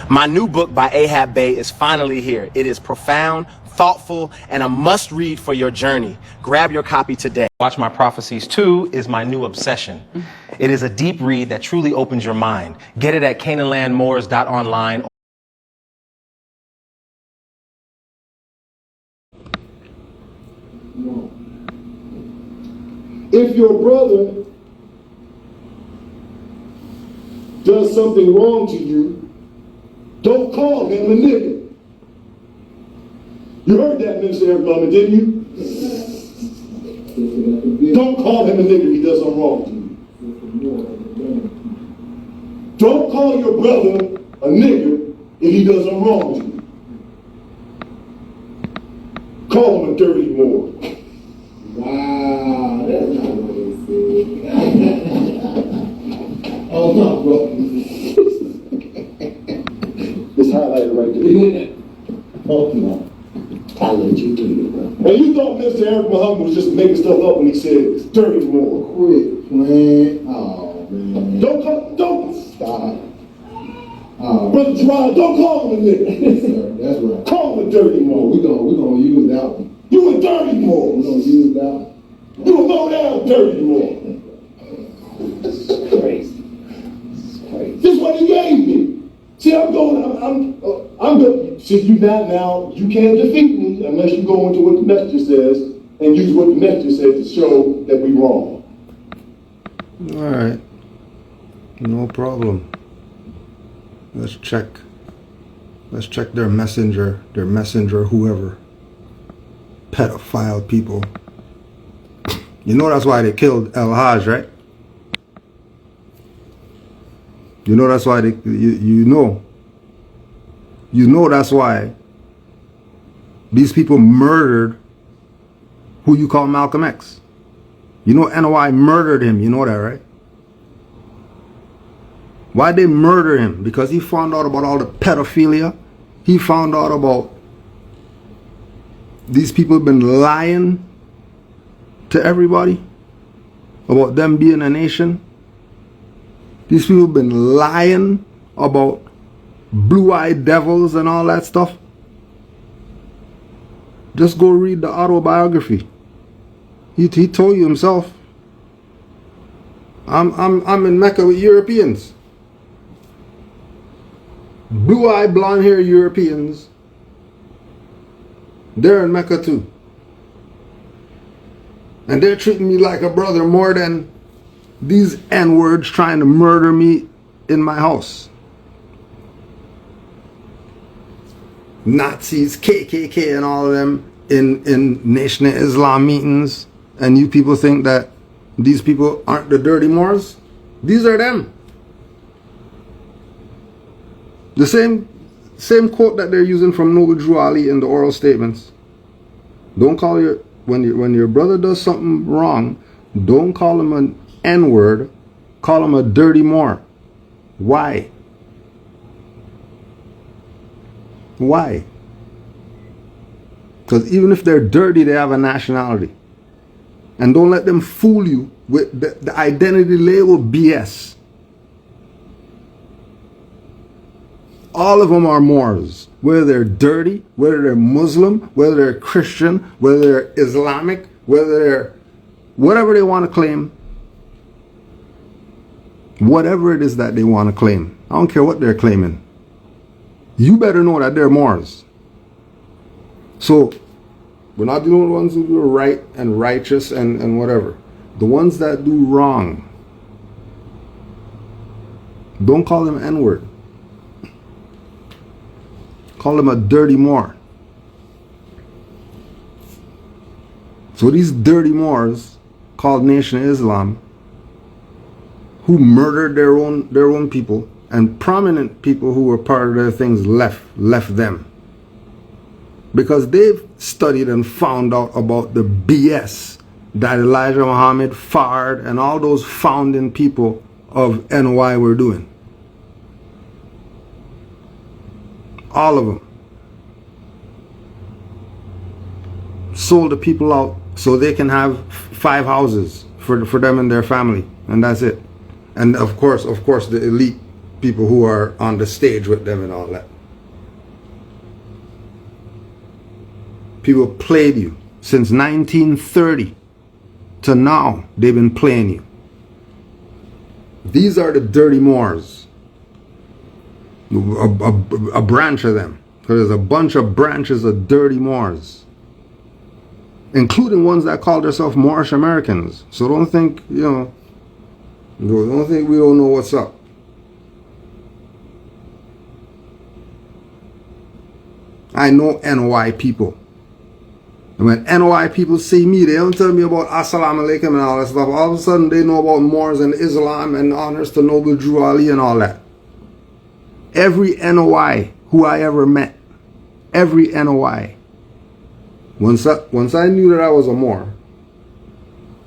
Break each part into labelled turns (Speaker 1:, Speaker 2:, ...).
Speaker 1: My new book by Ahab Bey is finally here. It is profound, thoughtful, and a must-read for your journey. Grab your copy today. Watch My Prophecies 2 is my new obsession. It is a deep read that truly opens your mind. Get it at canaanlandmoors.online.
Speaker 2: If your brother does something wrong to you, don't call him a nigger. You heard that, Minister Eric Bowman, didn't you? Don't call him a nigger if he does something wrong to you. Don't call your brother a nigger if he does something wrong to you. Call him a dirty Moor. Wow, that's not what they said. Oh, no, bro. It's highlighted right there. Oh, no. I'll let you do it, bro. And you thought Mr. Eric Muhammad was just making stuff up when he said dirty Moor. Quit playing. Oh, man. Don't stop. Brother Gerard, don't call him a nigga. Yes, sir. That's right. Call him a dirty Moor. We're gonna use that one. You a dirty Moor. We're gonna use that one. You a low down dirty Moor.
Speaker 3: This is crazy.
Speaker 2: This is what he gave me. See, I'm going. See, you now you can't defeat me unless you go into what the messenger says and use what the messenger says to show that we wrong.
Speaker 4: All right, no problem. Let's check their messenger, whoever. Pedophile people. You know that's why they killed El Hajj, right? You know that's why you know that's why these people murdered who you call Malcolm X. You know NOI murdered him, you know that, right? Why they murder him? Because he found out about all the pedophilia. He found out about these people have been lying to everybody about them being a nation. These people have been lying about blue-eyed devils and all that stuff. Just go read the autobiography. He told you himself. I'm in Mecca with Europeans. Blue-eyed, blonde-haired Europeans. They're in Mecca too. And they're treating me like a brother more than these N-words trying to murder me in my house. Nazis, KKK and all of them in Nation of Islam meetings. And you people think that these people aren't the dirty Moors? These are them. The same quote that they're using from Noble Drew Ali in the oral statements. Don't call when your brother does something wrong, don't call him an N-word, call him a dirty Moor. Why? Why? Because even if they're dirty, they have a nationality. And don't let them fool you with the identity label BS. All of them are Moors. Whether they're dirty, whether they're Muslim, whether they're Christian, whether they're Islamic, whether they're whatever they want to claim. Whatever it is that they want to claim. I don't care what they're claiming. You better know that they're Moors. So, we're not dealing with the ones who do right and righteous and whatever. The ones that do wrong. Don't call them N-word. Call them a dirty Moor. So these dirty Moors called Nation of Islam, who murdered their own people, and prominent people who were part of their things left them. Because they've studied and found out about the BS that Elijah Muhammad, Fard, and all those founding people of NY were doing. All of them. Sold the people out so they can have 5 houses for them and their family, and that's it. And of course the elite people who are on the stage with them and all that. People played you since 1930 to now. They've been playing you. These are the dirty Moors. A branch of them. Because there's a bunch of branches of dirty Moors, including ones that call themselves Moorish Americans. So don't think, don't think we don't know what's up. I know NY people. And when NY people see me, they don't tell me about Assalamu alaikum and all that stuff. All of a sudden, they know about Moors and Islam and honors to Noble Drew Ali and all that. Every NY who I ever met, every NY, once I knew that I was a Moor,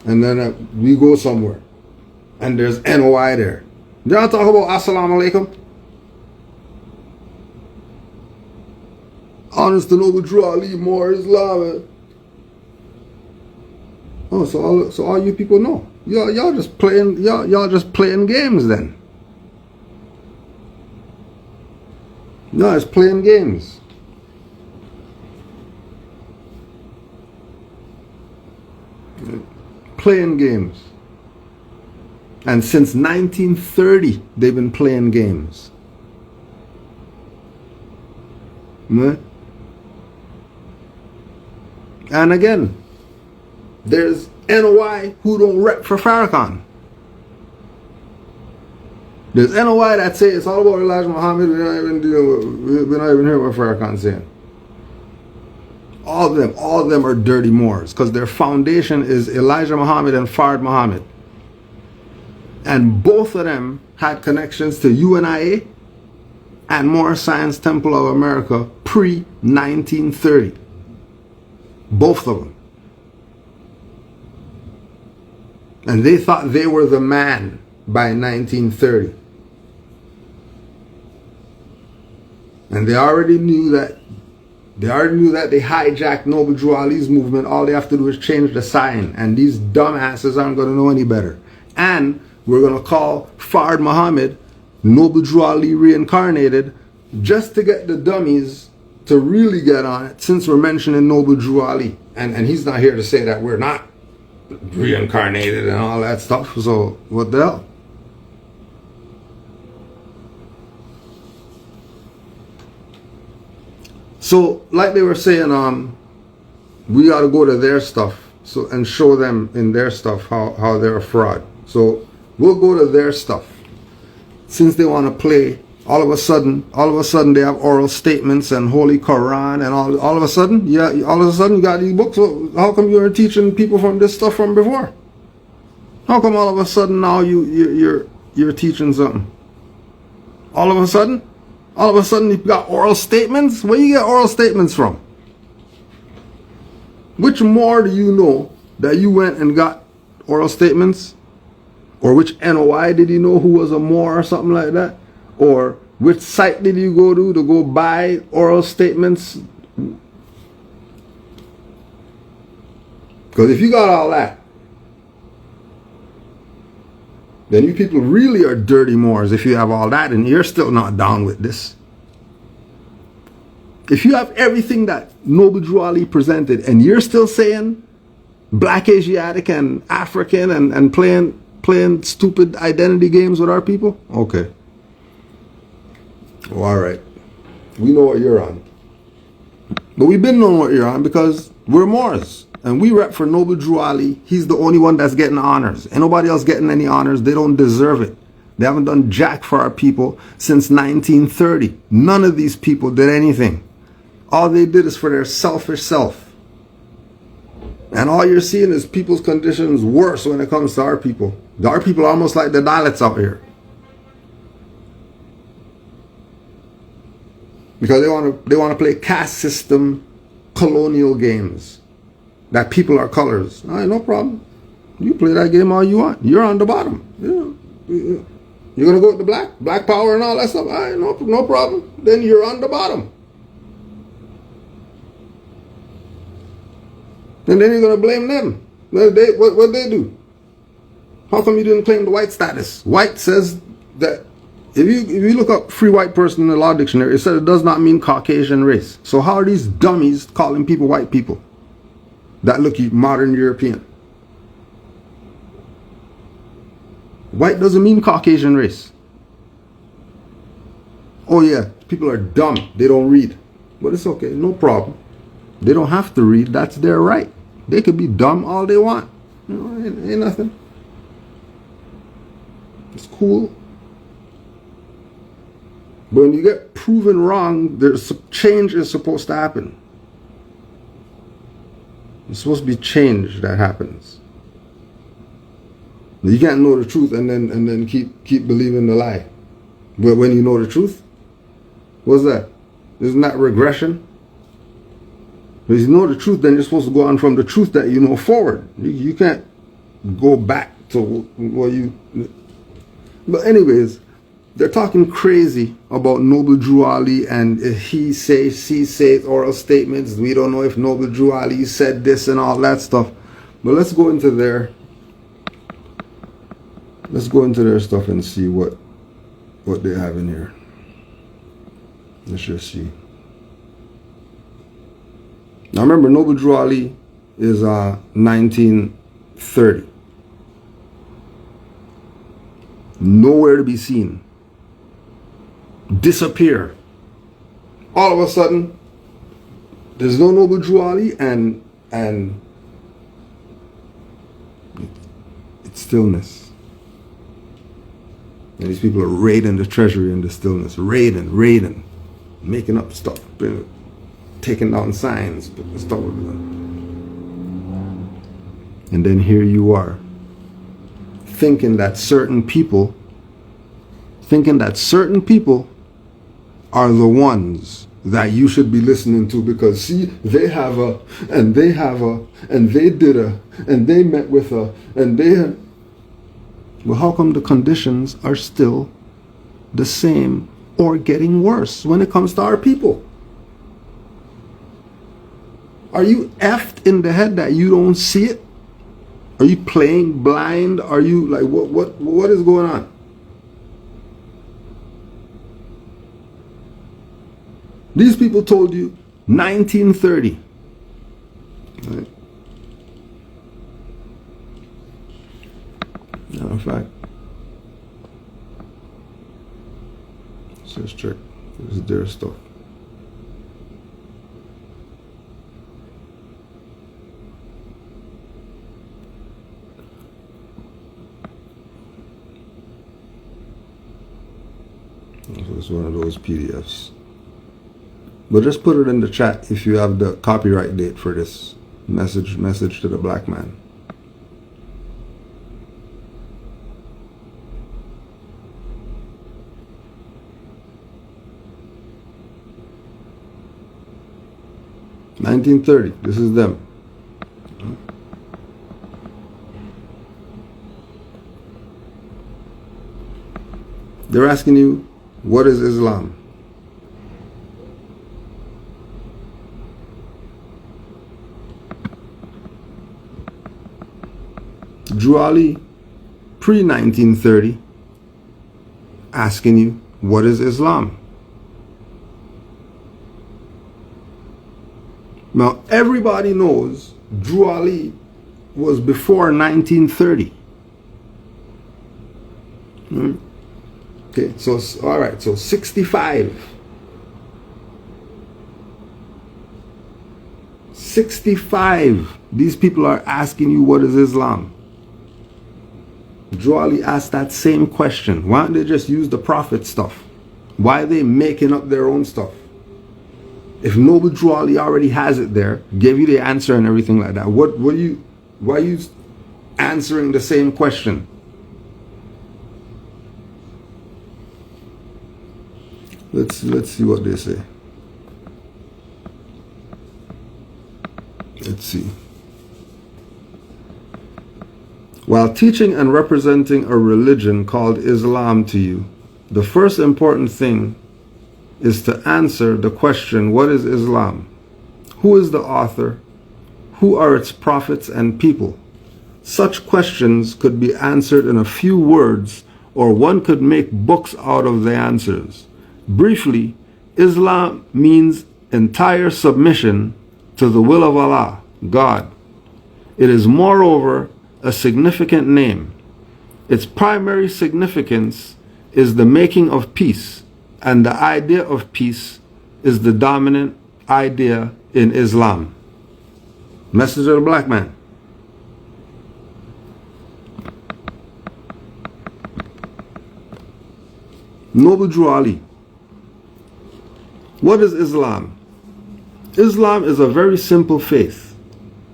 Speaker 4: and then we go somewhere, and there's NY there. Y'all talk about Assalamu alaikum? Honors to Noble Drew Ali, Moor, Islam. Oh, so all you people know. Y'all just playing games then. No, it's playing games. Playing games. And since 1930, they've been playing games. And again, there's NY who don't rep for Farrakhan. There's NY that say it's all about Elijah Muhammad. We're not even hearing what Farrakhan's saying. All of them are dirty Moors because their foundation is Elijah Muhammad and Fard Muhammad. And both of them had connections to UNIA and Moorish Science Temple of America pre-1930. Both of them. And they thought they were the man by 1930. And they already knew that they hijacked Noble Drew Ali's movement. All they have to do is change the sign. And these dumbasses aren't going to know any better. And we're going to call Fard Muhammad Noble Drew Ali reincarnated just to get the dummies to really get on it, since we're mentioning Noble Drew Ali. And he's not here to say that we're not reincarnated and all that stuff. So what the hell? So like they were saying, we got to go to their stuff and show them in their stuff how they're a fraud. So we'll go to their stuff. Since they want to play, all of a sudden they have oral statements and Holy Quran and all of a sudden you got these books. So how come you were teaching people from this stuff from before? How come all of a sudden now you're teaching something? All of a sudden you've got oral statements? Where you get oral statements from? Which Moor do you know that you went and got oral statements? Or which NOI did you know who was a Moor or something like that? Or which site did you go to go buy oral statements? Because if you got all that, then you people really are dirty Moors if you have all that and you're still not down with this. If you have everything that Noble Drew Ali presented and you're still saying Black Asiatic and African and playing stupid identity games with our people, okay. Well, all right. We know what you're on. But we've been knowing what you're on because we're Moors. And we rep for Noble Drew Ali. He's the only one that's getting honors. Ain't nobody else getting any honors. They don't deserve it. They haven't done jack for our people since 1930. None of these people did anything. All they did is for their selfish self. And all you're seeing is people's conditions worse when it comes to our people. Our people are almost like the Dalits out here. Because they want to play caste system colonial games. That people are colors. All right, no problem. You play that game all you want. You're on the bottom. You're going to go with the black power and all that stuff. All right, no problem. Then you're on the bottom. And then you're going to blame them. What they do? How come you didn't claim the white status? White says that If you look up free white person in the law dictionary, it said it does not mean Caucasian race. So how are these dummies calling people white people that look modern European? White doesn't mean Caucasian race. Oh yeah, people are dumb. They don't read. But it's okay, no problem. They don't have to read. That's their right. They could be dumb all they want. You know, ain't nothing. It's cool. But when you get proven wrong, there's change is supposed to happen. It's supposed to be change that happens. You can't know the truth and then keep believing the lie. But when you know the truth, what's that? Isn't that regression? If you know the truth, then you're supposed to go on from the truth that you know forward. You can't go back to what you... But anyways, they're talking crazy about Noble Drew Ali and he says, she says, oral statements. We don't know if Noble Drew Ali said this and all that stuff. But let's go into their stuff and see what they have in here. Let's just see. Now remember, Noble Drew Ali is 1930. Nowhere to be seen. Disappear. All of a sudden, there's no Noble Drew Ali and it's stillness. And these people are raiding the treasury in the stillness. Raiding. Making up stuff. Taking down signs. Stuff. And then here you are. Thinking that certain people are the ones that you should be listening to because see, they have a, and they have a, and they did a, and they met with a, and they had. Well, how come the conditions are still the same or getting worse when it comes to our people? Are you effed in the head that you don't see it? Are you playing blind? Are you like, what is going on? These people told you 1930. Right? Matter of fact, let's just check. This is their stuff. So it's one of those PDFs. But just put it in the chat if you have the copyright date for this message to the black man. $1930. This is them. They're asking you, what is Islam? Drew Ali, pre-1930, asking you, what is Islam? Now, everybody knows Drew Ali was before 1930. Okay, so, all right, so 65. 65. These people are asking you, what is Islam? Drew Ali asked that same question. Why don't they just use the Prophet stuff? Why are they making up their own stuff? If Noble Drew Ali already has it there, gave you the answer and everything like that, why are you answering the same question? Let's see what they say. Let's see. While teaching and representing a religion called Islam to you, the first important thing is to answer the question, what is Islam? Who is the author? Who are its prophets and people? Such questions could be answered in a few words or one could make books out of the answers. Briefly, Islam means entire submission to the will of Allah, God. It is moreover a significant name. Its primary significance is the making of peace, and the idea of peace is the dominant idea in Islam. Message of the black man. Noble Drew Ali. What is Islam? Islam is a very simple faith.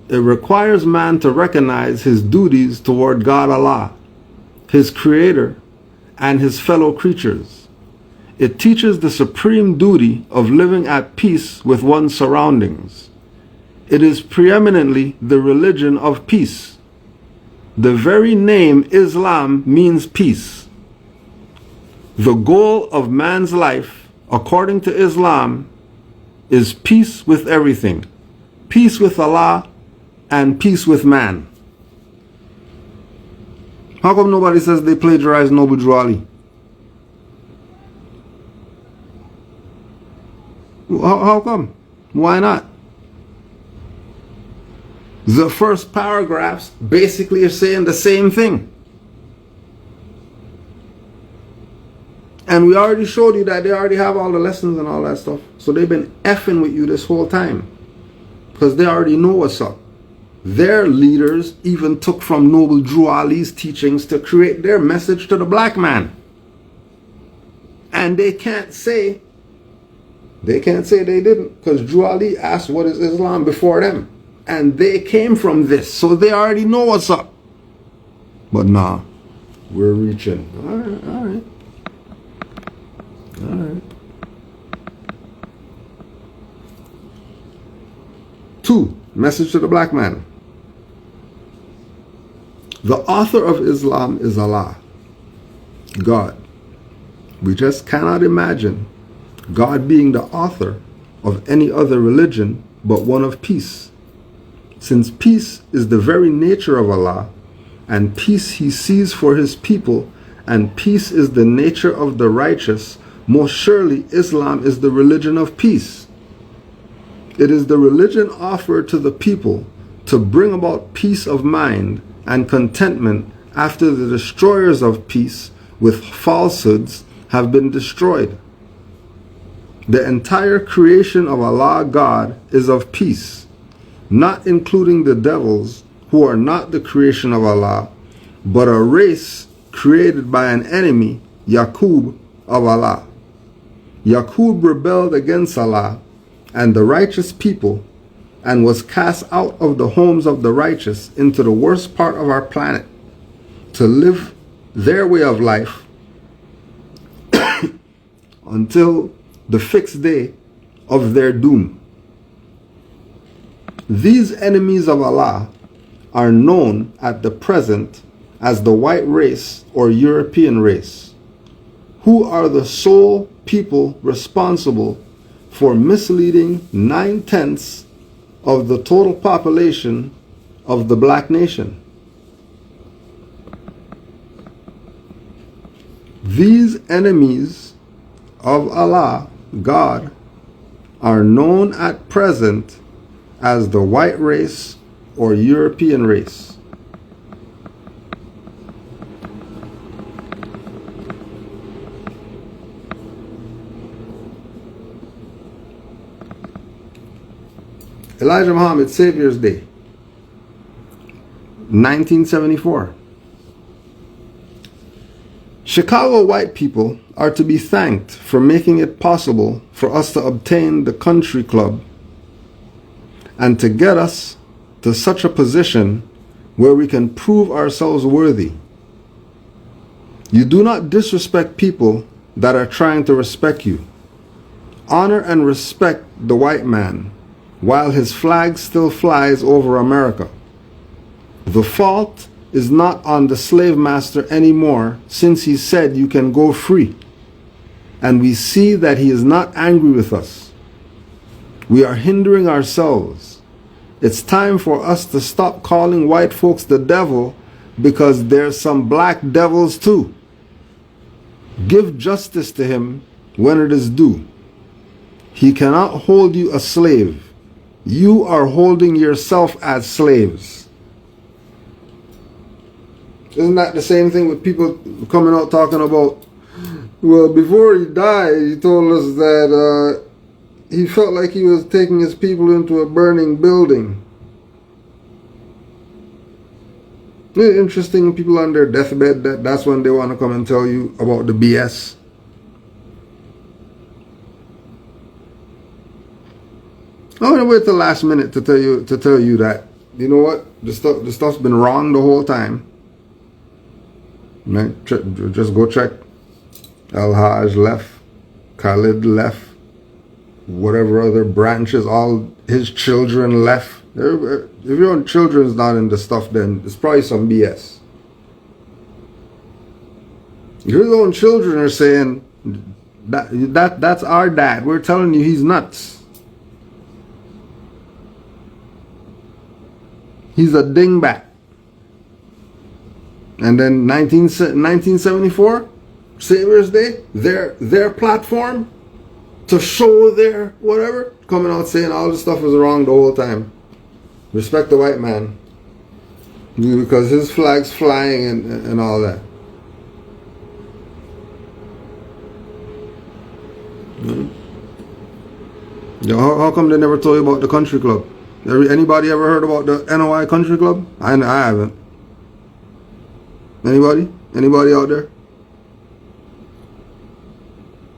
Speaker 4: It requires man to recognize his duties toward God Allah, his creator, and his fellow creatures. It teaches the supreme duty of living at peace with one's surroundings. It is preeminently the religion of peace. The very name Islam means peace. The goal of man's life, according to Islam, is peace with everything, peace with Allah, and peace with man. How come nobody says they plagiarized Noble Drew Ali? How come? Why not? The first paragraphs basically are saying the same thing. And we already showed you that they already have all the lessons and all that stuff. So they've been effing with you this whole time, because they already know what's up. Their leaders even took from Noble Drew Ali's teachings to create their message to the black man. And they can't say they didn't, because Drew Ali asked what is Islam before them. And they came from this, so they already know what's up. But nah, we're reaching. All right. All right. 2. Message to the black man. The author of Islam is Allah, God. We just cannot imagine God being the author of any other religion but one of peace. Since peace is the very nature of Allah, and peace he sees for his people, and peace is the nature of the righteous, most surely Islam is the religion of peace. It is the religion offered to the people to bring about peace of mind and contentment after the destroyers of peace with falsehoods have been destroyed. The entire creation of Allah God is of peace, not including the devils, who are not the creation of Allah, but a race created by an enemy, Yaqub, of Allah. Yaqub rebelled against Allah and the righteous people, and was cast out of the homes of the righteous into the worst part of our planet to live their way of life until the fixed day of their doom. These enemies of Allah are known at the present as the white race or European race, who are the sole people responsible for misleading 9/10 of the total population of the black nation. These enemies of Allah, God, are known at present as the white race or European race. Elijah Muhammad, Savior's Day, 1974. Chicago white people are to be thanked for making it possible for us to obtain the country club and to get us to such a position where we can prove ourselves worthy. You do not disrespect people that are trying to respect you. Honor and respect the white man while his flag still flies over America. The fault is not on the slave master anymore, since he said you can go free. And we see that he is not angry with us. We are hindering ourselves. It's time for us to stop calling white folks the devil, because there's some black devils too. Give justice to him when it is due. He cannot hold you a slave. You are holding yourself as slaves. Isn't that the same thing with people coming out talking about, well, before he died, he told us that he felt like he was taking his people into a burning building. Isn't it interesting, people on their deathbed, that's when they want to come and tell you about the BS? I'm gonna wait till the last minute to tell you that, you know what, the stuff's been wrong the whole time. Man, just go check. Al-Hajj left, Khalid left, whatever other branches, all his children left. If your own children's not in the stuff, then it's probably some BS. Your own children are saying that's our dad. We're telling you he's nuts. He's a dingbat. And then 1974, Savior's Day, their platform to show their whatever, coming out saying all this stuff was wrong the whole time. Respect the white man, because his flag's flying and all that. How come they never told you about the country club? Anybody ever heard about the NOI country club? I haven't. Anybody? Anybody out there?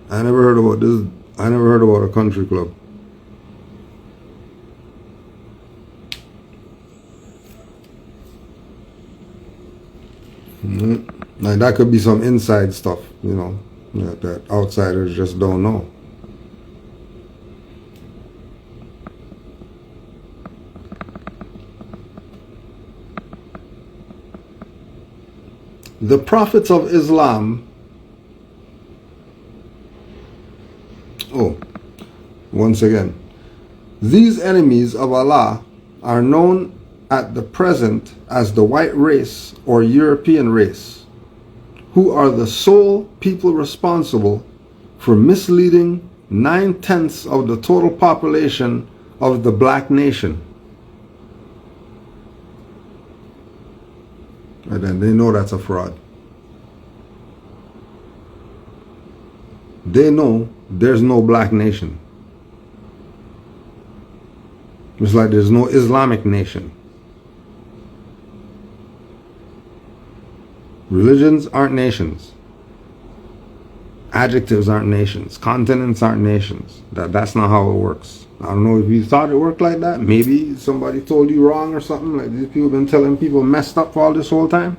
Speaker 4: I never heard about this. I never heard about a country club. Like that could be some inside stuff, you know, that outsiders just don't know. The prophets of Islam, once again, these enemies of Allah are known at the present as the white race or European race, who are the sole people responsible for misleading 9/10 of the total population of the black nation. And then they know that's a fraud. They know there's no black nation. It's like there's no Islamic nation. Religions aren't nations. Adjectives aren't nations. Continents aren't nations. That's not how it works. I don't know if you thought it worked like that. Maybe somebody told you wrong or something. Like these people been telling people messed up for all this whole time.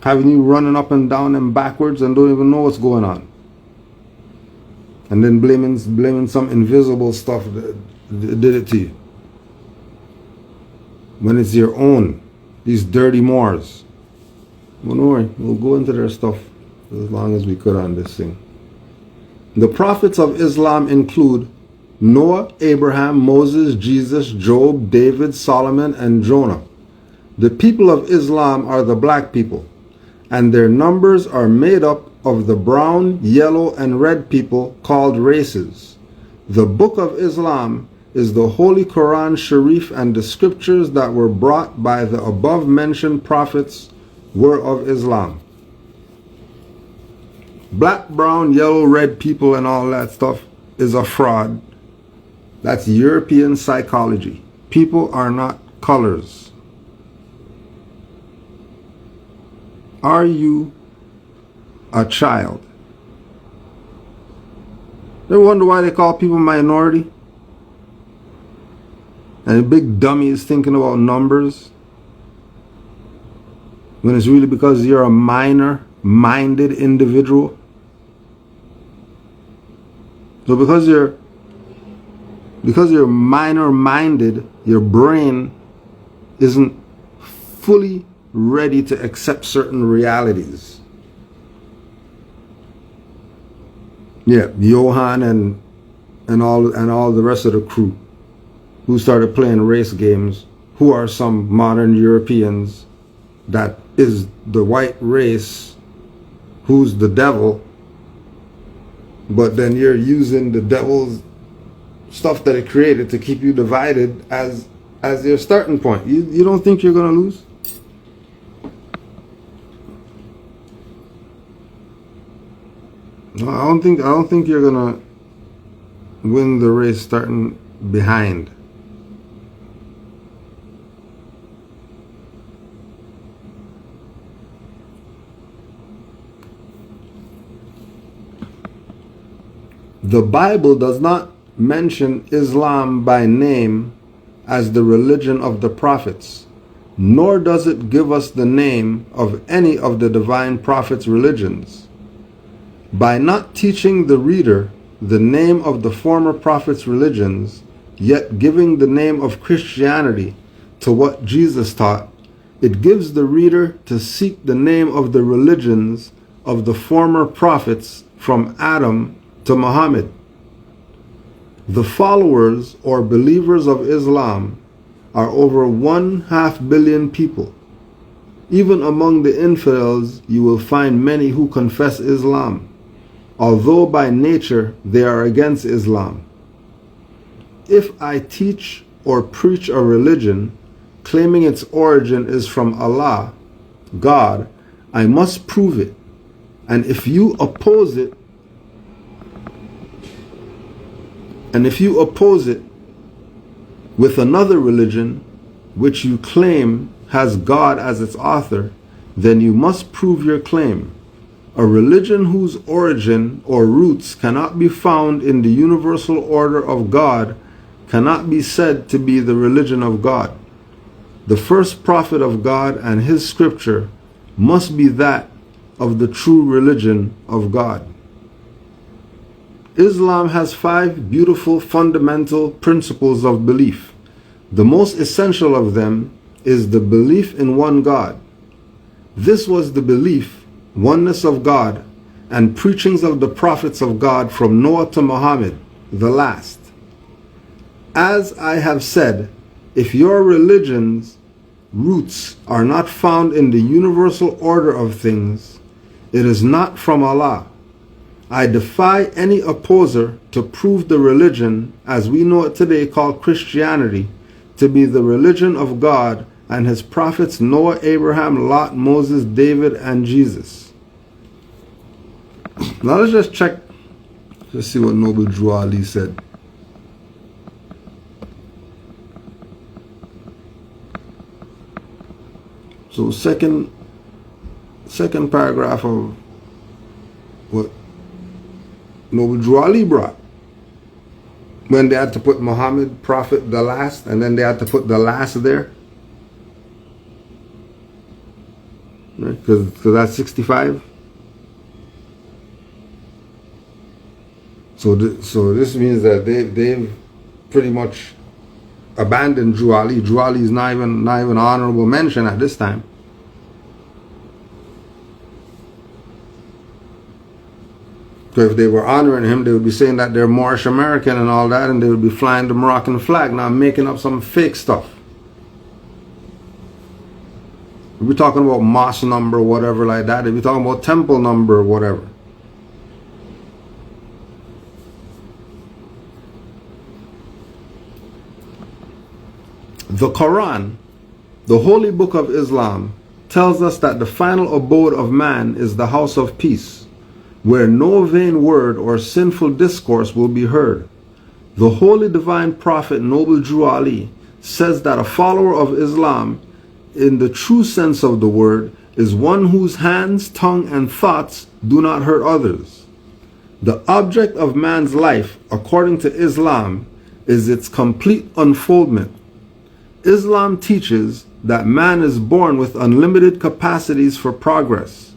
Speaker 4: Having you running up and down and backwards and don't even know what's going on. And then blaming some invisible stuff that did it to you. When it's your own. These dirty Moors. Well, don't worry, we'll go into their stuff as long as we could on this thing. The prophets of Islam include Noah, Abraham, Moses, Jesus, Job, David, Solomon, and Jonah. The people of Islam are the black people, and their numbers are made up of the brown, yellow, and red people called races. The Book of Islam is the Holy Quran Sharif, and the scriptures that were brought by the above-mentioned prophets were of Islam. Black, brown, yellow, red people and all that stuff is a fraud. That's European psychology. People are not colors. Are you a child? You wonder why they call people minority? And the big dummy is thinking about numbers, when it's really because you're a minor-minded individual. So because you're minor-minded, your brain isn't fully ready to accept certain realities. Yeah, Johan and all the rest of the crew who started playing race games, who are some modern Europeans that is the white race who's the devil, but then you're using the devil's stuff that it created to keep you divided as your starting point. You don't think you're going to lose? No, I don't think you're going to win the race starting behind. The Bible does not mention Islam by name as the religion of the prophets, nor does it give us the name of any of the divine prophets' religions. By not teaching the reader the name of the former prophets' religions, yet giving the name of Christianity to what Jesus taught, it gives the reader to seek the name of the religions of the former prophets from Adam to Muhammad. The followers or believers of Islam are over 1/2 billion people. Even among the infidels, you will find many who confess Islam, although by nature they are against Islam. If I teach or preach a religion claiming its origin is from Allah, God, I must prove it. And if you oppose it, with another religion which you claim has God as its author, then you must prove your claim. A religion whose origin or roots cannot be found in the universal order of God cannot be said to be the religion of God. The first prophet of God and his scripture must be that of the true religion of God. Islam has 5 beautiful fundamental principles of belief. The most essential of them is the belief in one God. This was the belief, oneness of God, and preachings of the prophets of God from Noah to Muhammad, the last. As I have said, if your religion's roots are not found in the universal order of things, it is not from Allah. I defy any opposer to prove the religion as we know it today called Christianity to be the religion of God and his prophets Noah, Abraham, Lot, Moses, David, and Jesus. Now let's just check. Let's see what Noble Drew Ali said. So second paragraph of what Noble Drew Ali brought, when they had to put Muhammad, prophet, the last, and then they had to put the last there, right? Because that's 65. So this means that they've pretty much abandoned Drew Ali. Drew Ali is not even honorable mention at this time. So if they were honoring him, they would be saying that they're Moorish American and all that, and they would be flying the Moroccan flag, not making up some fake stuff. We're talking about mosque number, whatever like that. They'd be talking about temple number, whatever. The Quran, the holy book of Islam, tells us that the final abode of man is the house of peace, where no vain word or sinful discourse will be heard. The holy divine prophet Noble Drew Ali says that a follower of Islam, in the true sense of the word, is one whose hands, tongue, and thoughts do not hurt others. The object of man's life, according to Islam, is its complete unfoldment. Islam teaches that man is born with unlimited capacities for progress.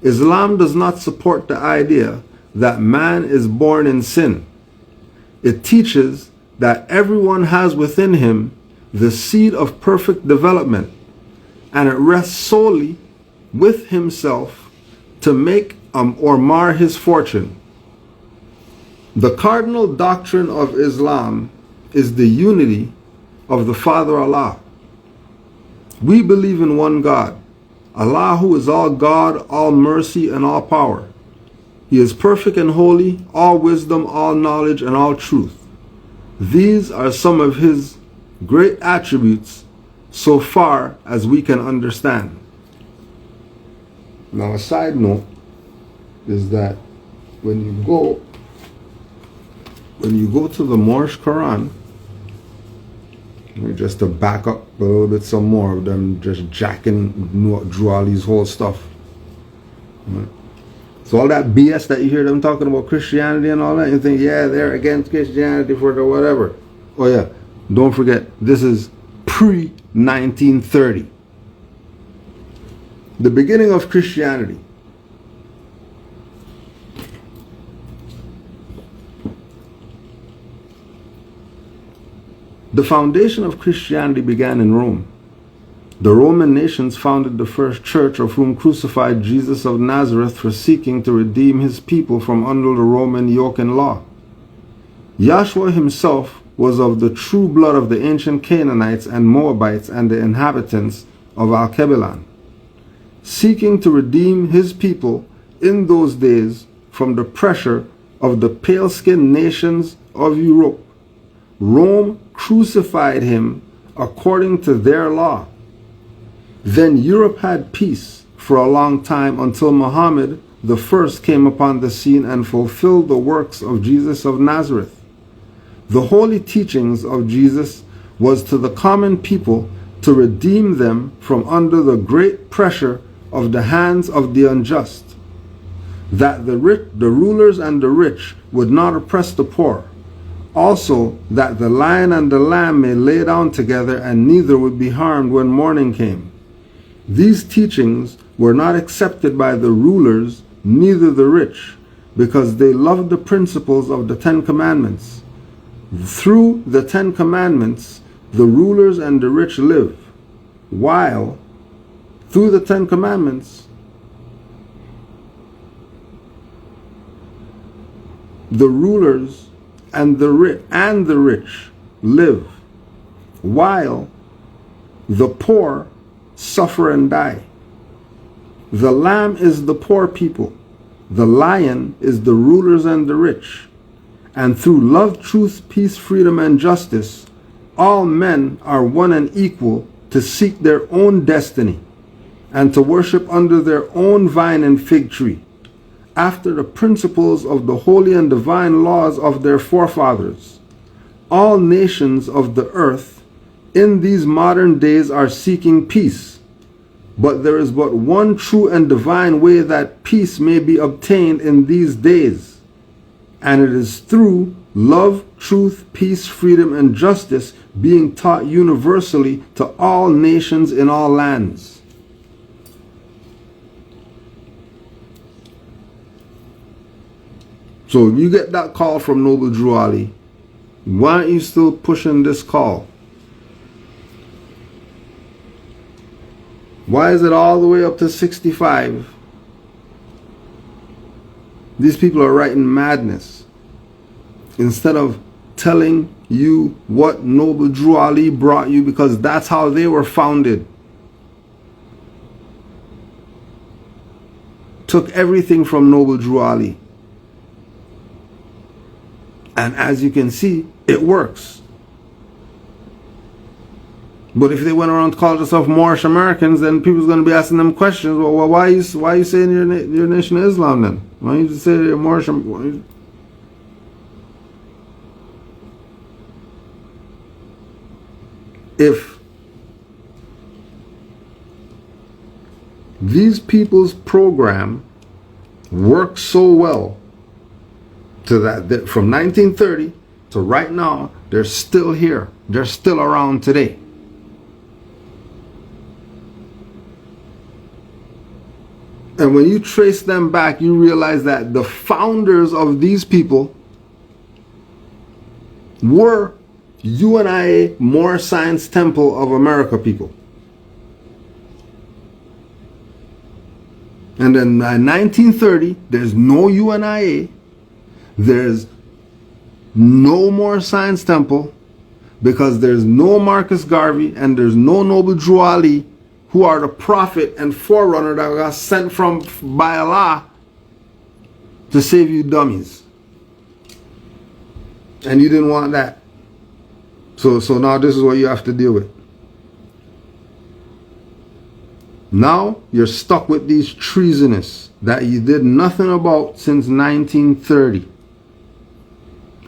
Speaker 4: Islam does not support the idea that man is born in sin. It teaches that everyone has within him the seed of perfect development, and it rests solely with himself to make or mar his fortune. The cardinal doctrine of Islam is the unity of the Father Allah. We believe in one God, Allah, who is all God, all mercy, and all power. He is perfect and holy, all wisdom, all knowledge, and all truth. These are some of His great attributes so far as we can understand. Now, a side note is that when you go to the Moorish Quran, just to back up a little bit some more of them just jacking Drew Ali's whole stuff. Right? So all that BS that you hear them talking about Christianity and all that, you think, yeah, they're against Christianity for the whatever. Oh yeah, don't forget, this is pre-1930. The beginning of Christianity. The foundation of Christianity began in Rome. The Roman nations founded the first church, of whom crucified Jesus of Nazareth for seeking to redeem his people from under the Roman yoke and law. Yahshua himself was of the true blood of the ancient Canaanites and Moabites and the inhabitants of Al-Kebalan, seeking to redeem his people in those days from the pressure of the pale-skinned nations of Europe. Rome crucified him according to their law. Then Europe had peace for a long time until Muhammad the first came upon the scene and fulfilled the works of Jesus of Nazareth. The holy teachings of Jesus was to the common people to redeem them from under the great pressure of the hands of the unjust, that the rulers and the rich would not oppress the poor. Also, that the lion and the lamb may lay down together, and neither would be harmed when morning came. These teachings were not accepted by the rulers, neither the rich, because they loved the principles of the 10 Commandments. Through the 10 Commandments, the rulers and the rich live, while through the 10 Commandments, the rulers and the rich live, while the poor suffer and die. The lamb is the poor people, the lion is the rulers and the rich, and through love, truth, peace, freedom, and justice, all men are one and equal to seek their own destiny and to worship under their own vine and fig tree, after the principles of the holy and divine laws of their forefathers. All nations of the earth in these modern days are seeking peace, but there is but one true and divine way that peace may be obtained in these days, and it is through love, truth, peace, freedom, and justice being taught universally to all nations in all lands. So if you get that call from Noble Drew Ali, why aren't you still pushing this call? Why is it all the way up to 65? These people are writing madness instead of telling you what Noble Drew Ali brought you, because that's how they were founded. Took everything from Noble Drew Ali. And as you can see, it works. But if they went around to call themselves Moorish Americans, then people's going to be asking them questions. Well, why are you saying you're Nation of Islam then? Why don't you say you're Moorish? If these people's program works so well, to that from 1930 to right now, they're still here. They're still around today. And when you trace them back, you realize that the founders of these people were UNIA Moor Science Temple of America people. And then in 1930, there's no UNIA. There's no more Science Temple, because there's no Marcus Garvey and there's no Noble Drew Ali who are the prophet and forerunner that got sent from by Allah to save you dummies. And you didn't want that. So now this is what you have to deal with. Now you're stuck with these treasonous that you did nothing about since 1930.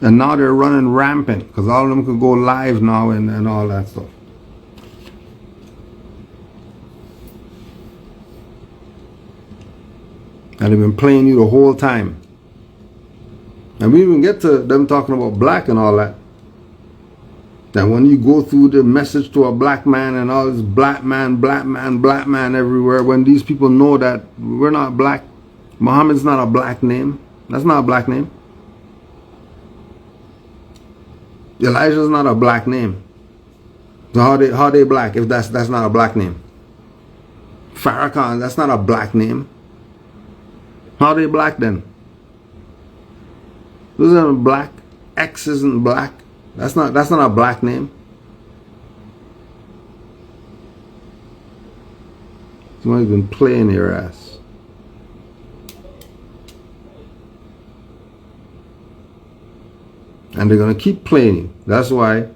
Speaker 4: And now they're running rampant because all of them could go live now and all that stuff. And they've been playing you the whole time. And we even get to them talking about black and all that. That when you go through the message to a black man and all this black man everywhere, when these people know that we're not black, Muhammad's not a black name. That's not a black name. Elijah's not a black name. So how they black if that's not a black name? Farrakhan, that's not a black name. How they black then? This isn't black. X isn't black. That's not a black name. Somebody's been playing your ass. And they're gonna keep playing you. That's why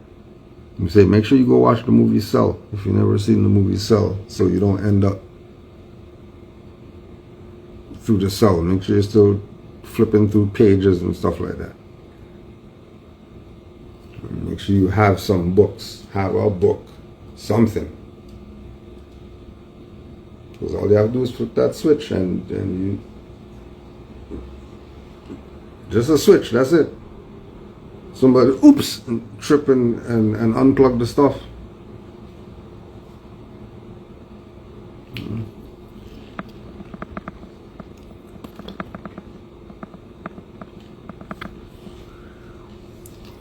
Speaker 4: we say make sure you go watch the movie Cell if you've never seen the movie Cell, so you don't end up through the cell. Make sure you're still flipping through pages and stuff like that. Make sure you have some books, have a book, something. Because all you have to do is flip that switch and you just a switch, that's it. Somebody oops and trip and unplug the stuff.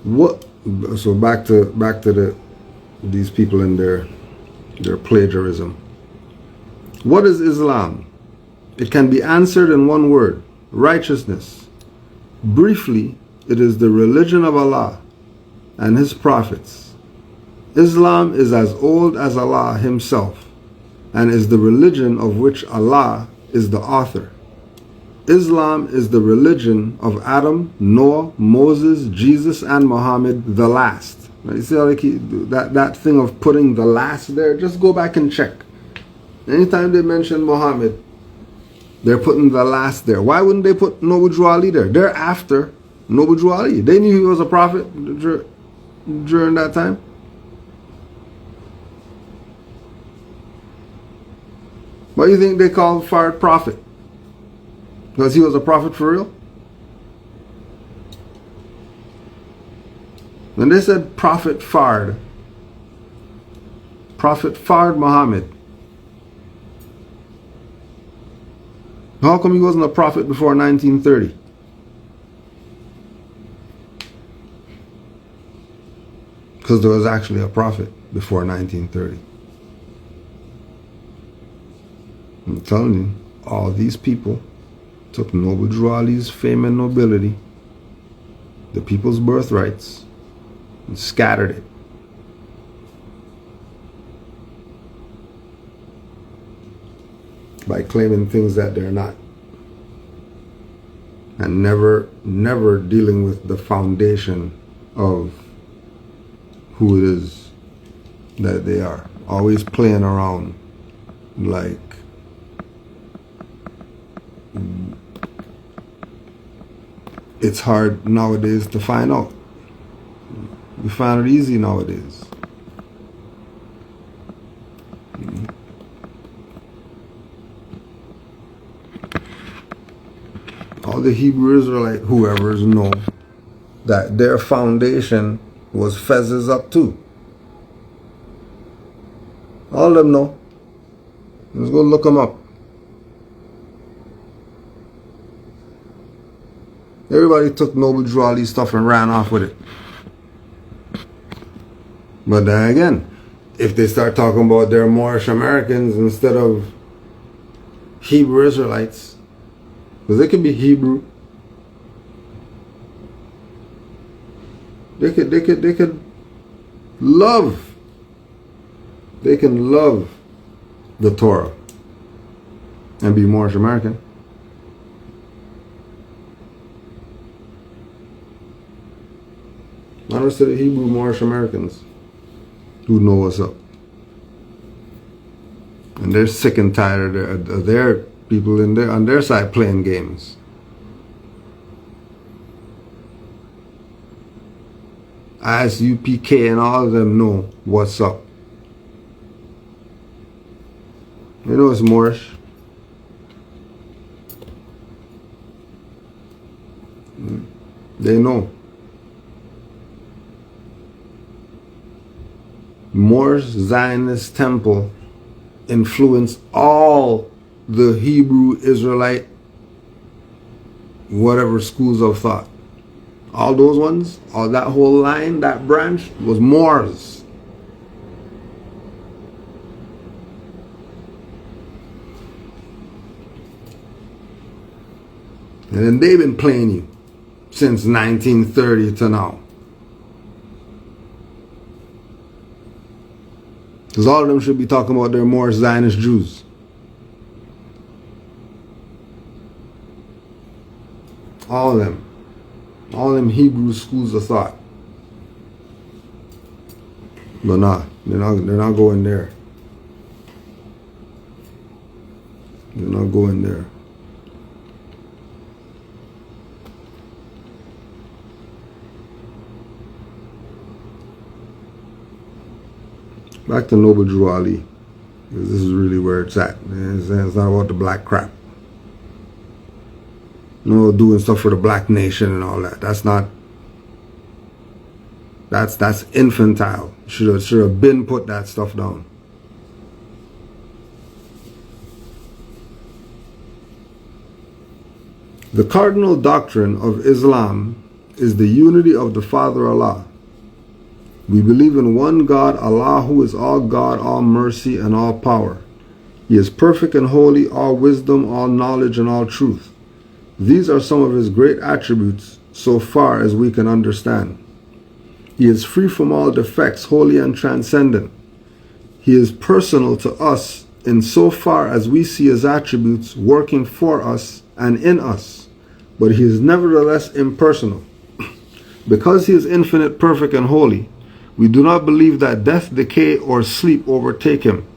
Speaker 4: What? So back to these people and their plagiarism. What is Islam? It can be answered in one word: righteousness. Briefly, it is the religion of Allah and His prophets. Islam is as old as Allah Himself and is the religion of which Allah is the author. Islam is the religion of Adam, Noah, Moses, Jesus, and Muhammad, the last. Now, you see how they keep that thing of putting the last there? Just go back and check. Anytime they mention Muhammad, they're putting the last there. Why wouldn't they put Noble Drew Ali there? They're after Noble Drew Ali. They knew he was a prophet during that time. Why do you think they called Fard prophet? Because he was a prophet for real? When they said Prophet Fard Muhammad, how come he wasn't a prophet before 1930? Because there was actually a prophet before 1930. I'm telling you, all these people took Noble Drew Ali's fame and nobility, the people's birthrights, and scattered it. By claiming things that they're not. And never dealing with the foundation of who it is that they are. Always playing around like it's hard nowadays to find out. We find it easy nowadays. All the Hebrew Israelite whoever's know that their foundation was Fez's up too. All of them know. Let's go look them up. Everybody took Noble Drew Ali stuff and ran off with it. But then again, if they start talking about their Moorish Americans instead of Hebrew Israelites, because they could be Hebrew, they could love. They can love the Torah and be Moorish American. Honest to the Hebrew Moorish Americans who know what's up. And they're sick and tired of their people on their side playing games. ISUPK and all of them know what's up. You know it's Moorish. They know. Moorish Zionist temple influenced all the Hebrew Israelite whatever schools of thought. All those ones, all that whole line, that branch was Moors. And then they've been playing you since 1930 to now. Because all of them should be talking about their Moorish Zionist Jews. All of them. All them Hebrew schools of thought. But nah, they're not going there. They're not going there. Back to Noble Drew Ali, because this is really where it's at. It's not about the black crap. No, doing stuff for the black nation and all that. That's not. That's infantile. Should have been put that stuff down. The cardinal doctrine of Islam is the unity of the Father Allah. We believe in one God, Allah, who is all God, all mercy, and all power. He is perfect and holy, all wisdom, all knowledge, and all truth. These are some of his great attributes, so far as we can understand. He is free from all defects, holy and transcendent. He is personal to us in so far as we see his attributes working for us and in us, but he is nevertheless impersonal. Because he is infinite, perfect, and holy, we do not believe that death, decay, or sleep overtake him.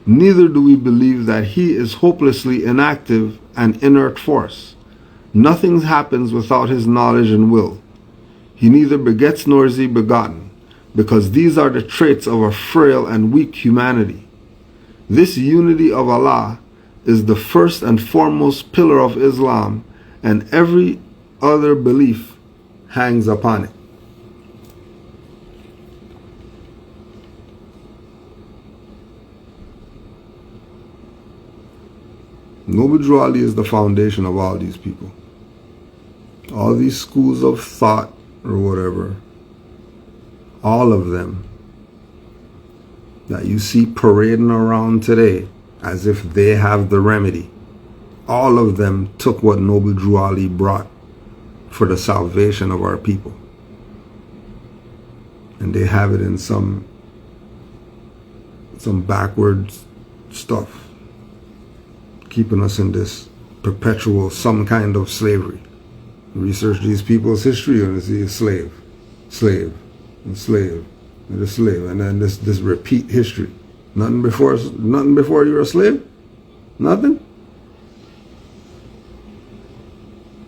Speaker 4: Neither do we believe that he is hopelessly inactive and inert force. Nothing happens without his knowledge and will. He neither begets nor is he begotten, because these are the traits of a frail and weak humanity. This unity of Allah is the first and foremost pillar of Islam, and every other belief hangs upon it. Noble Drew Ali is the foundation of all these people. All these schools of thought or whatever, all of them that you see parading around today as if they have the remedy, all of them took what Noble Drew Ali brought for the salvation of our people. And they have it in some backwards stuff, keeping us in this perpetual some kind of slavery. Research these people's history and see a slave, and a slave, and then this repeat history. Nothing before you were a slave? Nothing?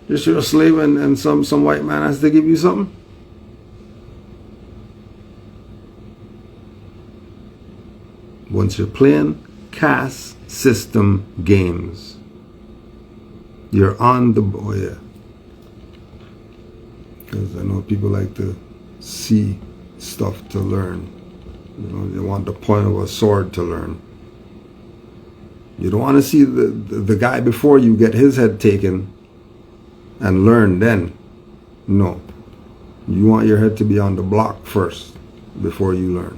Speaker 4: Just you're a slave and some white man has to give you something? Once you're playing caste system games, you're on the yeah. Because I know people like to see stuff to learn. You know, they want the point of a sword to learn. You don't want to see the guy before you get his head taken and learn then. No. You want your head to be on the block first before you learn.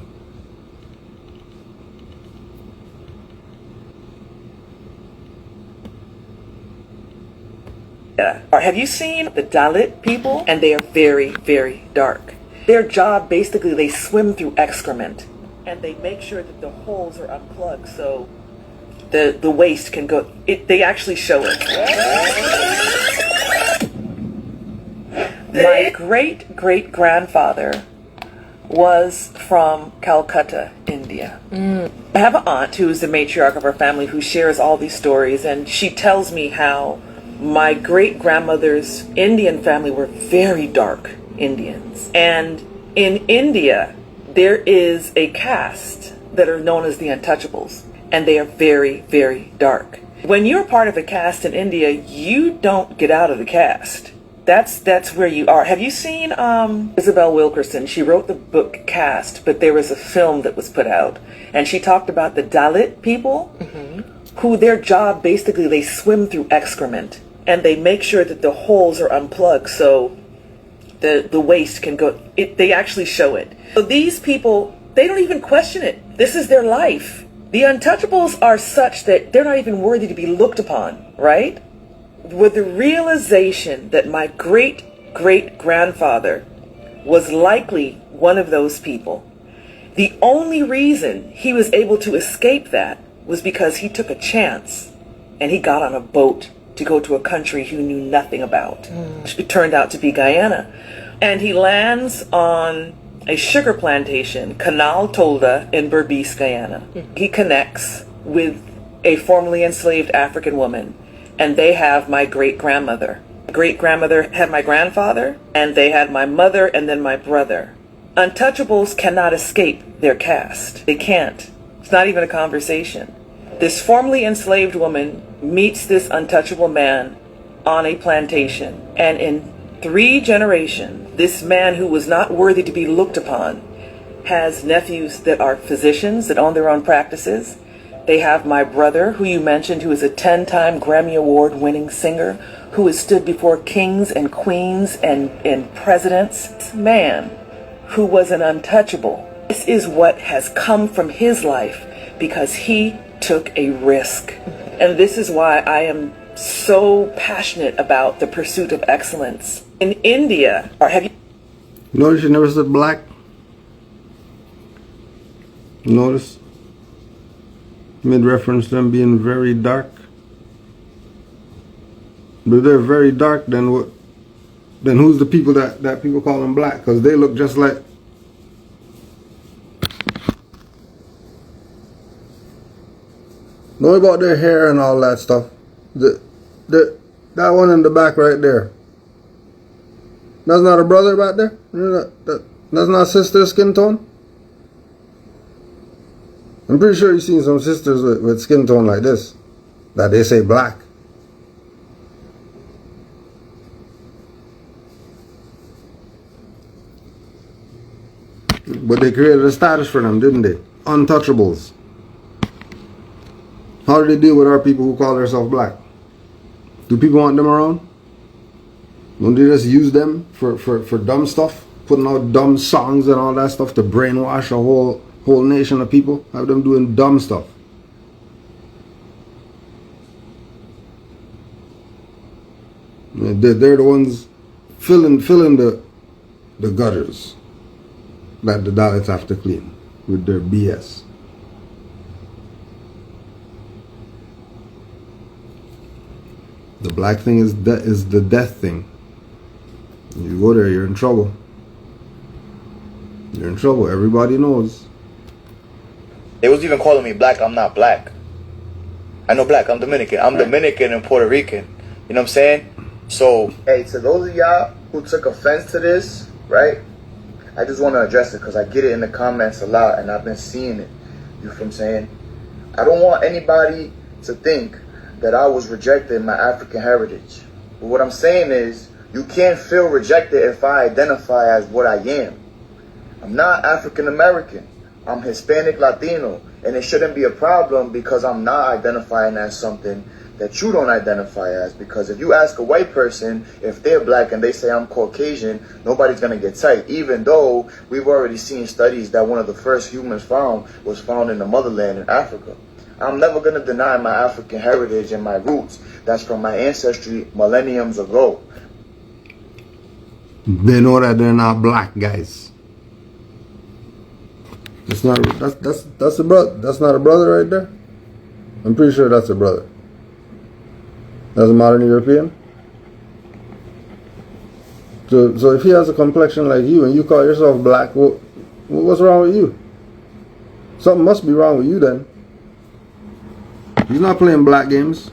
Speaker 5: Have you seen the Dalit people? And they are very, very dark. Their job, basically, they swim through excrement. And they make sure that the holes are unplugged. So the waist can go, they actually show it. My great-great-grandfather was from Calcutta, India. I have an aunt who is the matriarch of our family who shares all these stories, and she tells me how my great-grandmother's Indian family were very dark Indians. And in India, there is a caste that are known as the untouchables, and they are very, very dark. When you're part of a caste in India, you don't get out of the caste. That's where you are. Have you seen Isabel Wilkerson? She wrote the book Caste, but there was a film that was put out, and she talked about the Dalit people, who their job basically, they swim through excrement, and they make sure that the holes are unplugged so the waste can go. They actually show it. So these people, they don't even question it. This is their life. The untouchables are such that they're not even worthy to be looked upon, right? With the realization that my great-great-grandfather was likely one of those people, the only reason he was able to escape that was because he took a chance and he got on a boat to go to a country he knew nothing about. It turned out to be Guyana. And he lands on a sugar plantation, Canal Tolda in Berbice, Guyana. He connects with a formerly enslaved African woman, and they have my great-grandmother. Great-grandmother had my grandfather, and they had my mother and then my brother. Untouchables cannot escape their caste. They can't. It's not even a conversation. This formerly enslaved woman meets this untouchable man on a plantation, and in 3 generations, this man who was not worthy to be looked upon has nephews that are physicians that own their own practices. They have my brother, who you mentioned, who is a 10-time Grammy Award-winning singer, who has stood before kings and queens and presidents. This man who was an untouchable. This is what has come from his life because he took a risk. And this is why I am so passionate about the pursuit of excellence. In India, or have you
Speaker 4: Notice you never said black? Notice? Made reference to them being very dark. But if they're very dark, then what? Then who's the people that people call them black? Because they look just like. Know about their hair and all that stuff. That one in the back right there. That's not a brother back there? That's not sister skin tone? I'm pretty sure you've seen some sisters with skin tone like this, that they say black. But they created a status for them, didn't they? Untouchables. How do they deal with our people who call themselves black? Do people want them around? Don't they just use them for dumb stuff? Putting out dumb songs and all that stuff to brainwash a whole nation of people? Have them doing dumb stuff. They're the ones filling the gutters that the Dalits have to clean with their BS. The black thing is the death thing. You go there, you're in trouble. You're in trouble. Everybody knows.
Speaker 6: They was even calling me black. I'm not black. I know black. I'm Dominican. I'm Dominican and Puerto Rican. You know what I'm saying? So, hey, to those of y'all who took offense to this, right? I just want to address it because I get it in the comments a lot and I've been seeing it. You know what I'm saying? I don't want anybody to think that I was rejecting my African heritage. But what I'm saying is, you can't feel rejected if I identify as what I am. I'm not African American. I'm Hispanic Latino. And it shouldn't be a problem because I'm not identifying as something that you don't identify as. Because if you ask a white person if they're black and they say I'm Caucasian, nobody's going to get tight. Even though we've already seen studies that one of the first humans found was found in the motherland in Africa. I'm never going to deny my African heritage and my roots. That's from my ancestry millenniums ago.
Speaker 4: They know that they're not black, guys. That's a brother. That's not a brother right there. I'm pretty sure that's a brother. That's a modern European. So if he has a complexion like you and you call yourself black, what's wrong with you? Something must be wrong with you then. He's not playing black games.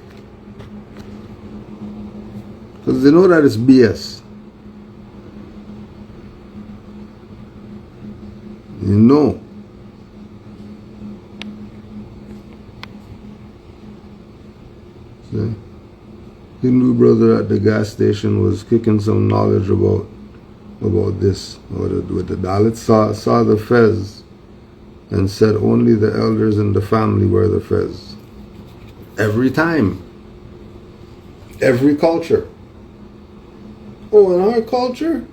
Speaker 4: Because they know that it's BS. You know. See? Hindu brother at the gas station was kicking some knowledge about this. With the Dalits saw the fez and said only the elders in the family wear the fez. Every time. Every culture. Oh, in our culture,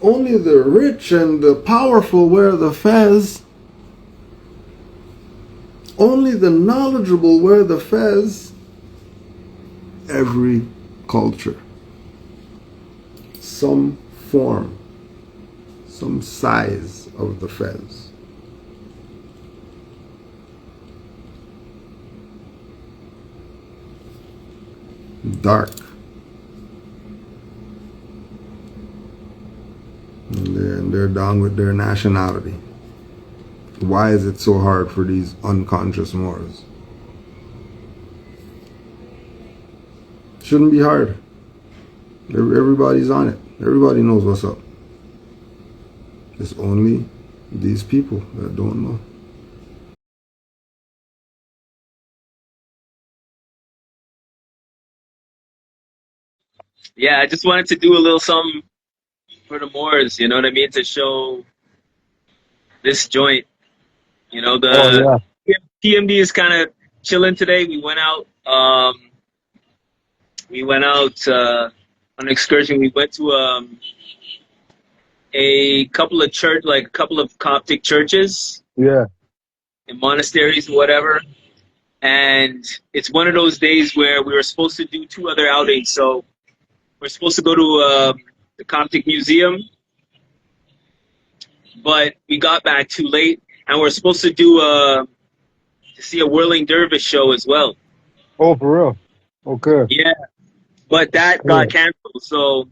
Speaker 4: only the rich and the powerful wear the fez. Only the knowledgeable wear the fez. Every culture. Some form, some size of the fez. Dark. And they're down with their nationality. Why is it so hard for these unconscious Moors? Shouldn't be hard. Everybody's on it. Everybody knows what's up. It's only these people that don't know.
Speaker 3: Yeah, I just wanted to do a little something for the Moors, you know what I mean? To show this joint. You know,
Speaker 7: Oh
Speaker 3: the
Speaker 7: yeah.
Speaker 3: PMD is kind of chilling today. We went out on an excursion. We went to a couple of Coptic churches
Speaker 7: Yeah.
Speaker 3: and monasteries and whatever. And it's one of those days where we were supposed to do two other outings. So we're supposed to go to the Coptic Museum, but we got back too late, and we're supposed to do to see a whirling dervish show as well.
Speaker 7: Oh, for real. Okay.
Speaker 3: Yeah, but that
Speaker 7: Yeah.
Speaker 3: got canceled. So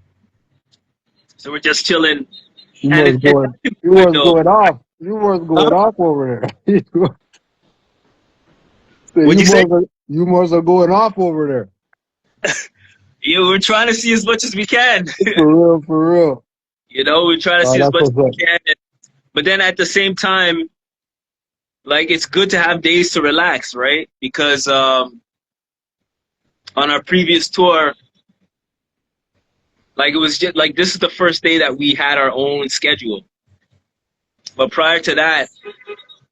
Speaker 3: we're just chilling,
Speaker 7: You
Speaker 3: and
Speaker 7: was
Speaker 3: it's
Speaker 7: going.
Speaker 3: actually
Speaker 7: You
Speaker 3: good
Speaker 7: was
Speaker 3: though.
Speaker 7: going off. You was going off over there.
Speaker 3: What'd you say?
Speaker 7: You must are going off over there.
Speaker 3: Yeah, we're trying to see as much as we can.
Speaker 7: For real. For real.
Speaker 3: You know, we're trying to
Speaker 7: Oh,
Speaker 3: see as
Speaker 7: that's
Speaker 3: much as
Speaker 7: what's
Speaker 3: we
Speaker 7: up.
Speaker 3: can. But then at the same time, like it's good to have days to relax, right? Because on our previous tour, like it was just like this is the first day that we had our own schedule. But prior to that,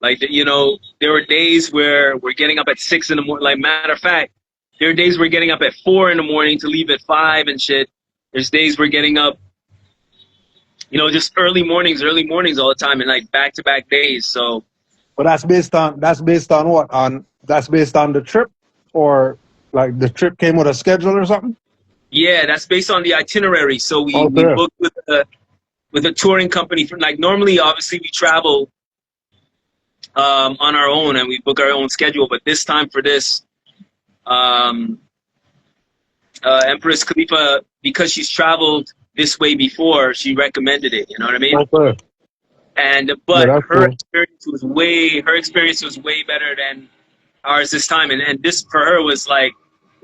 Speaker 3: like you know, there were days where we're getting up at 6 in the morning. Like matter of fact, there are days we're getting up at 4 in the morning to leave at 5 and shit. There's days we're getting up, you know, just early mornings all the time, and like back to back days. So
Speaker 7: But that's based on what? That's based on the trip, or like the trip came with a schedule or something.
Speaker 3: yeah, that's based on the itinerary. So we
Speaker 7: Okay.
Speaker 3: booked with a touring company. For like normally, obviously, we travel on our own and we book our own schedule. But this time for this, um, Empress Khalifa, because she's traveled this way before, she recommended it. You know what I mean?
Speaker 7: Okay.
Speaker 3: And
Speaker 7: Yeah,
Speaker 3: but
Speaker 7: that's
Speaker 3: her
Speaker 7: cool.
Speaker 3: experience was way better than ours this time. And this for her was like,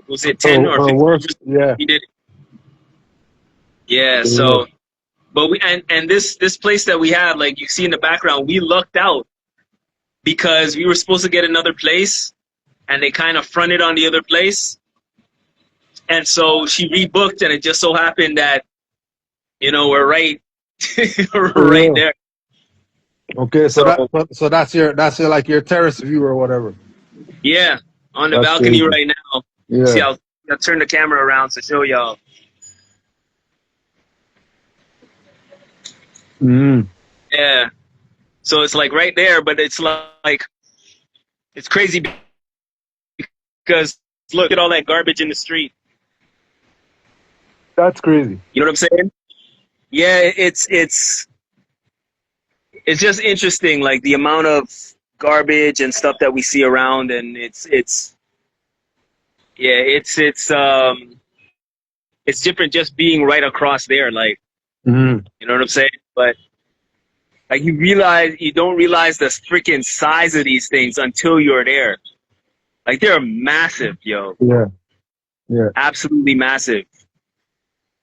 Speaker 3: was it 10 or
Speaker 7: Her
Speaker 3: 15
Speaker 7: worst.
Speaker 3: years
Speaker 7: Yeah.
Speaker 3: we did it? Yeah.
Speaker 7: Yeah.
Speaker 3: So, but we and this place that we have, like you see in the background, we lucked out because we were supposed to get another place, and they kind of fronted on the other place, and so she rebooked, and it just so happened that you know we're right, we're right
Speaker 7: Yeah.
Speaker 3: there.
Speaker 7: Okay.
Speaker 3: So
Speaker 7: So that's your like your terrace view or whatever.
Speaker 3: yeah, on the
Speaker 7: That's
Speaker 3: balcony
Speaker 7: crazy.
Speaker 3: right now. See,
Speaker 7: Yeah.
Speaker 3: I'll turn the camera around to show y'all.
Speaker 7: Mm.
Speaker 3: Yeah. So it's like right there, but it's like it's crazy because look at all that garbage in the street.
Speaker 7: That's crazy.
Speaker 3: You know what I'm saying? Yeah, it's just interesting, like the amount of garbage and stuff that we see around, and it's different just being right across there, like,
Speaker 7: Mm.
Speaker 3: you know what I'm saying? But like you don't realize the freaking size of these things until you're there. Like they're massive, yo.
Speaker 7: Yeah. Yeah.
Speaker 3: Absolutely massive.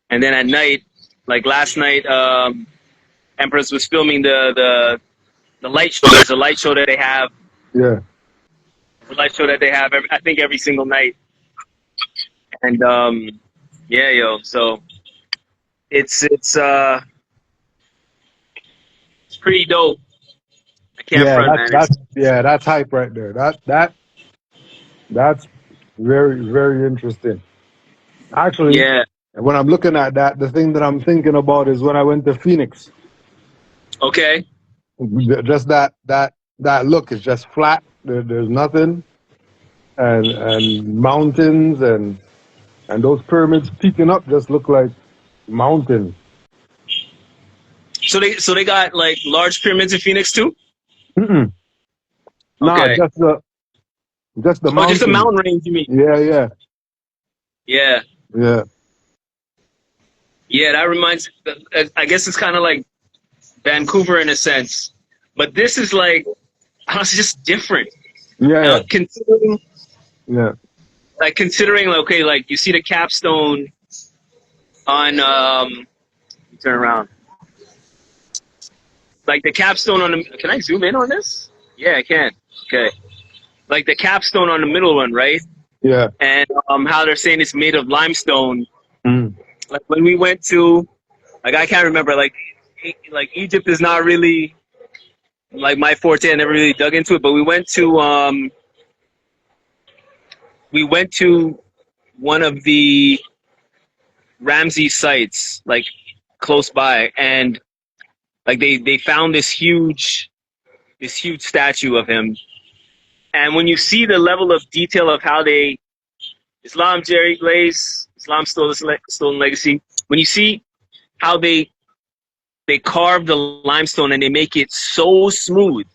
Speaker 3: And then at night, like last night, Empress was filming the light show. There's a light show that they have.
Speaker 7: Yeah.
Speaker 3: The light show that they have, I think, every single night. And yeah, yo. So it's pretty dope. I can't
Speaker 7: Yeah,
Speaker 3: front, man.
Speaker 7: that's hype right there. That's very, very interesting. Actually,
Speaker 3: Yeah.
Speaker 7: when I'm looking at that, the thing that I'm thinking about is when I went to Phoenix.
Speaker 3: Okay.
Speaker 7: Just that look is just flat. There's nothing, and mountains and those pyramids peeking up just look like mountains.
Speaker 3: So they got like large pyramids in Phoenix too?
Speaker 7: Mm-mm. Nah,
Speaker 3: Okay.
Speaker 7: just the
Speaker 3: Oh,
Speaker 7: mountain.
Speaker 3: just the mountain range, you mean?
Speaker 7: Yeah.
Speaker 3: Yeah, that reminds. I guess it's kind of like Vancouver in a sense, but this is like, it's just different.
Speaker 7: Yeah.
Speaker 3: Considering, okay, like you see the capstone on turn around, like the capstone on the. Can I zoom in on this? Yeah, I can. Okay, like the capstone on the middle one, right?
Speaker 7: Yeah.
Speaker 3: And how they're saying it's made of limestone.
Speaker 7: Mm.
Speaker 3: Like when we went to, like I can't remember, like Egypt is not really like my forte. I never really dug into it, but we went to one of the Ramses sites, like close by, and like they found this huge statue of him. And when you see the level of detail of how Islam, Jerry Glaze, Islam Stolen Legacy, when you see how they carve the limestone and they make it so smooth.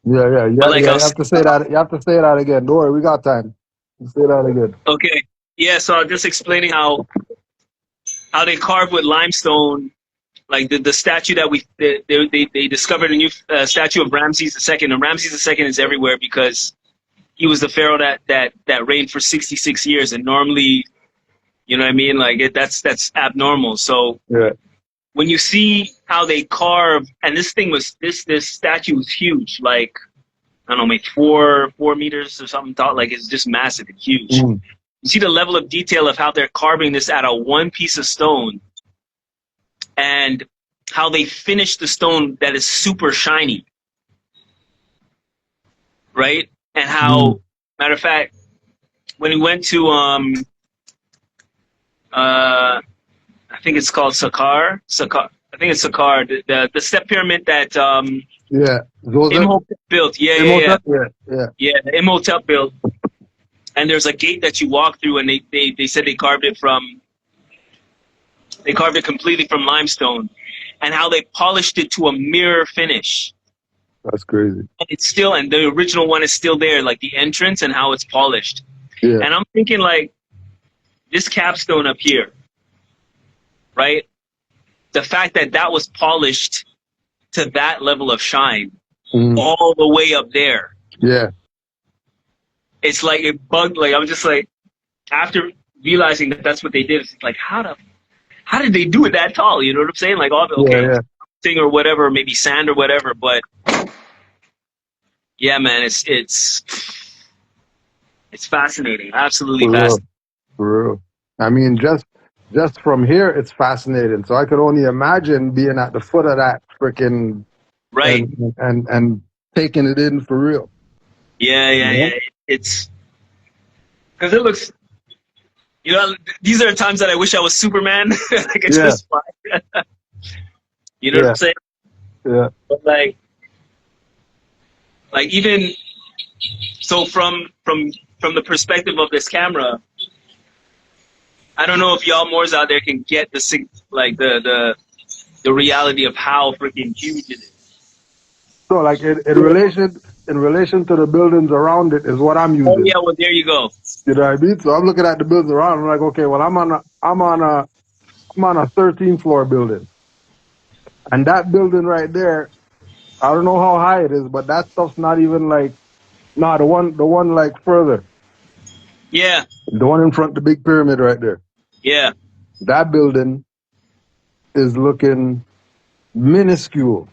Speaker 7: Yeah.
Speaker 3: Like
Speaker 7: You have to say that. You have to say that again. Don't worry, we got time. Say that again.
Speaker 3: Okay. Yeah, so I'm just explaining how they carve with limestone, like the statue that they discovered a new statue of Ramses II. And Ramses II is everywhere because he was the pharaoh that reigned for 66 years, and normally, you know what I mean, like that's abnormal. So
Speaker 7: yeah,
Speaker 3: when you see how they carve, and this statue was huge, like I don't know, maybe 4 meters or something tall, like it's just massive and huge.
Speaker 7: Mm.
Speaker 3: You see the level of detail of how they're carving this out of one piece of stone, and how they finish the stone that is super shiny, right? And how, matter of fact, when we went to I think it's called Saqqara. I think it's Saqqara, the step pyramid that Imhotep built. Yeah. The Imhotep built. And there's a gate that you walk through, and they said they carved it completely from limestone, and how they polished it to a mirror finish.
Speaker 7: That's crazy.
Speaker 3: And it's still, and the original one is still there, like the entrance and how it's polished.
Speaker 7: Yeah.
Speaker 3: And I'm thinking, like, this capstone up here, right? The fact that was polished to that level of shine, all the way up there.
Speaker 7: Yeah.
Speaker 3: It's like it bugged. Like I'm just like, after realizing that that's what they did, it's like, how did they do it that tall? You know what I'm saying? Like, thing or whatever, maybe sand or whatever. But yeah, man, it's fascinating. Absolutely fascinating.
Speaker 7: For real. I mean, just from here, it's fascinating. So I could only imagine being at the foot of that freaking
Speaker 3: right
Speaker 7: and taking it in for real.
Speaker 3: Yeah. It's because it looks, you know, these are times that I wish I was Superman. I could just fly. You know what I'm saying?
Speaker 7: Yeah.
Speaker 3: But like even so, from the perspective of this camera, I don't know if y'all Moors out there can get the reality of how freaking huge it is.
Speaker 7: So like in relation in relation to the buildings around it is what I'm
Speaker 3: Oh
Speaker 7: using.
Speaker 3: yeah, well there you go.
Speaker 7: You know what I mean? So I'm looking at the buildings around. I'm like, okay, well, I'm on a 13th floor building, and that building right there, I don't know how high it is, but that stuff's not even like, nah, the one like further,
Speaker 3: Yeah,
Speaker 7: the one in front of the big pyramid right there.
Speaker 3: yeah.
Speaker 7: That building is looking minuscule,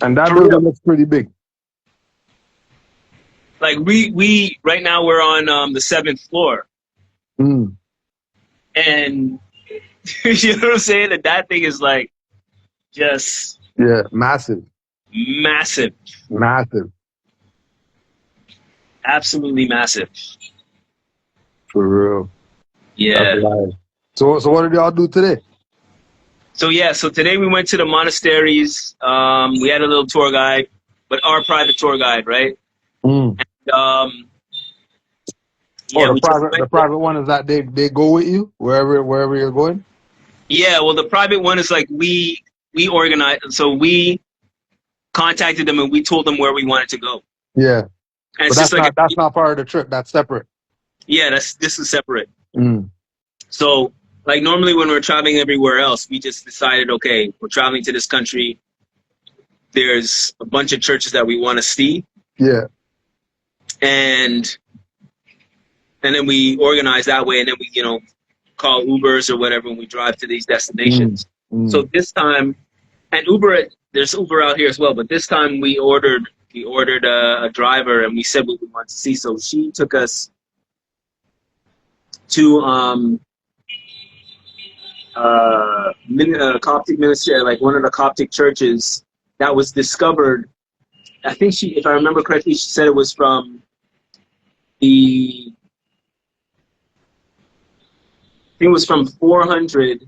Speaker 7: and that
Speaker 3: For
Speaker 7: building
Speaker 3: real.
Speaker 7: looks pretty big.
Speaker 3: Like we right now we're on the 7th floor,
Speaker 7: Mm.
Speaker 3: and you know what I'm saying? That thing is like just
Speaker 7: Yeah, massive,
Speaker 3: massive,
Speaker 7: massive,
Speaker 3: absolutely massive.
Speaker 7: for real. That's
Speaker 3: Yeah.
Speaker 7: live. So what did y'all do today?
Speaker 3: So today we went to the monasteries. We had a little tour guide, but our private tour guide, right?
Speaker 7: Mm.
Speaker 3: Um,
Speaker 7: Oh,
Speaker 3: yeah, we just
Speaker 7: the
Speaker 3: went.
Speaker 7: private one is that they go with you wherever you're going.
Speaker 3: Yeah, well, the private one is like we organized. So we contacted them and we told them where we wanted to go.
Speaker 7: Yeah,
Speaker 3: And
Speaker 7: but
Speaker 3: it's just like
Speaker 7: that's not part of the trip. That's separate.
Speaker 3: yeah, this is separate.
Speaker 7: Mm.
Speaker 3: So like normally when we're traveling everywhere else, we just decided, okay, we're traveling to this country. There's a bunch of churches that we want to see.
Speaker 7: Yeah.
Speaker 3: And then we organize that way, and then we, call Ubers or whatever when we drive to these destinations.
Speaker 7: Mm.
Speaker 3: So this time, and there's Uber out here as well, but this time we ordered a driver, and we said what we wanted to see. So she took us to Coptic ministry, like one of the Coptic churches that was discovered. I think if I remember correctly, she said it was from the. I think it was from 400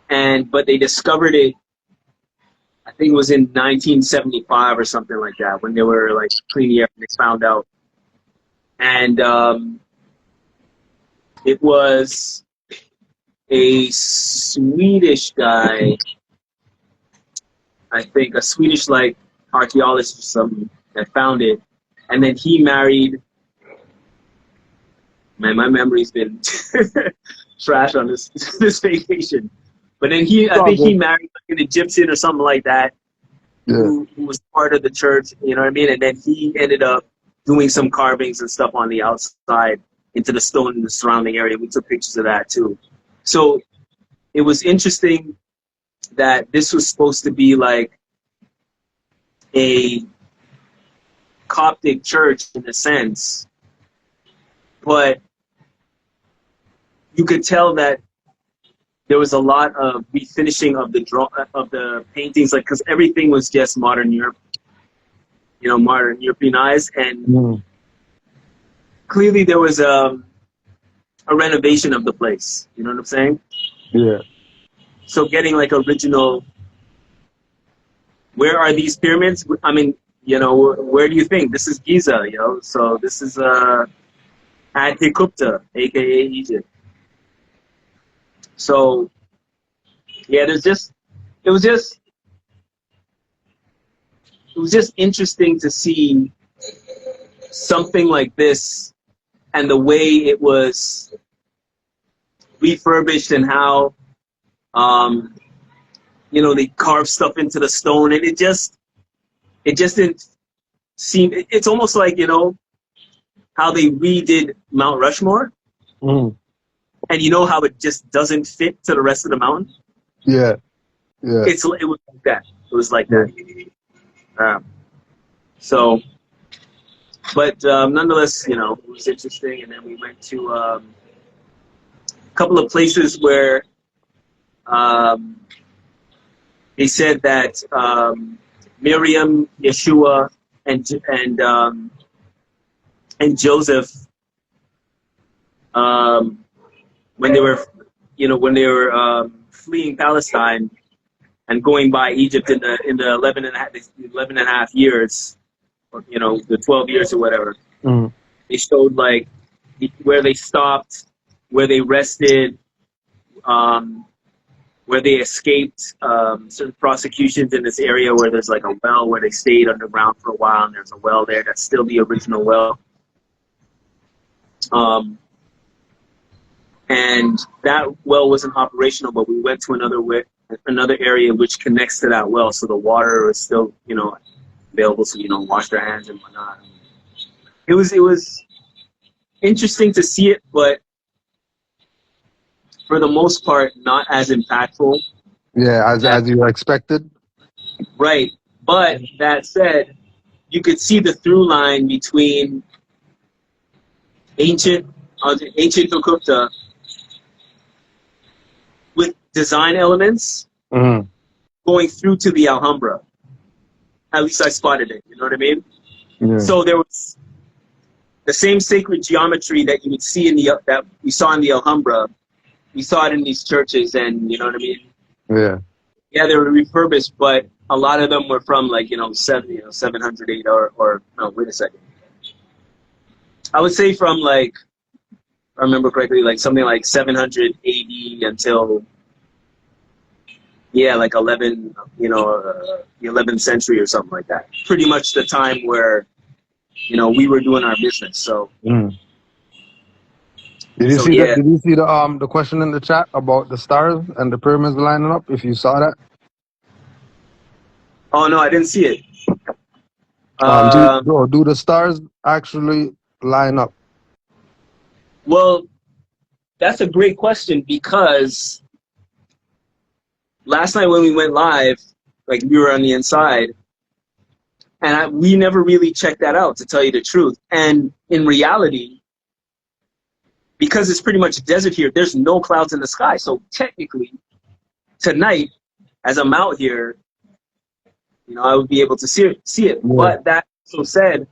Speaker 3: AD, but they discovered it. I think it was in 1975 or something like that when they were like cleaning the air and they found out, and it was a Swedish guy, I think a Swedish like archaeologist or something that found it. And then he married. Man, my memory's been trash on this vacation. But then I think he married like an Egyptian or something like that,
Speaker 7: Yeah.
Speaker 3: who was part of the church. You know what I mean? And then he ended up doing some carvings and stuff on the outside into the stone in the surrounding area. We took pictures of that too. So it was interesting that this was supposed to be like a Coptic church in a sense, but you could tell that there was a lot of refinishing of the paintings, like because everything was just modern Europe, modern Europeanized, and clearly there was a renovation of the place. You know what I'm saying?
Speaker 7: Yeah.
Speaker 3: So getting like original. Where are these pyramids? I mean, where do you think? This is Giza, So this is Antikythera, aka Egypt. So yeah, it was just interesting to see something like this and the way it was refurbished and how they carved stuff into the stone, and it just didn't seem. It's almost like how they redid Mount Rushmore, and how it just doesn't fit to the rest of the mountain.
Speaker 7: Yeah, yeah.
Speaker 3: It was like that. It was like that. So, but nonetheless, it was interesting. And then we went to a couple of places where they said that Miriam, Yeshua, and Joseph, when they were fleeing Palestine and going by Egypt in the 11 and a half years, or, the 12 years or whatever, they showed like where they stopped, where they rested, where they escaped certain prosecutions in this area where there's like a well where they stayed underground for a while, and there's a well there that's still the original well. And that well wasn't operational, but we went to another area which connects to that well, so the water is still, you know, available, so, you know, wash their hands and whatnot. It was interesting to see it, but for the most part, not as impactful.
Speaker 7: Yeah, as you expected.
Speaker 3: Right. But that said, you could see the through line between ancient Cookuta with design elements going through to the Alhambra. At least I spotted it, you know what I mean?
Speaker 7: Yeah.
Speaker 3: So there was the same sacred geometry that you would see in that we saw in the Alhambra. We saw it in these churches, and you know what I mean?
Speaker 7: Yeah.
Speaker 3: Yeah, they were refurbished, but a lot of them were from like, 708 or no, wait a second. I would say from like, if I remember correctly, like something like 700 AD until, like 11, the 11th century or something like that. Pretty much the time where, we were doing our business. So.
Speaker 7: Did you see the question in the chat about the stars and the pyramids lining up? If you saw that.
Speaker 3: Oh no, I didn't see it.
Speaker 7: Do the stars actually line up?
Speaker 3: Well, that's a great question, because last night when we went live, like we were on the inside, and we never really checked that out, to tell you the truth. And in reality, because it's pretty much desert here, there's no clouds in the sky. So technically, tonight, as I'm out here, I would be able to see it. Yeah. But that so said,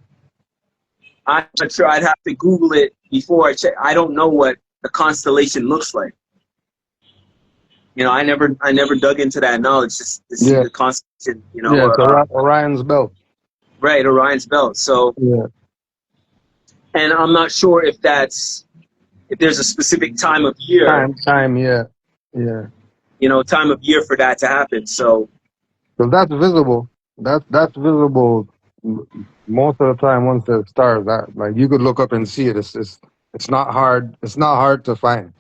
Speaker 3: I'm not sure. I'd have to Google it before I check. I don't know what the constellation looks like. I never dug into that knowledge to see the constellation.
Speaker 7: Orion's belt.
Speaker 3: Right, Orion's belt. So, and I'm not sure if there's a specific time of year.
Speaker 7: Time,
Speaker 3: time of year for that to happen. So
Speaker 7: that's visible. That's visible most of the time once the stars. Like you could look up and see it. It's not hard. It's not hard to find.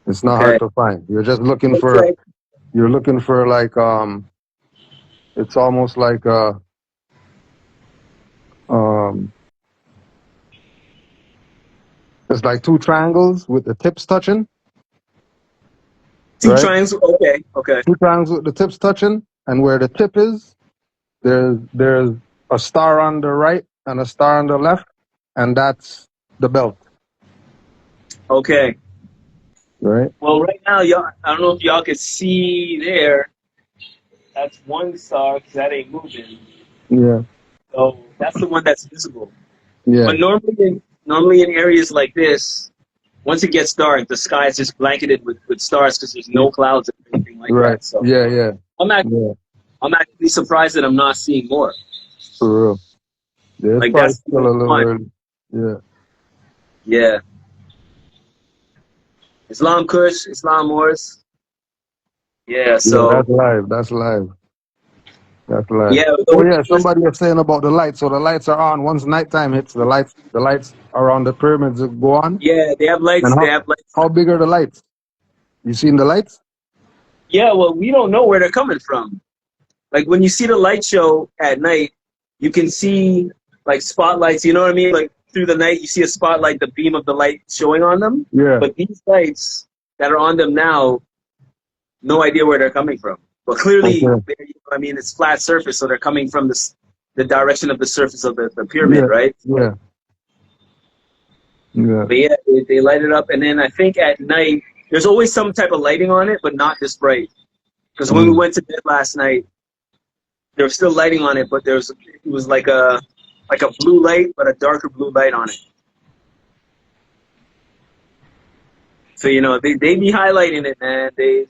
Speaker 7: It's not hard to find. You're just looking for. You're looking for like It's almost like It's like two triangles with the tips touching.
Speaker 3: Two triangles, okay.
Speaker 7: Two triangles with the tips touching, and where the tip is, there's a star on the right and a star on the left, and that's the belt.
Speaker 3: Okay.
Speaker 7: Right.
Speaker 3: Well, right now, y'all, I don't know if y'all can see there. That's one star, because that ain't moving.
Speaker 7: Yeah.
Speaker 3: So that's the one that's visible.
Speaker 7: Yeah.
Speaker 3: But normally in areas like this, once it gets dark, the sky is just blanketed with stars because there's no clouds or anything like that. So
Speaker 7: Yeah.
Speaker 3: I'm actually surprised that I'm not seeing more.
Speaker 7: For real. Yeah,
Speaker 3: like that's
Speaker 7: still a little early. Yeah.
Speaker 3: Yeah. Islam Kush, Islam Moors. Yeah, so
Speaker 7: that's live.
Speaker 3: Yeah.
Speaker 7: Somebody was saying about the lights. So the lights are on. Once nighttime hits, the lights around the pyramids go on.
Speaker 3: Yeah, they have lights.
Speaker 7: How big are the lights? You seen the lights?
Speaker 3: Yeah, well, we don't know where they're coming from. Like when you see the light show at night, you can see like spotlights. You know what I mean? Like through the night, you see a spotlight, the beam of the light showing on them.
Speaker 7: Yeah.
Speaker 3: But these lights that are on them now, no idea where they're coming from. But clearly, it's flat surface, so they're coming from the direction of the surface of the pyramid, right?
Speaker 7: Yeah. Yeah.
Speaker 3: But yeah, they light it up, and then I think at night there's always some type of lighting on it, but not this bright. Because when we went to bed last night, there was still lighting on it, but it was like a blue light, but a darker blue light on it. So they be highlighting it, man. They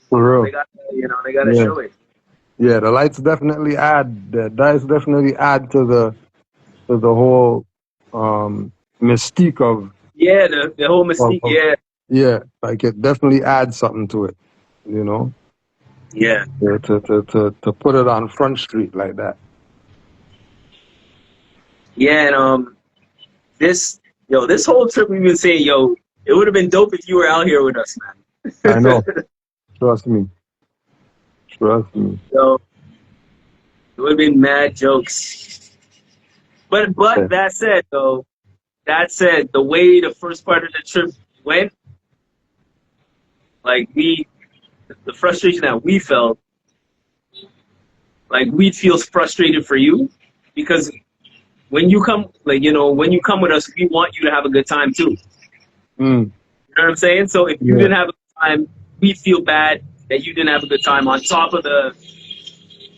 Speaker 3: got to show it.
Speaker 7: Yeah, the lights definitely add. The lights definitely add to the whole mystique of.
Speaker 3: Yeah, the whole mystique.
Speaker 7: Yeah, like it definitely adds something to it. you know,
Speaker 3: Yeah.
Speaker 7: to put it on Front Street like that.
Speaker 3: Yeah, and this whole trip we've been saying, yo, it would have been dope if you were out here with us,
Speaker 7: I
Speaker 3: man.
Speaker 7: know. Trust me. Trust me.
Speaker 3: So it would have been mad jokes. But
Speaker 7: Yeah.
Speaker 3: that said, though, the way the first part of the trip went, like the frustration that we felt, like we feel frustrated for you, because when you come, like, when you come with us, we want you to have a good time too.
Speaker 7: Mm.
Speaker 3: You know what I'm saying? So if you
Speaker 7: Yeah.
Speaker 3: didn't have a good time, we feel bad that you didn't have a good time on top of the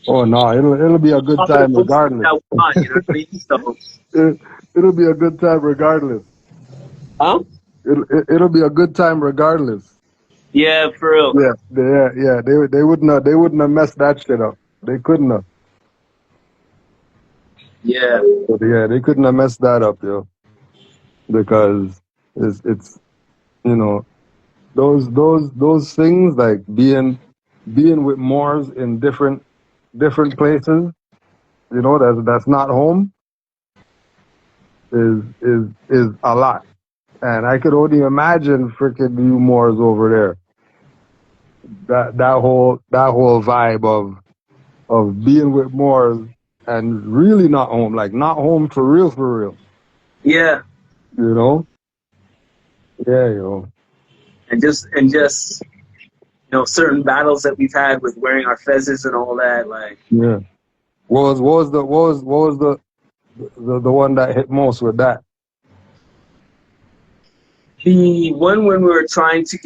Speaker 7: Oh no, it'll be a good time
Speaker 3: bullshit
Speaker 7: regardless.
Speaker 3: that was on, you know what I mean? So,
Speaker 7: It'll be a good time regardless.
Speaker 3: huh?
Speaker 7: It'll be a good time regardless.
Speaker 3: Yeah, for real.
Speaker 7: Yeah. They wouldn't have messed that shit up. They couldn't have.
Speaker 3: Yeah.
Speaker 7: But yeah, they couldn't have messed that up, yo. Because it's you know, those things like being with Moors in different places, you know, that's not home is a lot. And I could only imagine freaking you Moors over there. That whole vibe of being with Moors and really not home, like not home for real.
Speaker 3: Yeah.
Speaker 7: You know? Yeah, yo.
Speaker 3: And just certain battles that we've had with wearing our fezzes and all that, like
Speaker 7: Yeah. What was the one that hit most with that?
Speaker 3: the one when we were trying to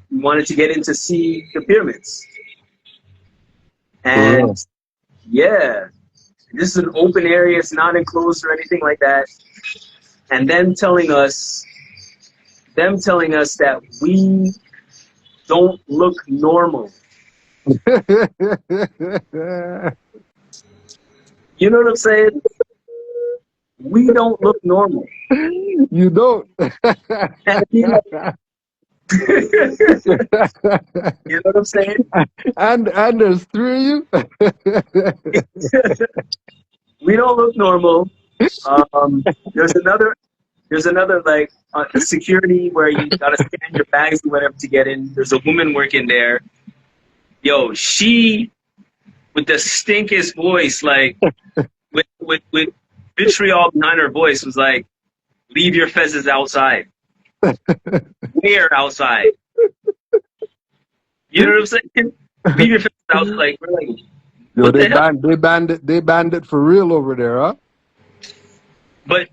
Speaker 3: wanted to get into see the pyramids.
Speaker 7: For
Speaker 3: And
Speaker 7: real.
Speaker 3: yeah, this is an open area, it's not enclosed or anything like that. And them telling us that we don't look normal. You know what I'm saying? We don't look normal.
Speaker 7: You don't.
Speaker 3: And you know what I'm saying?
Speaker 7: and there's three of you.
Speaker 3: We don't look normal. There's another like security where you gotta scan your bags or whatever to get in. There's a woman working there. Yo, she with the stinkiest voice, like with vitriol behind her voice, was like, "Leave your fezzes outside." Where outside? You know what I'm saying? Leave your fezzes outside. Like, we're like,
Speaker 7: Yo,
Speaker 3: what the hell?
Speaker 7: they banned it for real over there, huh?
Speaker 3: But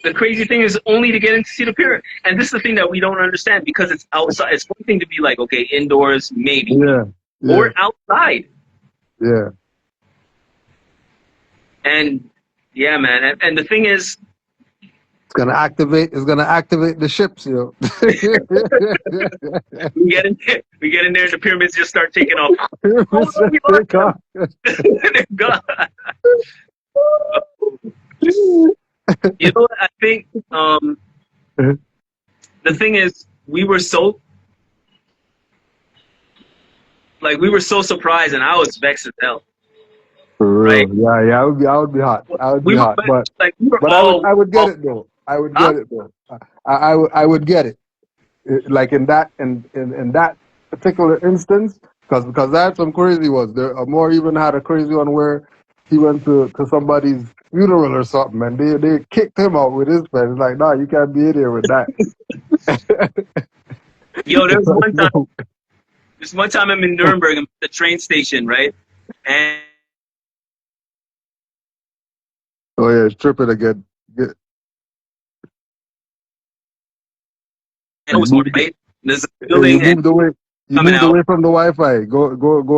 Speaker 3: the crazy thing is only to get in to see the pyramid. And this is the thing that we don't understand, because it's outside. It's one thing to be like, okay, indoors, maybe.
Speaker 7: Yeah.
Speaker 3: Or outside.
Speaker 7: Yeah.
Speaker 3: And yeah, man. And the thing is,
Speaker 7: It's gonna activate the ships, yo.
Speaker 3: we get in there and the pyramids just start taking off. Oh, no, we
Speaker 7: Take
Speaker 3: lost
Speaker 7: off.
Speaker 3: them. They're gone. You know what? I think the thing is, we were so surprised, and I was vexed as hell.
Speaker 7: For real.
Speaker 3: Right?
Speaker 7: Yeah, I would be hot.
Speaker 3: We were all
Speaker 7: I would get it though. I would get it though. I would get it. Like in that particular instance, because I had some crazy ones. There, Amor even had a crazy one where he went to somebody's funeral or something, and they kicked him out with his friends. Like, nah, you can't be in here with that.
Speaker 3: Yo, there's one time I'm in Nuremberg, I'm at the train station, right? And
Speaker 7: Oh yeah, it's tripping again.
Speaker 3: it was morning, right? There's a
Speaker 7: You
Speaker 3: building and
Speaker 7: moved away. You
Speaker 3: coming
Speaker 7: moved
Speaker 3: out.
Speaker 7: away from the Wi-Fi. Go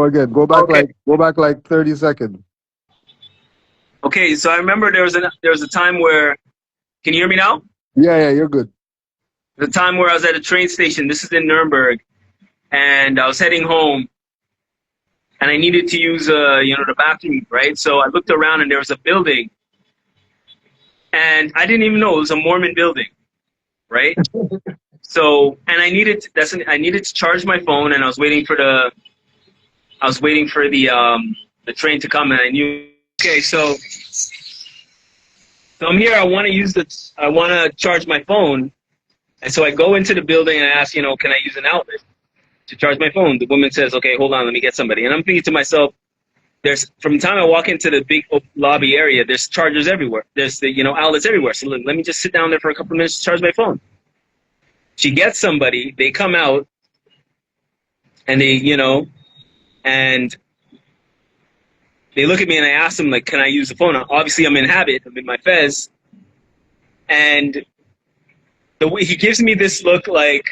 Speaker 7: again. Go back
Speaker 3: Okay.
Speaker 7: like 30 seconds.
Speaker 3: Okay, so I remember there was a time where, can you hear me now?
Speaker 7: Yeah, you're good.
Speaker 3: The time where I was at a train station. This is in Nuremberg, and I was heading home, and I needed to use the bathroom, right? So I looked around, and there was a building, and I didn't even know it was a Mormon building, right? So, and I needed to charge my phone, and I was waiting for the train to come, and I knew, okay, so I'm here. I want to charge my phone, and so I go into the building and I ask, can I use an outlet to charge my phone? The woman says, okay, hold on, let me get somebody. And I'm thinking to myself, from the time I walk into the big lobby area, there's chargers everywhere. There's outlets everywhere. So let me just sit down there for a couple of minutes to charge my phone. She gets somebody. They come out, and and they look at me, and I ask them, like, can I use the phone? Obviously, I'm in habit. I'm in my fez. And the way he gives me this look like,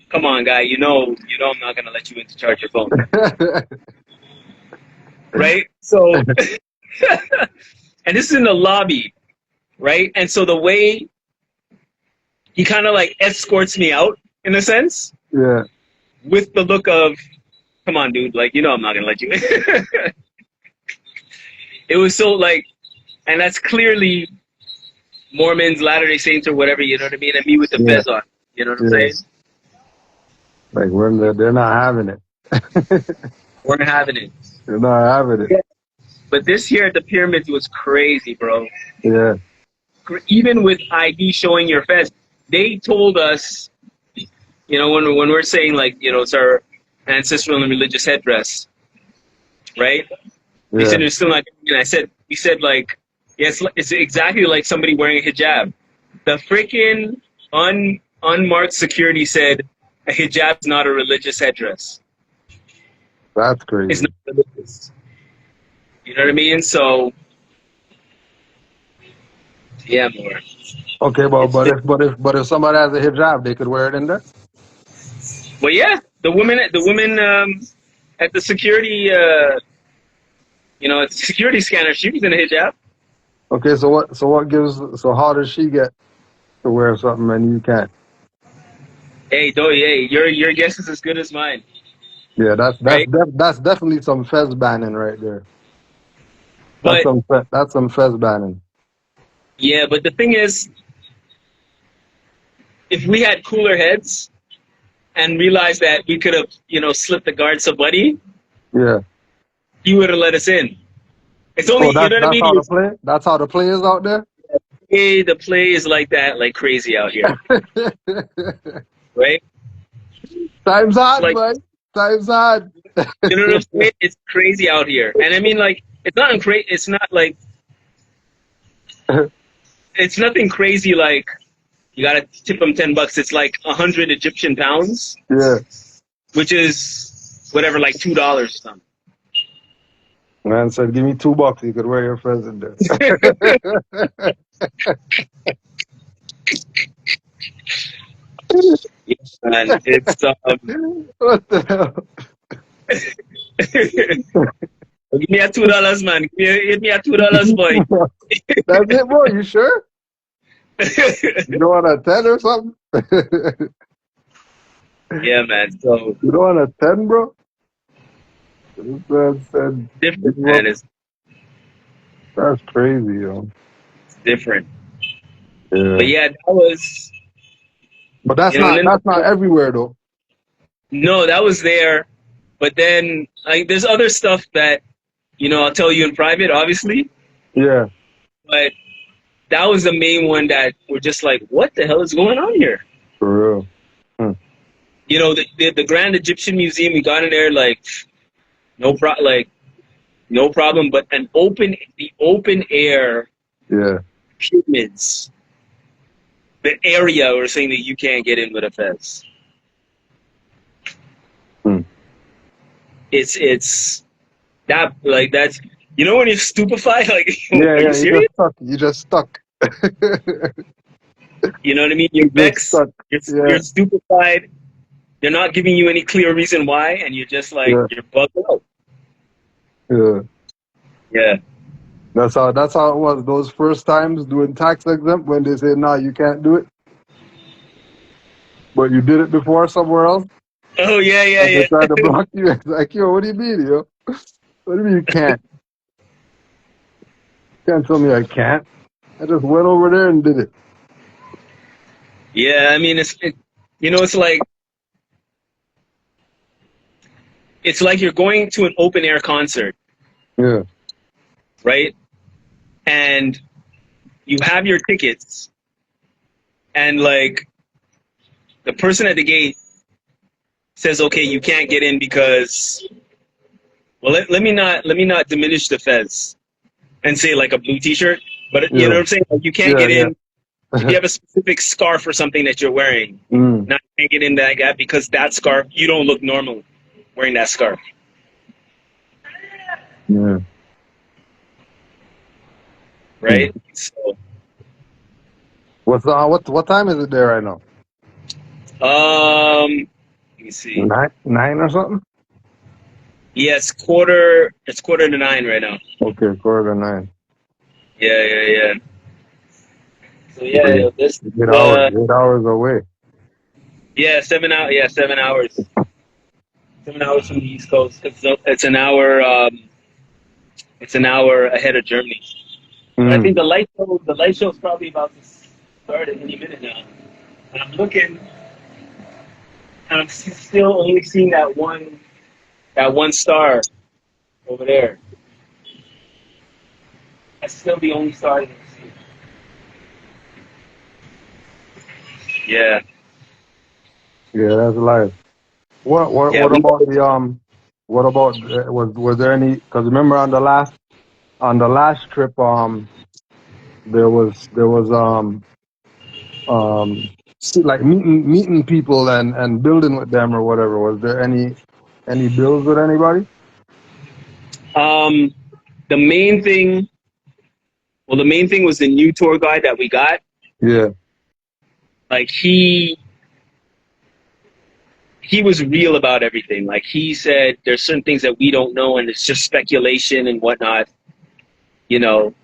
Speaker 3: come on, guy, I'm not going to let you in to charge your phone. Right? So, and this is in the lobby, right? And so the way he kind of like escorts me out, in a sense,
Speaker 7: Yeah.
Speaker 3: with the look of, come on, dude, like, I'm not going to let you in. It was so like, and that's clearly Mormons, Latter-day Saints, or whatever, you know what I mean? And me with the fez on, you know what I'm saying?
Speaker 7: Like, they're not having it.
Speaker 3: We're having it.
Speaker 7: They're not having it.
Speaker 3: Yeah. But this here at the pyramids was crazy, bro.
Speaker 7: Yeah.
Speaker 3: Even with ID showing your fez, they told us, when we're saying, like, it's our ancestral and religious headdress, right? They said it's still not. And we said like, yes, it's exactly like somebody wearing a hijab. The freaking unmarked security said a hijab's not a religious headdress.
Speaker 7: That's crazy.
Speaker 3: It's not religious. You know what I mean? So, yeah, more.
Speaker 7: Okay, but if somebody has a hijab, they could wear it in there.
Speaker 3: Well, yeah, the woman at the security, at the security scanner, she was in a hijab.
Speaker 7: Okay, so how does she get to wear something and you can't?
Speaker 3: Hey, your guess is as good as mine.
Speaker 7: Yeah, that's definitely some fez banning right there. That's some fez banning.
Speaker 3: Yeah, but the thing is, if we had cooler heads and realized that we could have, slipped the guard somebody,
Speaker 7: yeah,
Speaker 3: he would have let us in. It's only, you know what I mean?
Speaker 7: That's how the play is out there?
Speaker 3: Hey, the play is like that, like crazy out here. Right?
Speaker 7: Time's hard,
Speaker 3: like,
Speaker 7: man. Time's hard.
Speaker 3: You know what I'm saying? It's crazy out here. And I mean, like, it's not like, it's nothing crazy like, you gotta tip them $10. It's like 100 Egyptian pounds.
Speaker 7: Yeah.
Speaker 3: Which is whatever, like $2 or something.
Speaker 7: Man said, give me $2. You could wear your fez in there.
Speaker 3: Yeah, man, it's
Speaker 7: what the hell?
Speaker 3: Give me a $2, man. Give me a $2, boy.
Speaker 7: That's it, bro. You sure? You don't want a 10 or something?
Speaker 3: Yeah, man. So
Speaker 7: you don't want a 10, bro?
Speaker 3: Different, man.
Speaker 7: That's crazy, yo.
Speaker 3: It's different.
Speaker 7: Yeah.
Speaker 3: But yeah, that was.
Speaker 7: But that's not everywhere though.
Speaker 3: No, that was there. But then, like, there's other stuff that, I'll tell you in private, obviously.
Speaker 7: Yeah.
Speaker 3: But that was the main one that we're just like, what the hell is going on here?
Speaker 7: For real.
Speaker 3: The Grand Egyptian Museum, we got in there like, no problem. But the open air.
Speaker 7: Yeah.
Speaker 3: Pyramids. The area we're saying that you can't get in with a fez. It's that, like, that's, when you're stupefied, like, are you serious?
Speaker 7: You just stuck.
Speaker 3: You know what I mean? You're vexed, you're stupefied, they're not giving you any clear reason why, and you're just like, you're bugged out.
Speaker 7: Yeah.
Speaker 3: Yeah.
Speaker 7: That's how it was those first times doing tax exempt when they say, no, you can't do it. But you did it before somewhere else.
Speaker 3: Oh, yeah.
Speaker 7: They tried to block you. It's like, yo, what do you mean, yo? What do you mean you can't? You can't tell me I can't. I just went over there and did it.
Speaker 3: Yeah, I mean, You know, it's like you're going to an open air concert,
Speaker 7: Yeah.
Speaker 3: right? And you have your tickets, and like the person at the gate says, "Okay, you can't get in because." Well, let me not diminish the fez and say like a blue T-shirt, but you know what I'm saying? Like, you can't get in if you have a specific scarf or something that you're wearing. Not you can't get in that gap because that scarf, you don't look normal wearing that scarf.
Speaker 7: Yeah.
Speaker 3: Right? So,
Speaker 7: What time is it there right now?
Speaker 3: let me see.
Speaker 7: 9 or something?
Speaker 3: Yeah, it's quarter to 9 right now.
Speaker 7: Okay, 9:15.
Speaker 3: Yeah. So yeah, this
Speaker 7: 8 hours away.
Speaker 3: yeah, 7 hours. Yeah, 7 hours. 7 hours from the East Coast. It's an hour. It's an hour ahead of Germany. I think the light show is probably about to start at any minute now. And I'm looking, and I'm still only seeing that one star over there. That's still the only star that I see. Yeah.
Speaker 7: Yeah, that's live. What about the What about was there any? Because remember on the last trip there was like meeting people and building with them or whatever. Was there any builds with anybody?
Speaker 3: The main thing was the new tour guide that we got.
Speaker 7: Yeah.
Speaker 3: Like he was real about everything. Like he said, there's certain things that we don't know, and it's just speculation and whatnot. You know,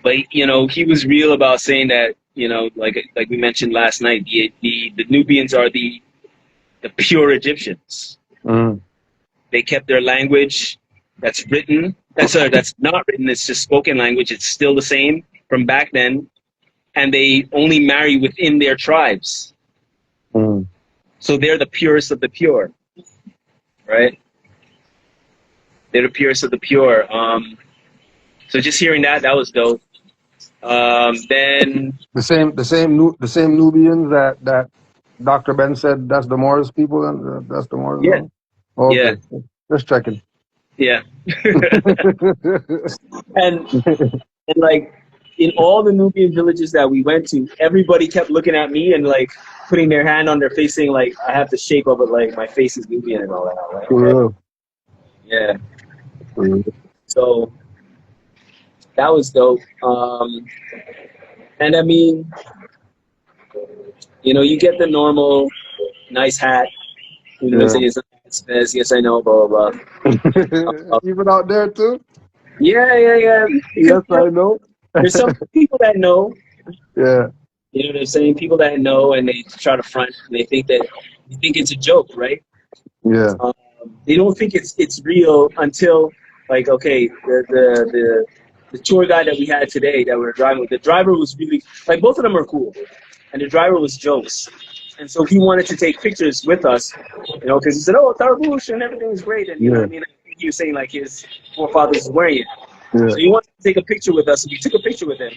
Speaker 3: but you know, he was real about saying that, you know, like we mentioned last night, the Nubians are the pure Egyptians. They kept their language that's written. That's not written. It's just spoken language. It's still the same from back then, and they only marry within their tribes. So they're the purest of the pure, right? They're the purest of the pure. So just hearing that was dope. Then
Speaker 7: the same Nubians that Dr. Ben said that's the Moors people and that's the Moors.
Speaker 3: Yeah.
Speaker 7: Okay. Yeah. Just checking.
Speaker 3: Yeah. and like in all the Nubian villages that we went to, everybody kept looking at me and like putting their hand on their face, saying like I have the shape of it, like my face is Nubian and all that. Like, okay. Yeah. So that was dope. And I mean, you know, you get the normal nice hat. You know, say it's nice, yes, I know, blah blah blah.
Speaker 7: Even out there too.
Speaker 3: Yeah.
Speaker 7: Yes, I know.
Speaker 3: There's some people that know.
Speaker 7: Yeah.
Speaker 3: You know what I'm saying? People that know and they try to front and they think it's a joke, right?
Speaker 7: Yeah.
Speaker 3: They don't think it's real until like, okay, the tour guide that we had today that we were driving with, the driver was really like, both of them are cool, and the driver was jokes, and so he wanted to take pictures with us, you know, because he said, "Oh, Tarbush and everything's great," and you know what I mean. He was saying like his forefathers were wearing it. Yeah. So he wanted to take a picture with us, and we took a picture with him.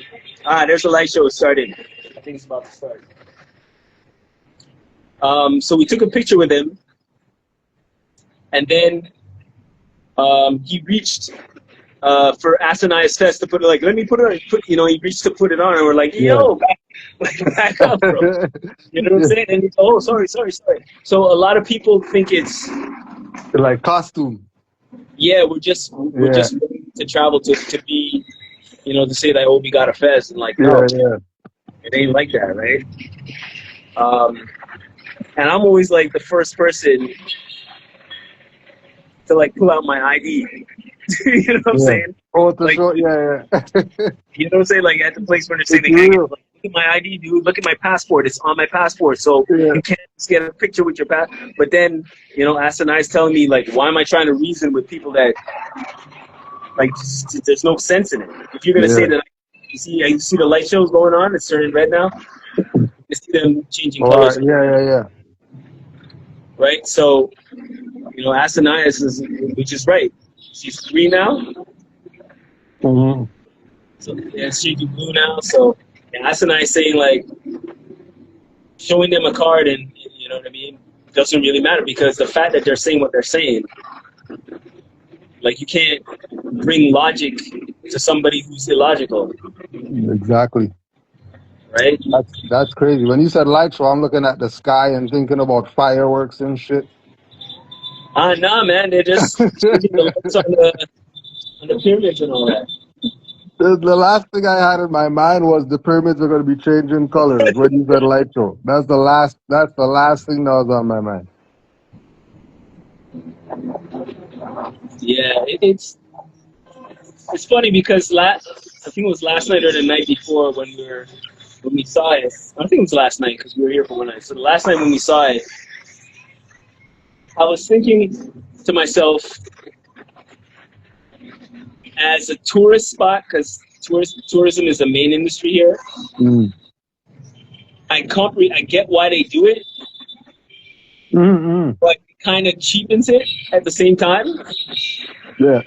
Speaker 3: There's the light show starting. I think it's about to start. So we took a picture with him, and then he reached for Asani's Fest to put it like, let me put it on. You know, he reached to put it on, and we're like, yo, back up, bro. You know what I'm saying? And he's, oh, sorry. So a lot of people think it's
Speaker 7: like costume.
Speaker 3: Yeah, we're just waiting to travel to be, you know, to say that, oh, we got a fest, and like, no, it ain't like that, right? And I'm always like the first person to like pull out my ID. You know what I'm saying?
Speaker 7: Oh, to
Speaker 3: like,
Speaker 7: show,
Speaker 3: You know what I'm saying? Like at the place where they're saying, like, look at my ID, dude. Look at my passport. It's on my passport. So you can't just get a picture with your passport. But then, you know, Asani's telling me, like, why am I trying to reason with people that, like, there's no sense in it? If you're going to say that, you see the light shows going on, it's turning red now. You see them changing
Speaker 7: All
Speaker 3: colors,
Speaker 7: right. Yeah.
Speaker 3: right? So, Asanias is, which is right. She's 3 now,
Speaker 7: Mm-hmm.
Speaker 3: so it's changing blue now. So, Asanias saying like, showing them a card, and you know what I mean, doesn't really matter, because the fact that they're saying what they're saying, like, you can't bring logic to somebody who's illogical,
Speaker 7: Exactly.
Speaker 3: right?
Speaker 7: That's crazy. When you said light show, I'm looking at the sky and thinking about fireworks and shit.
Speaker 3: Nah, man, they're just changing the lights on the pyramids and all that.
Speaker 7: The last thing I had in my mind was the pyramids are going to be changing colors when you said light show. That's the last thing that was on my mind.
Speaker 3: Yeah, it's funny because I think it was last night or the night before when we saw it. I think it was last night because we were here for one night. So the last night when we saw it, I was thinking to myself, as a tourist spot, because tourism is the main industry here.
Speaker 7: Mm.
Speaker 3: I get why they do it,
Speaker 7: Mm-hmm.
Speaker 3: but it kind of cheapens it at the same time.
Speaker 7: Yeah.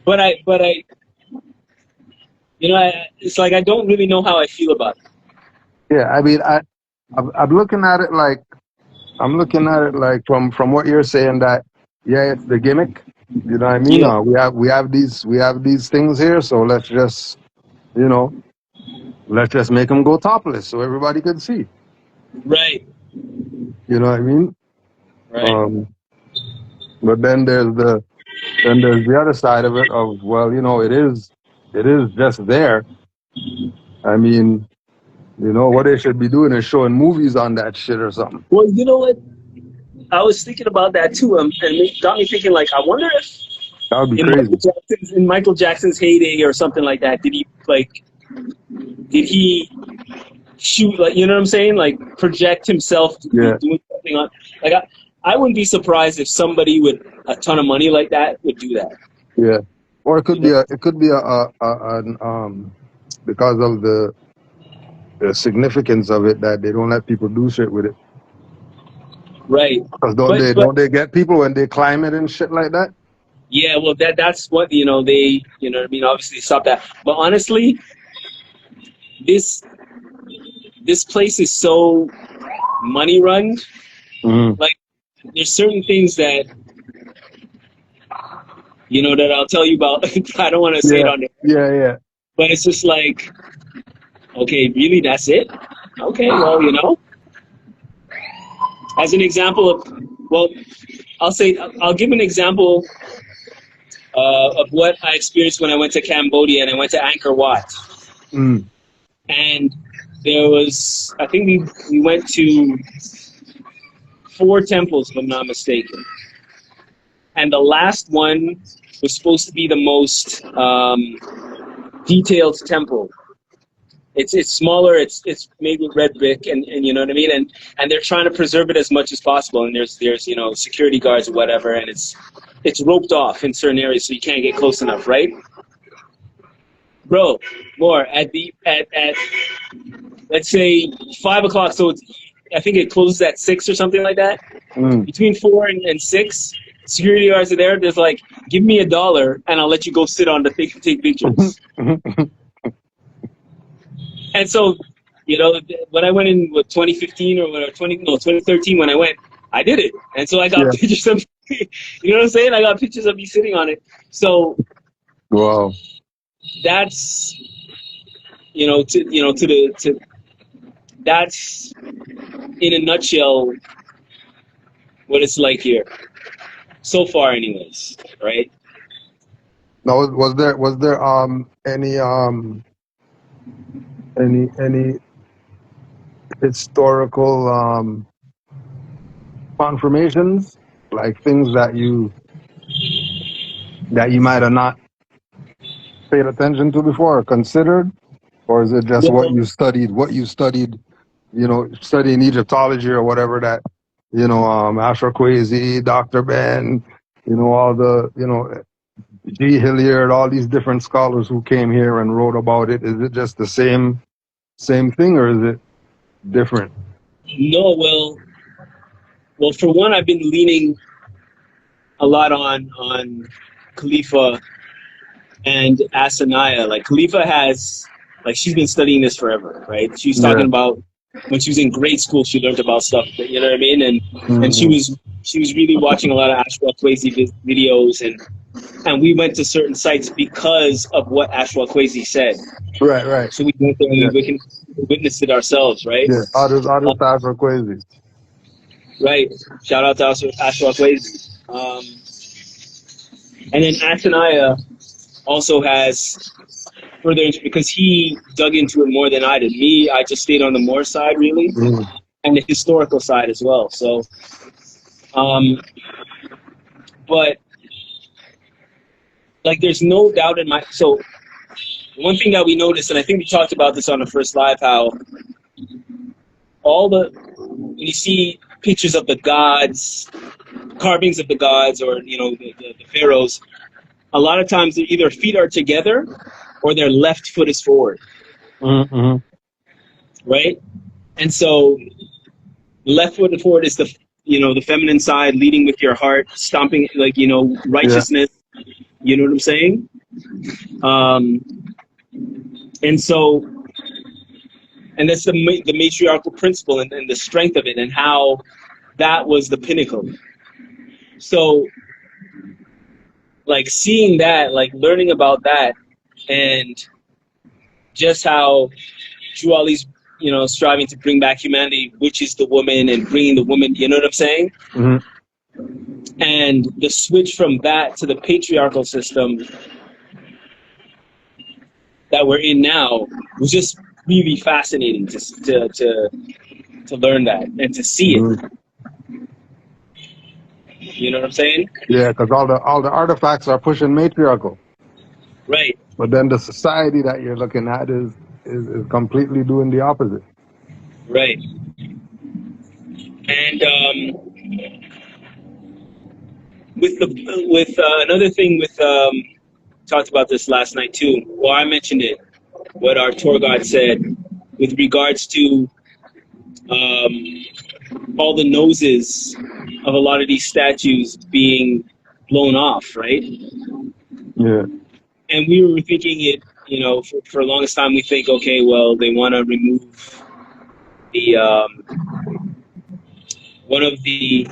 Speaker 3: But I, it's like I don't really know how I feel about it.
Speaker 7: Yeah. I mean, I'm looking at it like from what you're saying that it's the gimmick. You know what I mean?
Speaker 3: Yeah.
Speaker 7: We have these things here, so let's just make them go topless so everybody can see.
Speaker 3: Right.
Speaker 7: You know what I mean?
Speaker 3: Right.
Speaker 7: But then there's the other side of it of, well, it is just there. I mean, what they should be doing is showing movies on that shit or something.
Speaker 3: Well, you know what? I was thinking about that too, and it got me thinking. Like, I wonder if
Speaker 7: That would be crazy.
Speaker 3: in Michael Jackson's heyday or something like that, did he shoot, like, you know what I'm saying? Like, project himself to be doing something on, like, I wouldn't be surprised if somebody with a ton of money like that would do that.
Speaker 7: Yeah. Or it could be because of the significance of it that they don't let people do shit with it.
Speaker 3: Right.
Speaker 7: Because don't they get people when they climb it and shit like that?
Speaker 3: Yeah, well, that's what, they, what I mean, obviously stop that. But honestly, this place is so money run.
Speaker 7: Mm-hmm.
Speaker 3: Like, there's certain things that, that I'll tell you about. I don't want to say it on there.
Speaker 7: Yeah.
Speaker 3: But it's just like, okay, really, that's it? Okay, well, as an example of, I'll give an example of what I experienced when I went to Cambodia and I went to Angkor Wat.
Speaker 7: Mm.
Speaker 3: And there was, I think we went to 4 temples, if I'm not mistaken. And the last one was supposed to be the most detailed temple. It's smaller, it's made with red brick, and you know what I mean? And they're trying to preserve it as much as possible, and there's security guards or whatever, and it's roped off in certain areas so you can't get close enough, right? Bro, more at let's say 5 o'clock, so I think it closes at 6 or something like that.
Speaker 7: Mm.
Speaker 3: Between 4 and 6, security guards are there. There's like, give me $1 and I'll let you go sit on the thing and take pictures. And so, when I went in with 2015 or whatever, 2013 when I went, I did it. And so I got pictures of, you know what I'm saying? I got pictures of me sitting on it. So,
Speaker 7: wow,
Speaker 3: that's, that's in a nutshell what it's like here. So far, anyways, right?
Speaker 7: Now, was there any historical confirmations, like things that you might have not paid attention to before or considered, or is it just what you studied, studying Egyptology or whatever that, Asher Kwesi, Dr. Ben, all the, G. Hilliard, all these different scholars who came here and wrote about it. Is it just the same thing, or is it different?
Speaker 3: No, well, for one, I've been leaning a lot on Khalifa and Asanaya. Like Khalifa has, like, she's been studying this forever, right? She was
Speaker 7: Yeah.
Speaker 3: talking about when she was in grade school, she learned about stuff, you know what I mean? And she was really watching a lot of Ashwell Kwesi videos, and we went to certain sites because of what Ashwell Kwesi said.
Speaker 7: Right.
Speaker 3: So we went there and
Speaker 7: Yeah.
Speaker 3: we witnessed it ourselves, right?
Speaker 7: Yeah. Others types are crazy.
Speaker 3: Right. Shout out to Ashwell Kwesi. And then Asanaya also has further, because he dug into it more than I did. Me, I just stayed on the Moor side, really, and the historical side as well. So, but like, there's no doubt in my. So, one thing that we noticed, and I think we talked about this on the first live, how when you see pictures of the gods, carvings of the gods, or the pharaohs, a lot of times their either feet are together or their left foot is forward. Right? And so left foot forward is the feminine side, leading with your heart, stomping, like, righteousness. Yeah. You know what I'm saying? And so, and that's the matriarchal principle and the strength of it, and how that was the pinnacle. So, like, seeing that, like, learning about that, and just how Drew Ali's, striving to bring back humanity, which is the woman, and bringing the woman, you know what I'm saying? And the switch from that to the patriarchal system that we're in now was just really fascinating to learn that and to see it. You know what I'm saying?
Speaker 7: Yeah, because all the artifacts are pushing matriarchal.
Speaker 3: Right.
Speaker 7: But then the society that you're looking at is completely doing the opposite.
Speaker 3: Right. And with another thing with talked about this last night too. Well, I mentioned it. What our tour guide said with regards to all the noses of a lot of these statues being blown off, right?
Speaker 7: Yeah.
Speaker 3: And we were thinking it, for the longest time we think, okay, well, they want to remove the one of the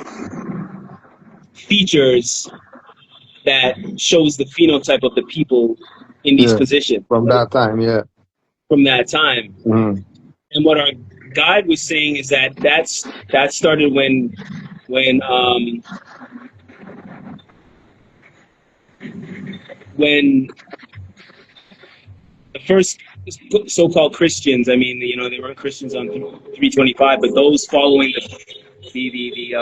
Speaker 3: features that shows the phenotype of the people in these positions.
Speaker 7: From that time, yeah.
Speaker 3: From that time. And what our guide was saying is that started when the first so-called Christians, I mean, they weren't Christians on 325, but those following the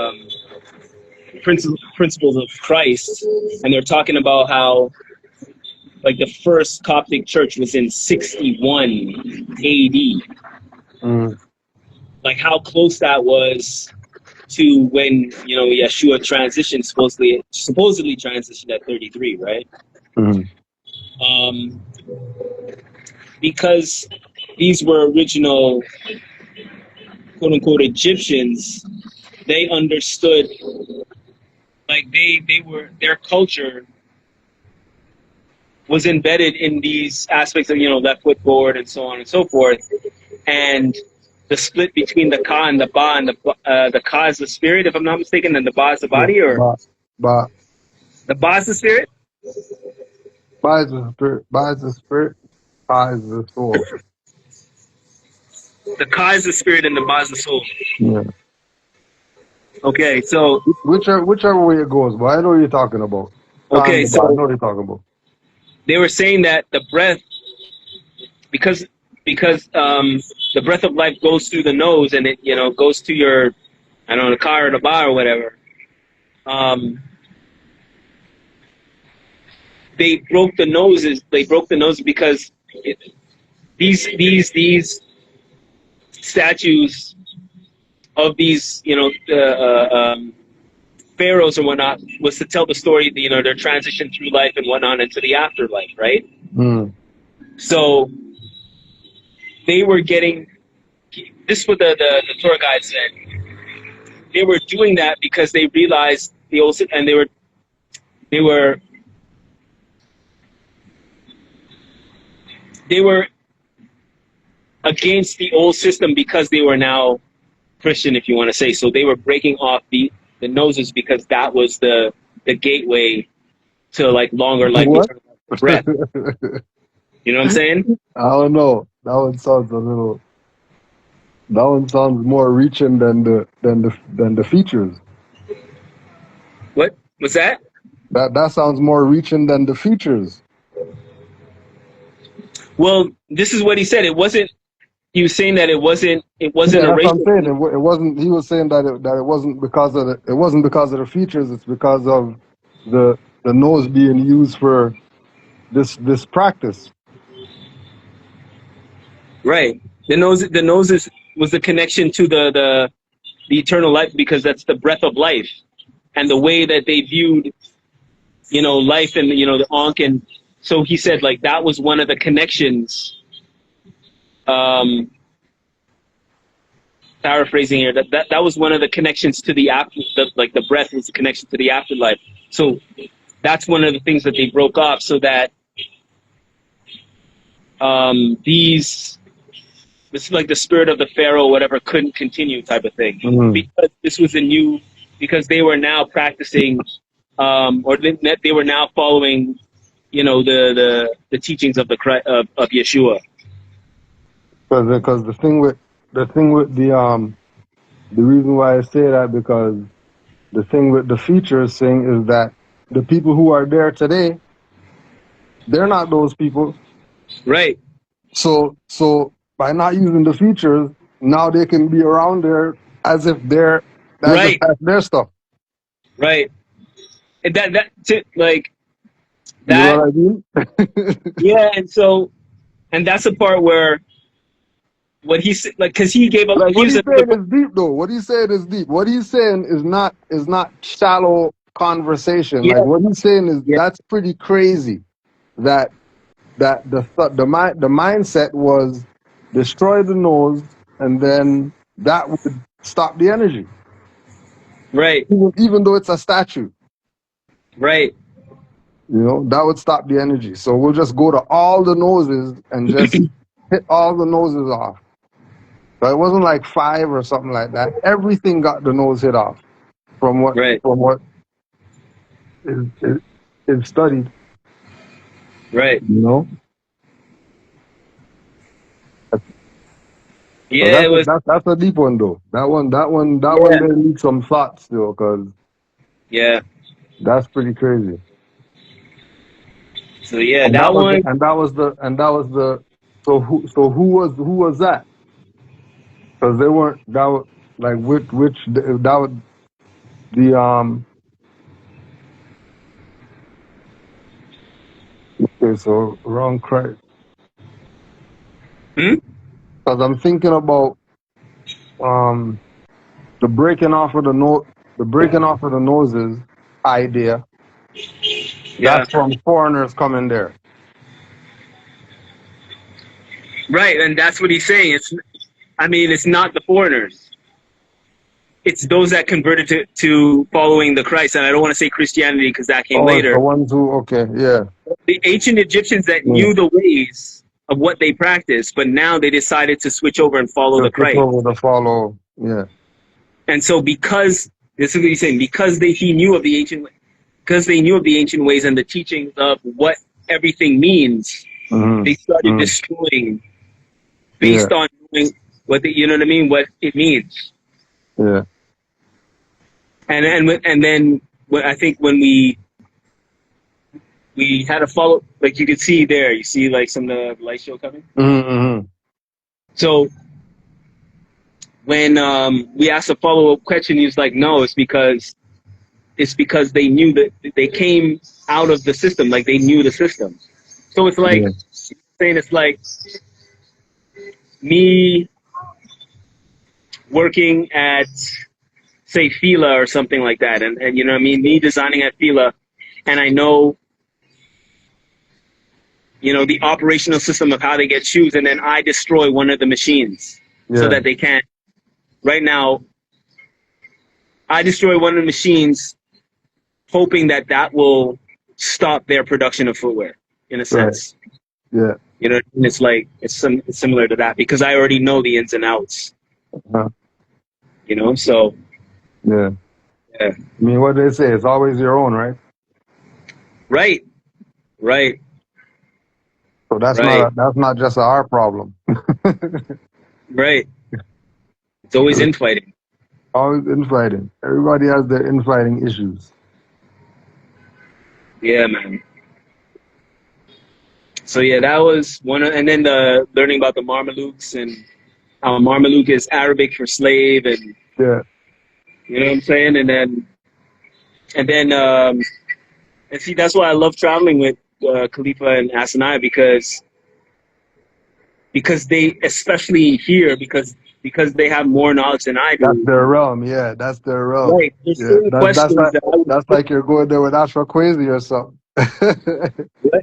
Speaker 3: principles of Christ, and they're talking about how, like, the first Coptic church was in 61 AD. Like, how close that was to when, Yeshua transitioned, supposedly transitioned at 33, right? Because these were original, quote unquote, Egyptians, they understood, like, their culture was embedded in these aspects of, left foot forward and so on and so forth. And the split between the Ka and the Ba, and the Ka is the spirit, if I'm not mistaken, and the Ba is the body, or?
Speaker 7: Ba.
Speaker 3: The Ba is the spirit?
Speaker 7: Ba is the spirit. Ba is the spirit. Ka is the soul.
Speaker 3: The Ka is the spirit and the Ba is the soul.
Speaker 7: Yeah.
Speaker 3: Okay, so.
Speaker 7: Whichever way it goes, but I know what you're talking about.
Speaker 3: Okay, so.
Speaker 7: I know what you're talking about.
Speaker 3: They were saying that the breath, because the breath of life goes through the nose, and it, goes to your, I don't know, the car or the bar or whatever. They broke the noses. They broke the nose because these statues of these, pharaohs or whatnot, was to tell the story, their transition through life and whatnot into the afterlife, right? So they were getting this is what the tour guide said. They were doing that because they realized the old, and they were against the old system because they were now Christian, if you want to say. So they were breaking off the noses because that was the gateway to like longer life,
Speaker 7: What?
Speaker 3: breath. You know what I'm saying?
Speaker 7: I don't know. That one sounds a little. That one sounds more reaching than the features.
Speaker 3: What was that?
Speaker 7: That sounds more reaching than the features.
Speaker 3: Well, this is what he said. It wasn't. He was saying that it wasn't
Speaker 7: Yeah,
Speaker 3: a
Speaker 7: that's what
Speaker 3: racial
Speaker 7: I'm saying.
Speaker 3: thing.
Speaker 7: It wasn't. He was saying that it wasn't because of the. It wasn't because of the features. It's because of the nose being used for this practice.
Speaker 3: Right. The nose was the connection to the eternal life, because that's the breath of life, and the way that they viewed, life, and the Ankh. And so he said, like, that was one of the connections. Paraphrasing here, that was one of the connections to the after, the breath was the connection to the afterlife. So that's one of the things that they broke off, so that this is like the spirit of the Pharaoh, whatever, couldn't continue, type of thing, because this was because they were now practicing, or they were now following, the teachings of of Yeshua.
Speaker 7: Because the thing with the reason why I say that, because the thing with the features thing is that the people who are there today, they're not those people.
Speaker 3: Right.
Speaker 7: So by not using the features, now they can be around there as if that's their stuff.
Speaker 3: Right. And that's it. Like
Speaker 7: You know
Speaker 3: that.
Speaker 7: what I mean?
Speaker 3: Yeah. And that's the part where what he said, like, because he gave up.
Speaker 7: Like, what he's saying is deep, though. What he's saying is deep. What he's saying is not shallow conversation.
Speaker 3: Yeah.
Speaker 7: Like, what he's saying is
Speaker 3: Yeah.
Speaker 7: that's pretty crazy. That the mindset was destroy the nose, and then that would stop the energy.
Speaker 3: Right.
Speaker 7: Even though it's a statue,
Speaker 3: Right.
Speaker 7: that would stop the energy. So we'll just go to all the noses and just hit all the noses off. But it wasn't like 5 or something like that. Everything got the nose hit off from what is studied.
Speaker 3: Right. Yeah,
Speaker 7: that's a deep one, though. That one there needs some thought still, because that's pretty crazy.
Speaker 3: So yeah,
Speaker 7: And that was the so who was that? Because they weren't, that was like which that would the okay, so wrong Christ. Because I'm thinking about the breaking off of the noses idea. That's from foreigners coming there.
Speaker 3: Right, and that's what he's saying. It's not the foreigners. It's those that converted to following the Christ. And I don't want to say Christianity because that came later.
Speaker 7: The ones who,
Speaker 3: The ancient Egyptians that knew the ways of what they practiced, but now they decided to switch over and follow the Christ. And so because, this is what he's saying, because they knew of the ancient ways and the teachings of what everything means, they started destroying based on knowing what what it means.
Speaker 7: Yeah.
Speaker 3: And then I think when we had to follow, like you could see there, you see like some of the light show coming. So when we asked a follow-up question, he was like, no, it's because they knew that they came out of the system, like they knew the system. So it's like saying, it's like me working at, say, Fila or something like that, and you know what I mean, me designing at Fila, and I know the operational system of how they get shoes, and then I destroy one of the machines, so
Speaker 7: Yeah.
Speaker 3: that they can't. Right now, I destroy one of the machines, hoping that that will stop their production of footwear, in a
Speaker 7: Right.
Speaker 3: sense.
Speaker 7: Yeah.
Speaker 3: You know, and it's like it's similar to that because I already know the ins and outs.
Speaker 7: Uh-huh.
Speaker 3: You know, so
Speaker 7: Yeah.
Speaker 3: yeah.
Speaker 7: I mean, what they say, it's always your own, right?
Speaker 3: Right, right,
Speaker 7: So that's
Speaker 3: right,
Speaker 7: not just our problem.
Speaker 3: right. It's always infighting.
Speaker 7: Always infighting. Everybody has their infighting issues.
Speaker 3: Yeah, man. So yeah, that was one of, and then the learning about the Mamelukes and how Mameluke is Arabic for slave, and
Speaker 7: Yeah.
Speaker 3: you know what I'm saying, and then and see that's why I love traveling with Khalifa and Asanai because they especially here because they have more knowledge than I
Speaker 7: That's
Speaker 3: do.
Speaker 7: their realm. Yeah, that's their realm.
Speaker 3: Right, there's
Speaker 7: Yeah,
Speaker 3: certain questions that I would,
Speaker 7: that's like you're going there with Ashra Kwesi or something.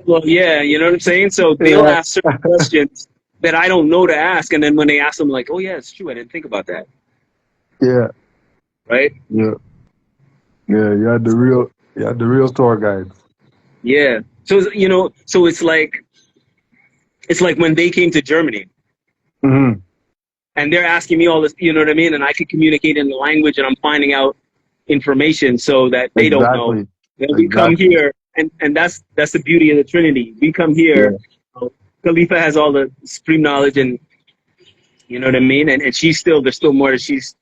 Speaker 3: well, yeah, you know what I'm saying. So they'll
Speaker 7: Yeah.
Speaker 3: ask certain questions that I don't know to ask, and then when they ask them, like, oh yeah, it's true, I didn't think about that.
Speaker 7: Yeah.
Speaker 3: Right?
Speaker 7: Yeah. Yeah. You had the real tour guides.
Speaker 3: Yeah. So you know, so it's like when they came to Germany
Speaker 7: Mm-hmm.
Speaker 3: and they're asking me all this, you know what I mean, and I could communicate in the language, and I'm finding out information so that they don't know.
Speaker 7: Exactly.
Speaker 3: Then we come
Speaker 7: Exactly.
Speaker 3: here, and that's the beauty of the Trinity. We come
Speaker 7: Yeah.
Speaker 3: here. Khalifa has all the supreme knowledge, and you know what I mean, and there's still more that she's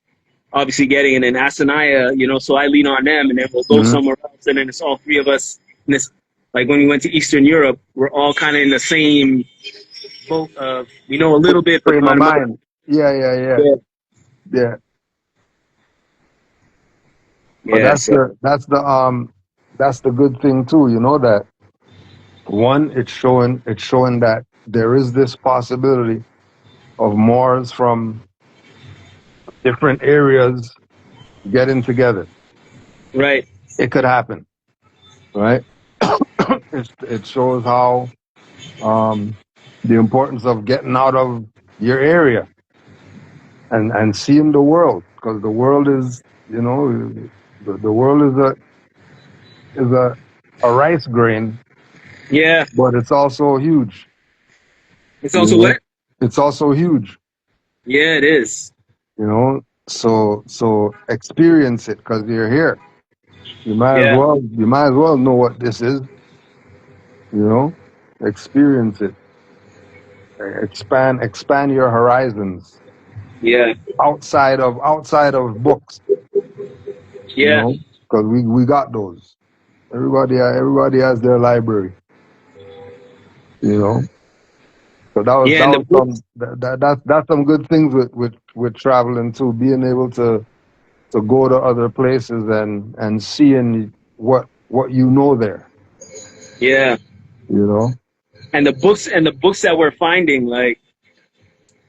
Speaker 3: obviously getting, and then Asanaya, you know, so I lean on them, and then we'll go
Speaker 7: Mm-hmm.
Speaker 3: somewhere else, and then it's all three of us. In this, like when we went to Eastern Europe, we're all kind of in the same boat of we know a little bit, but
Speaker 7: Frame of
Speaker 3: not much.
Speaker 7: mind. Yeah. Yeah. Yeah.
Speaker 3: Yeah,
Speaker 7: Yeah. But
Speaker 3: yeah. So
Speaker 7: that's the good thing too, you know, that one, it's showing that there is this possibility of Moors from different areas getting together.
Speaker 3: right,
Speaker 7: It could happen, right? It shows how the importance of getting out of your area and seeing the world, because the world is, you know, the world is a rice grain,
Speaker 3: yeah.
Speaker 7: but it's also huge.
Speaker 3: It's
Speaker 7: You
Speaker 3: also
Speaker 7: know,
Speaker 3: what?
Speaker 7: it's also huge.
Speaker 3: Yeah, it is.
Speaker 7: You know, so experience it because you're here. You might as
Speaker 3: Yeah,
Speaker 7: well know what this is. You know, experience it. Expand your horizons
Speaker 3: yeah,
Speaker 7: outside of books. You
Speaker 3: yeah,
Speaker 7: know, because we got those. Everybody has their library. You know, so
Speaker 3: yeah.
Speaker 7: that
Speaker 3: And the
Speaker 7: was
Speaker 3: books.
Speaker 7: that's some good things with traveling too. Being able to go to other places and seeing what you know there.
Speaker 3: Yeah,
Speaker 7: You know.
Speaker 3: and the books that we're finding, like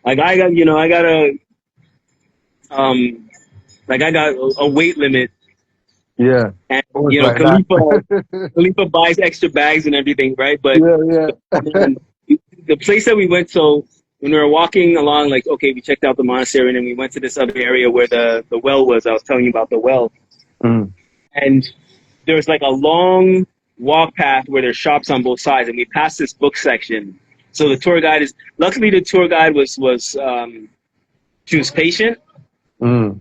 Speaker 3: I got, you know, I got um, I got a weight limit,
Speaker 7: Yeah.
Speaker 3: and
Speaker 7: Always
Speaker 3: you know,
Speaker 7: like that.
Speaker 3: Khalifa buys extra bags and everything, right? But
Speaker 7: Yeah.
Speaker 3: man, the place that we went, so when we were walking along, like, okay, we checked out the monastery, and then we went to this other area where the well was. I was telling you about the well,
Speaker 7: Mm.
Speaker 3: and there was like a long walk path where there's shops on both sides, and we passed this book section. So the tour guide luckily the tour guide was she was patient.
Speaker 7: Mm.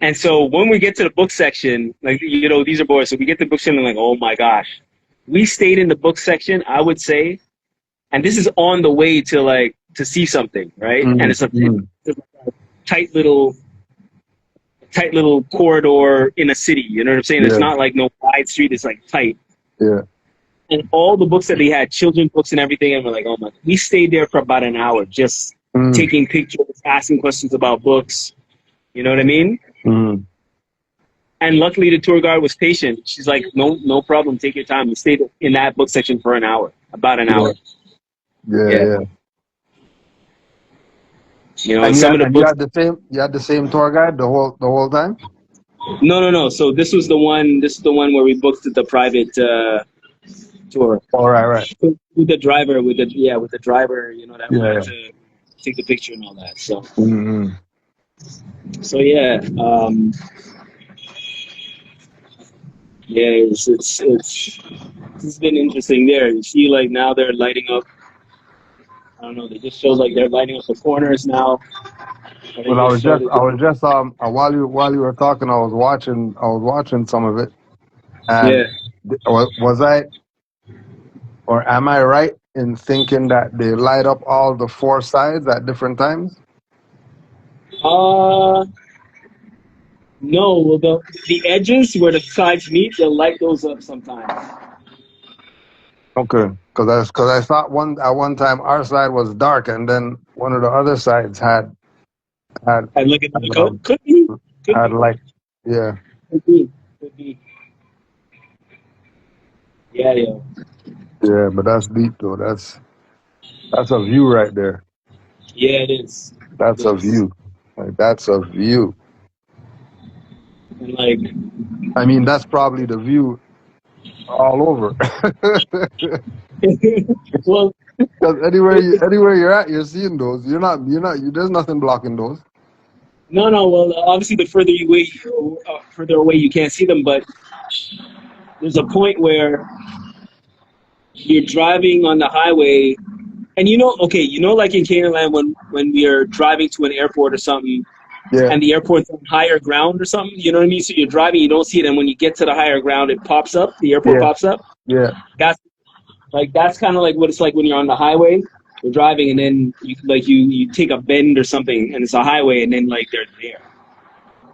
Speaker 3: And so when we get to the book section, like, you know, these are boys, so we get to the book section and like, oh my gosh. We stayed in the book section, I would say, and this is on the way to see something, right? And
Speaker 7: Mm.
Speaker 3: it's a
Speaker 7: Mm.
Speaker 3: tight little corridor in a city, you know what I'm saying? It's
Speaker 7: Yeah.
Speaker 3: not like no wide street, it's like tight.
Speaker 7: Yeah.
Speaker 3: And all the books that they had, children's books and everything, and we're like, oh my, we stayed there for about an hour just
Speaker 7: Mm.
Speaker 3: taking pictures, asking questions about books, you know what I mean?
Speaker 7: Mm.
Speaker 3: And luckily, the tour guide was patient. She's like, no problem. Take your time. We stayed in that book section for an hour, about an hour.
Speaker 7: Yeah.
Speaker 3: You know, and
Speaker 7: And
Speaker 3: some of the
Speaker 7: you
Speaker 3: books.
Speaker 7: had the same tour guide the whole time?
Speaker 3: No. So this was the one. This is the one where we booked the private tour
Speaker 7: All right.
Speaker 3: with the driver. With the driver. You know, that we
Speaker 7: Yeah.
Speaker 3: had to. take the picture and all that. So
Speaker 7: Mm-hmm.
Speaker 3: so yeah, yeah, it's been interesting there. You see, like now they're lighting up. I don't know. They just showed like they're lighting up the corners now. Or they
Speaker 7: Well,
Speaker 3: just showed it.
Speaker 7: I was just while you were talking, I was watching some of it, and
Speaker 3: Yeah.
Speaker 7: was I or am I right in thinking that they light up all the four sides at different times?
Speaker 3: No. Well, the edges where the sides meet, they'll light those up sometimes.
Speaker 7: Okay, because I thought at one time our side was dark, and then one of the other sides had
Speaker 3: I look at the
Speaker 7: um,
Speaker 3: code. Could be. Could
Speaker 7: had
Speaker 3: be.
Speaker 7: light. Yeah,
Speaker 3: Could be. Could be. Yeah, yeah.
Speaker 7: yeah, but that's deep though. That's a view right there.
Speaker 3: Yeah, it is.
Speaker 7: That's
Speaker 3: It
Speaker 7: a
Speaker 3: is.
Speaker 7: view. Like that's a view.
Speaker 3: And like,
Speaker 7: I mean, that's probably the view all over.
Speaker 3: well,
Speaker 7: Because anywhere you're at, you're seeing those. There's nothing blocking those.
Speaker 3: no. Well, obviously, the further away you can't see them. But there's a point where you're driving on the highway, and like in Canaanland when we are driving to an airport or something,
Speaker 7: Yeah,
Speaker 3: and the airport's on higher ground or something. You know what I mean? So you're driving, you don't see it, and when you get to the higher ground, it pops up. The airport
Speaker 7: yeah,
Speaker 3: pops up.
Speaker 7: yeah,
Speaker 3: That's kind of like what it's like when you're on the highway. You're driving, and then you take a bend or something, and it's a highway, and then like they're there.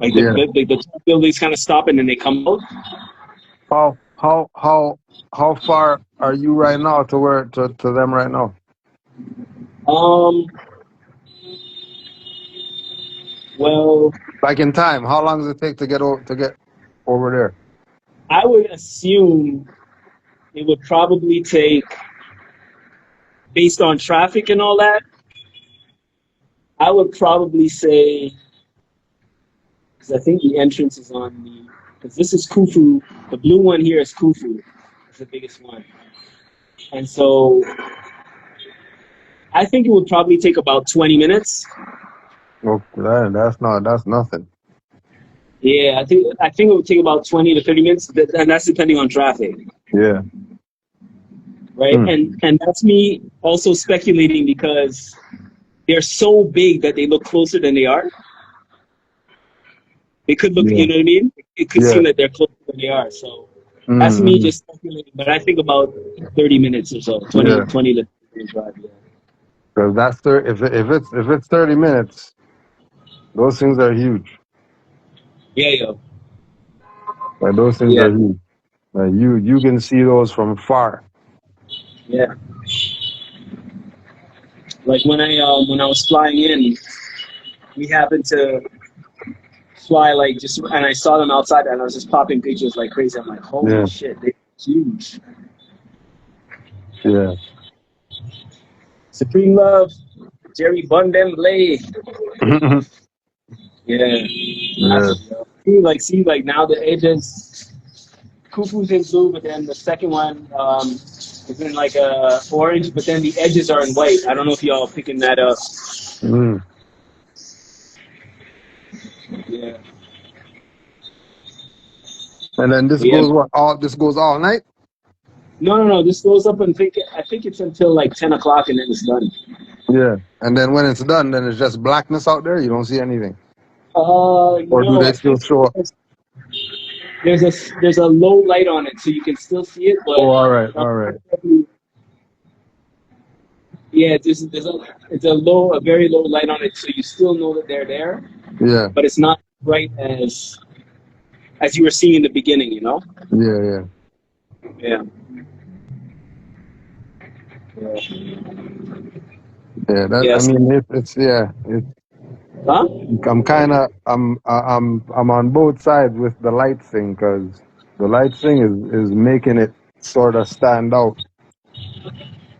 Speaker 3: Like
Speaker 7: yeah.
Speaker 3: the buildings kind of stop, and then they come out.
Speaker 7: How far are you right now to them right now?
Speaker 3: Well,
Speaker 7: Like in time, how long does it take to get over there?
Speaker 3: I would assume it would probably take, based on traffic and all that, I would probably say, because I think the entrance is because this is Khufu. The blue one here is Khufu. It's the biggest one. And so I think it would probably take about 20 minutes.
Speaker 7: Okay, that's nothing.
Speaker 3: Yeah, I think it would take about 20 to 30 minutes, and that's depending on traffic.
Speaker 7: Yeah.
Speaker 3: Right? And that's me also speculating because they're so big that they look closer than they are. It could look, you know what I mean? It could seem that they're closer than they are. So that's me just speculating. But I think about 30 minutes or so, 20 to 30 minutes drive. Yeah.
Speaker 7: Because if it's 30 minutes, those things are huge.
Speaker 3: Yeah.
Speaker 7: Like those things are huge. Like you can see those from far.
Speaker 3: Yeah. Like when I was flying in, we happened to fly and I saw them outside, and I was just popping pictures like crazy. I'm like, holy shit, they're huge.
Speaker 7: Yeah.
Speaker 3: Supreme Love, Jerry Bundem Lay. Yeah. See, now the edges, Khufu's in blue, but then the second one is in like a orange, but then the edges are in white. I don't know if y'all picking that up. Yeah.
Speaker 7: And then this goes all night?
Speaker 3: No. This goes up and I think it's until like 10 o'clock and then it's done.
Speaker 7: Yeah. And then when it's done, then it's just blackness out there. You don't see anything. Or do they still show up?
Speaker 3: There's a low light on it, so you can still see it. But
Speaker 7: all right.
Speaker 3: Yeah, it's a very low light on it, so you still know that they're there.
Speaker 7: Yeah.
Speaker 3: But it's not bright as you were seeing in the beginning, you know?
Speaker 7: Yeah.
Speaker 3: Yeah.
Speaker 7: Yeah,
Speaker 3: Huh?
Speaker 7: I'm on both sides with the light thing, because the light thing is making it sort of stand out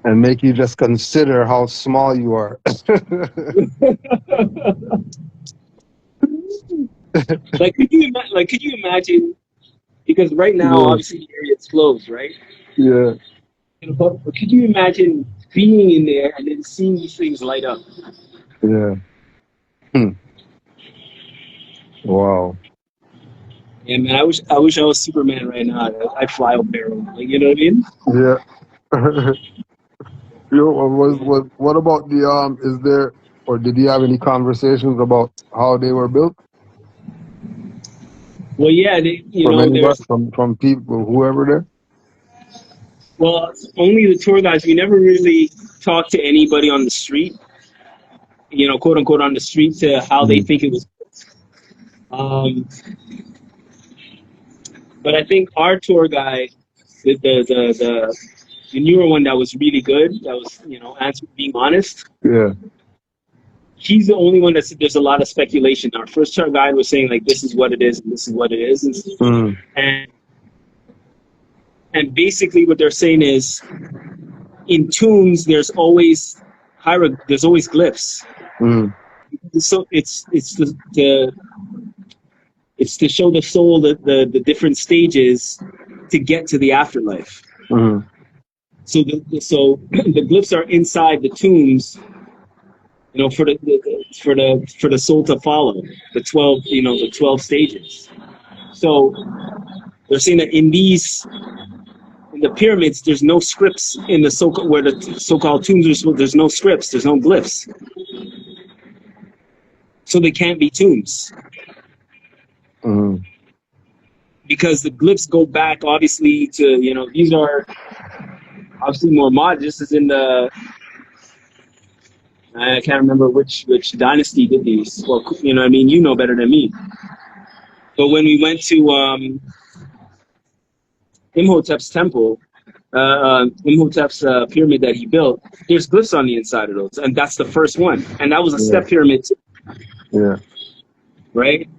Speaker 7: and make you just consider how small you are.
Speaker 3: Could you imagine? Because right now, obviously, the area is closed, right?
Speaker 7: Yeah.
Speaker 3: But could you imagine being in there and then seeing these things light up?
Speaker 7: Yeah. Wow.
Speaker 3: Yeah, man. I wish I was Superman right now. I'd fly over there. Like, you know what I mean?
Speaker 7: Yeah. What about the is there, or did you have any conversations about how they were built
Speaker 3: Well, yeah.
Speaker 7: from anybody,
Speaker 3: There's
Speaker 7: from people, whoever there?
Speaker 3: only the tour guides. We never really talked to anybody on the street. Quote unquote, on the street to how they think it was. Um, but I think our tour guide, the newer one that was really good, that was being honest.
Speaker 7: Yeah.
Speaker 3: He's the only one that said there's a lot of speculation. Our first tour guide was saying like this is what it is and this is what it is, and basically what they're saying is in tombs there's always glyphs. So it's to show the soul the different stages to get to the afterlife. So the glyphs are inside the tombs, for the soul to follow the 12 stages. So they're saying that in the pyramids, there's no scripts in the where the so-called tombs are. There's no scripts. There's no glyphs. So they can't be tombs. Because the glyphs go back, obviously, to, these are obviously more modern. This is in I can't remember which dynasty did these. Well, you know better than me. But when we went to Imhotep's temple, Imhotep's pyramid that he built, there's glyphs on the inside of those, and that's the first one. And that was a step pyramid too.
Speaker 7: Yeah.
Speaker 3: Right?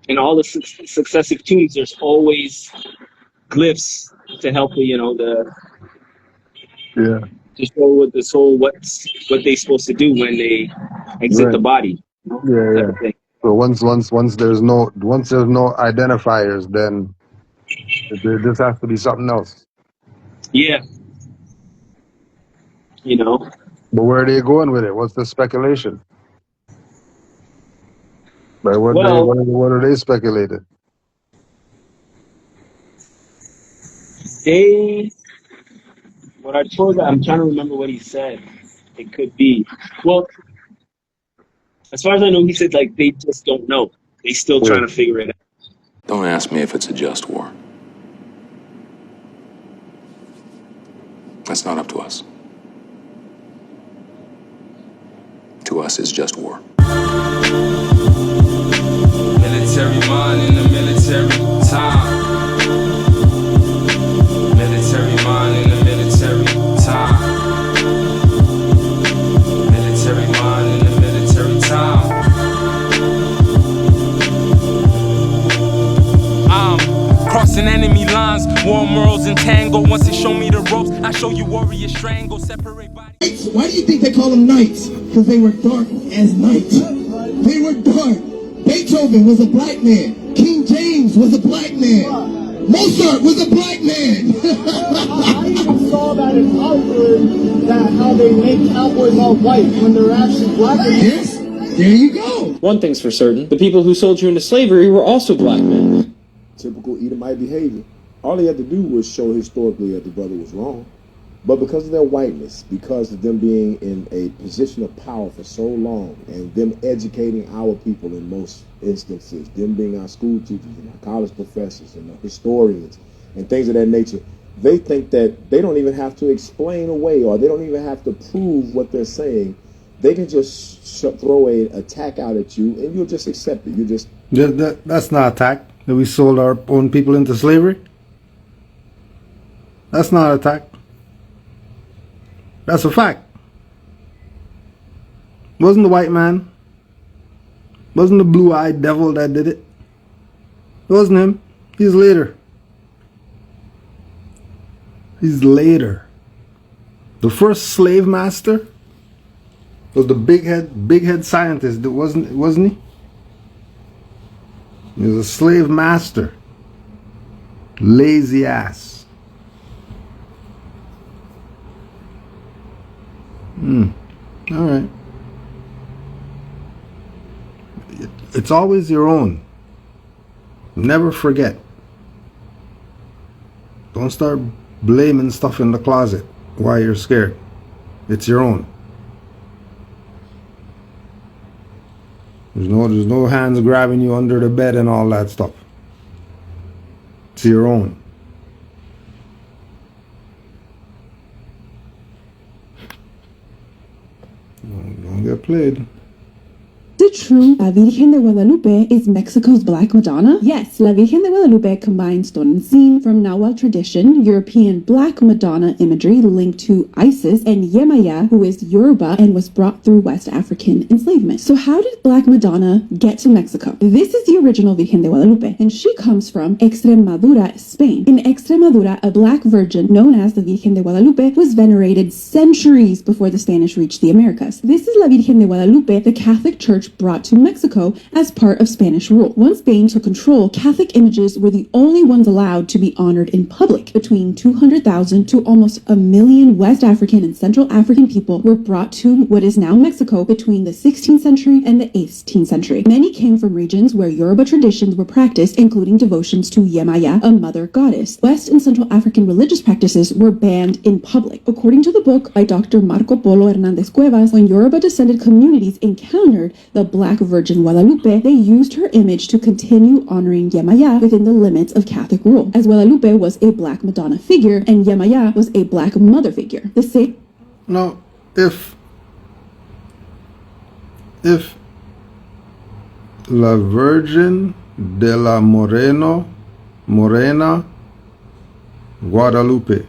Speaker 3: In all the successive tombs, there's always glyphs to help to show what the soul what they're supposed to do when they exit the body.
Speaker 7: Yeah. So once there's no identifiers, then this has to be something else.
Speaker 3: Yeah.
Speaker 7: But where are they going with it? What's the speculation? Like what are they speculating?
Speaker 3: What I told them, I'm trying to remember what he said. It could be. Well, as far as I know, he said like they just don't know. They still trying to figure it out.
Speaker 8: Don't ask me if it's a just war. That's not up to us. To us, it's just war.
Speaker 9: Military mind in the military time. Military mind in the military time. Military mind in the military time. I'm crossing enemy lines, war morals and tango. Once they show me the ropes, I show you warrior strangle, separate bodies.
Speaker 2: Why do you think they call them knights? Because they were dark as night. They were dark. Beethoven was a black man. King James was a black man. Mozart was a black man.
Speaker 10: I even saw that in Hollywood, that how they make cowboys all white when they're actually black.
Speaker 2: Yes, there you go.
Speaker 11: One thing's for certain, the people who sold you into slavery were also black men.
Speaker 12: Typical Edomite behavior. All he had to do was show historically that the brother was wrong. But because of their whiteness, because of them being in a position of power for so long, and them educating our people in most instances, them being our school teachers and our college professors and the historians and things of that nature, they think that they don't even have to explain away, or they don't even have to prove what they're saying. They can just throw an attack out at you, and you'll just accept it. You just
Speaker 4: that's not attack. That we sold our own people into slavery. That's not attack. That's a fact. Wasn't the white man, wasn't the blue-eyed devil that did it. It wasn't him. He's later. He's later. The first slave master was the big head scientist. Wasn't he? He was a slave master. Lazy ass. All right. It's always your own. Never forget. Don't start blaming stuff in the closet while you're scared. It's your own. There's no hands grabbing you under the bed and all that stuff. It's your own. Don't get played.
Speaker 13: Is it true La Virgen de Guadalupe is Mexico's Black Madonna? Yes, La Virgen de Guadalupe combines Tonancin from Nahuatl tradition, European Black Madonna imagery linked to Isis, and Yemaya, who is Yoruba and was brought through West African enslavement. So how did Black Madonna get to Mexico? This is the original Virgen de Guadalupe, and she comes from Extremadura, Spain. In Extremadura, a black virgin known as the Virgen de Guadalupe was venerated centuries before the Spanish reached the Americas. This is La Virgen de Guadalupe, the Catholic Church brought to Mexico as part of Spanish rule. Once Spain took control, Catholic images were the only ones allowed to be honored in public. Between 200,000 to almost 1 million West African and Central African people were brought to what is now Mexico between the 16th century and the 18th century. Many came from regions where Yoruba traditions were practiced, including devotions to Yemaya, a mother goddess. West and Central African religious practices were banned in public. According to the book by Dr. Marco Polo Hernandez Cuevas, when Yoruba descended communities encountered the Black Virgin Guadalupe, they used her image to continue honoring Yemaya within the limits of Catholic rule, as Guadalupe was a Black Madonna figure and Yemaya was a Black mother figure. The same.
Speaker 4: Now, if La Virgen de la Morena Guadalupe,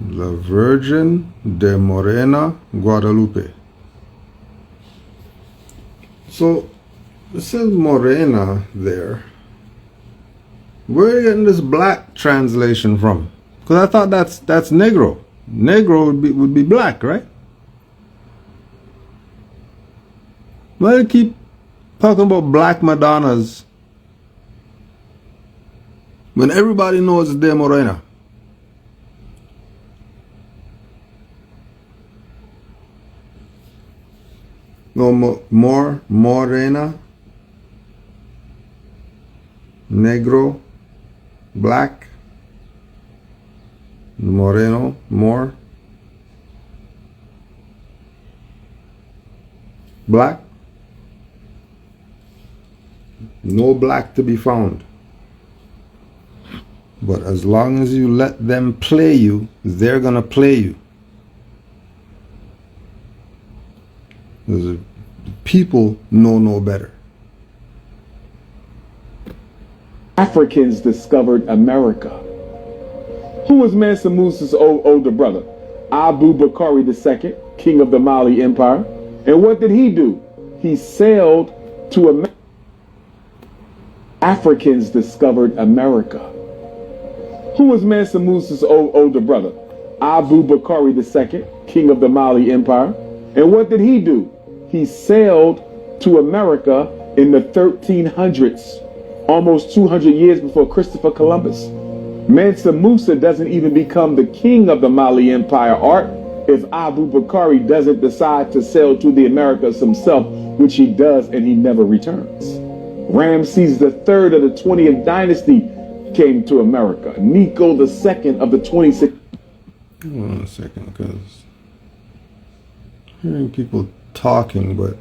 Speaker 4: La Virgen de Morena Guadalupe. So, it says Morena there. Where are you getting this black translation from? Because I thought that's Negro. Negro would be black, right? Why do you keep talking about Black Madonnas when everybody knows it's de Morena? No, Morena, Negro, Black, Moreno, more, Black, no black to be found. But as long as you let them play you, they're gonna play you. People know no better.
Speaker 12: Africans discovered America. Who was Mansa Musa's older brother? Abu Bakari II, king of the Mali Empire. And what did he do? He sailed to America. Africans discovered America. Who was Mansa Musa's older brother? Abu Bakari II, king of the Mali Empire. And what did he do? He sailed to America in the 1300s, almost 200 years before Christopher Columbus. Mansa Musa doesn't even become the king of the Mali Empire art if Abu Bakari doesn't decide to sail to the Americas himself, which he does, and he never returns. Ramses III of the 20th dynasty came to America. Nico II of the 26th.
Speaker 4: Hold on a second, because hearing people talking, but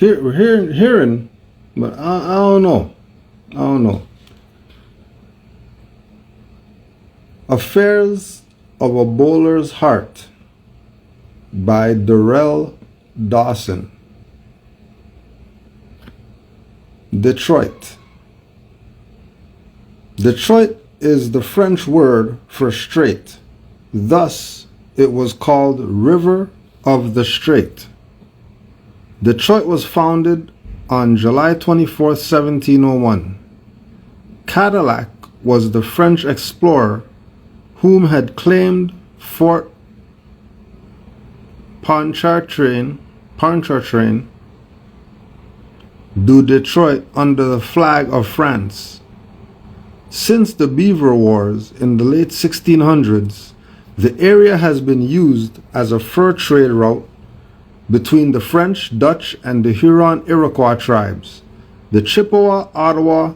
Speaker 4: we're hearing, but I don't know. Affairs of a Bowler's Heart by Darrell Dawson. Detroit. Detroit is the French word for strait. Thus, it was called River of the Strait. Detroit was founded on July 24, 1701. Cadillac was the French explorer whom had claimed Fort Pontchartrain du Detroit under the flag of France. Since the Beaver Wars in the late 1600s, The area has been used as a fur trade route between the French, Dutch, and the Huron-Iroquois tribes. The Chippewa, Ottawa,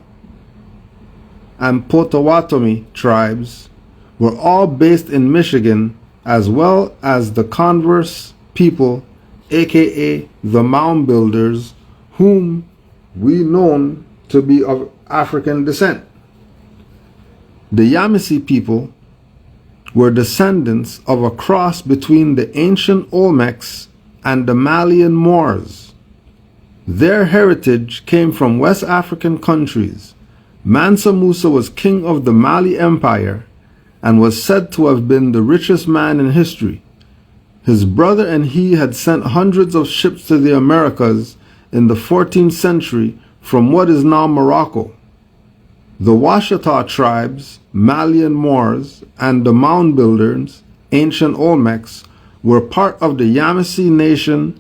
Speaker 4: and Potawatomi tribes were all based in Michigan, as well as the Converse people, aka the Mound Builders, whom we known to be of African descent. The Yamasee people were descendants of a cross between the ancient Olmecs and the Malian Moors. Their heritage came from West African countries. Mansa Musa was king of the Mali Empire and was said to have been the richest man in history. His brother and he had sent hundreds of ships to the Americas in the 14th century from what is now Morocco. The Washita tribes, Malian Moors, and the Mound Builders, ancient Olmecs, were part of the Yamasee Nation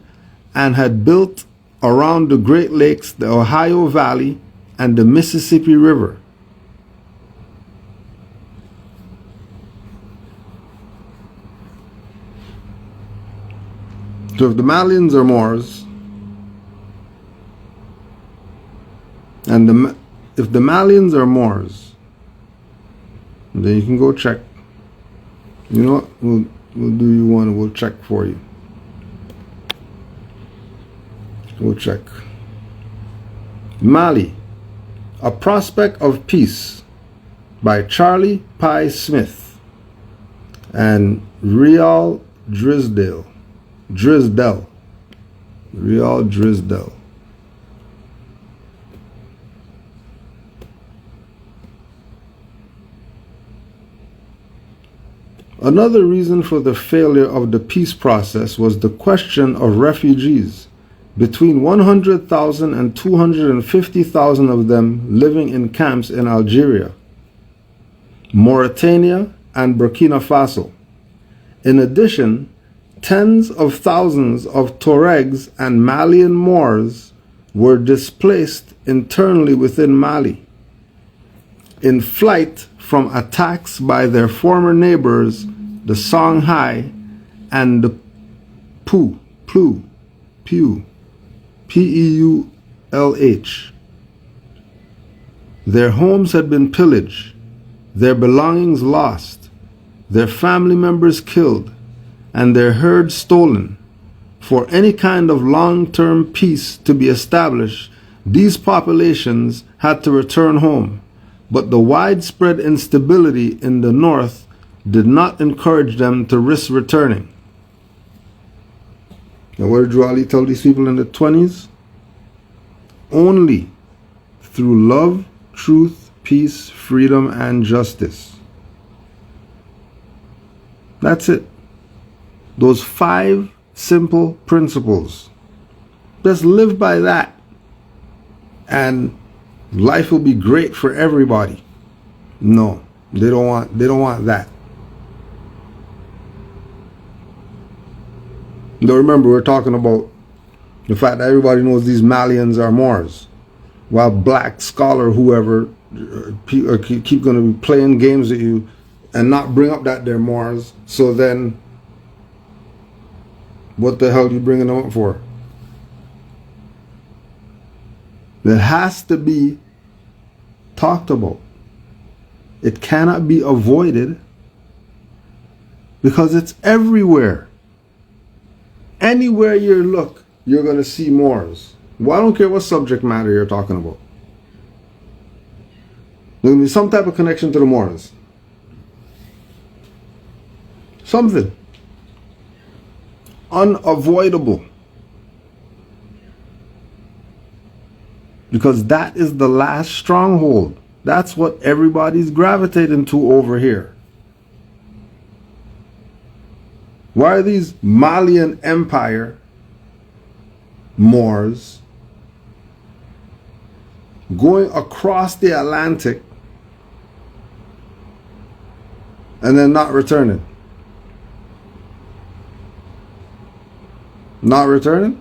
Speaker 4: and had built around the Great Lakes, the Ohio Valley, and the Mississippi River. So if the Malians are Moors, and if the Malians are Moors, then you can go check. You know what? We'll do you one and we'll check for you. We'll check. Mali, A Prospect of Peace by Charlie Pye Smith and Rial Drisdale. Rial Drisdale. Another reason for the failure of the peace process was the question of refugees. Between 100,000 and 250,000 of them living in camps in Algeria, Mauritania, and Burkina Faso. In addition, tens of thousands of Tuaregs and Malian Moors were displaced internally within Mali, in flight from attacks by their former neighbors, the Songhai and the Peuh, P-E-U-L-H. Their homes had been pillaged, their belongings lost, their family members killed, and their herds stolen. For any kind of long-term peace to be established, these populations had to return home. But the widespread instability in the north did not encourage them to risk returning. Now, what did Raleigh tell these people in the 20s? Only through love, truth, peace, freedom, and justice. That's it. Those 5 simple principles. Just live by that, and life will be great for everybody. No, they don't want that. Now remember, we're talking about the fact that everybody knows these Malians are Moors, while black scholar whoever keep going to be playing games with you and not bring up that they're Moors. So then, what the hell are you bringing them up for? It has to be talked about. It cannot be avoided because it's everywhere. Anywhere you look, you're going to see Moors. Well, I don't care what subject matter you're talking about. There's going to be some type of connection to the Moors. Something. Unavoidable. Because that is the last stronghold. That's what everybody's gravitating to over here. Why are these Malian Empire Moors going across the Atlantic and then not returning? Not returning?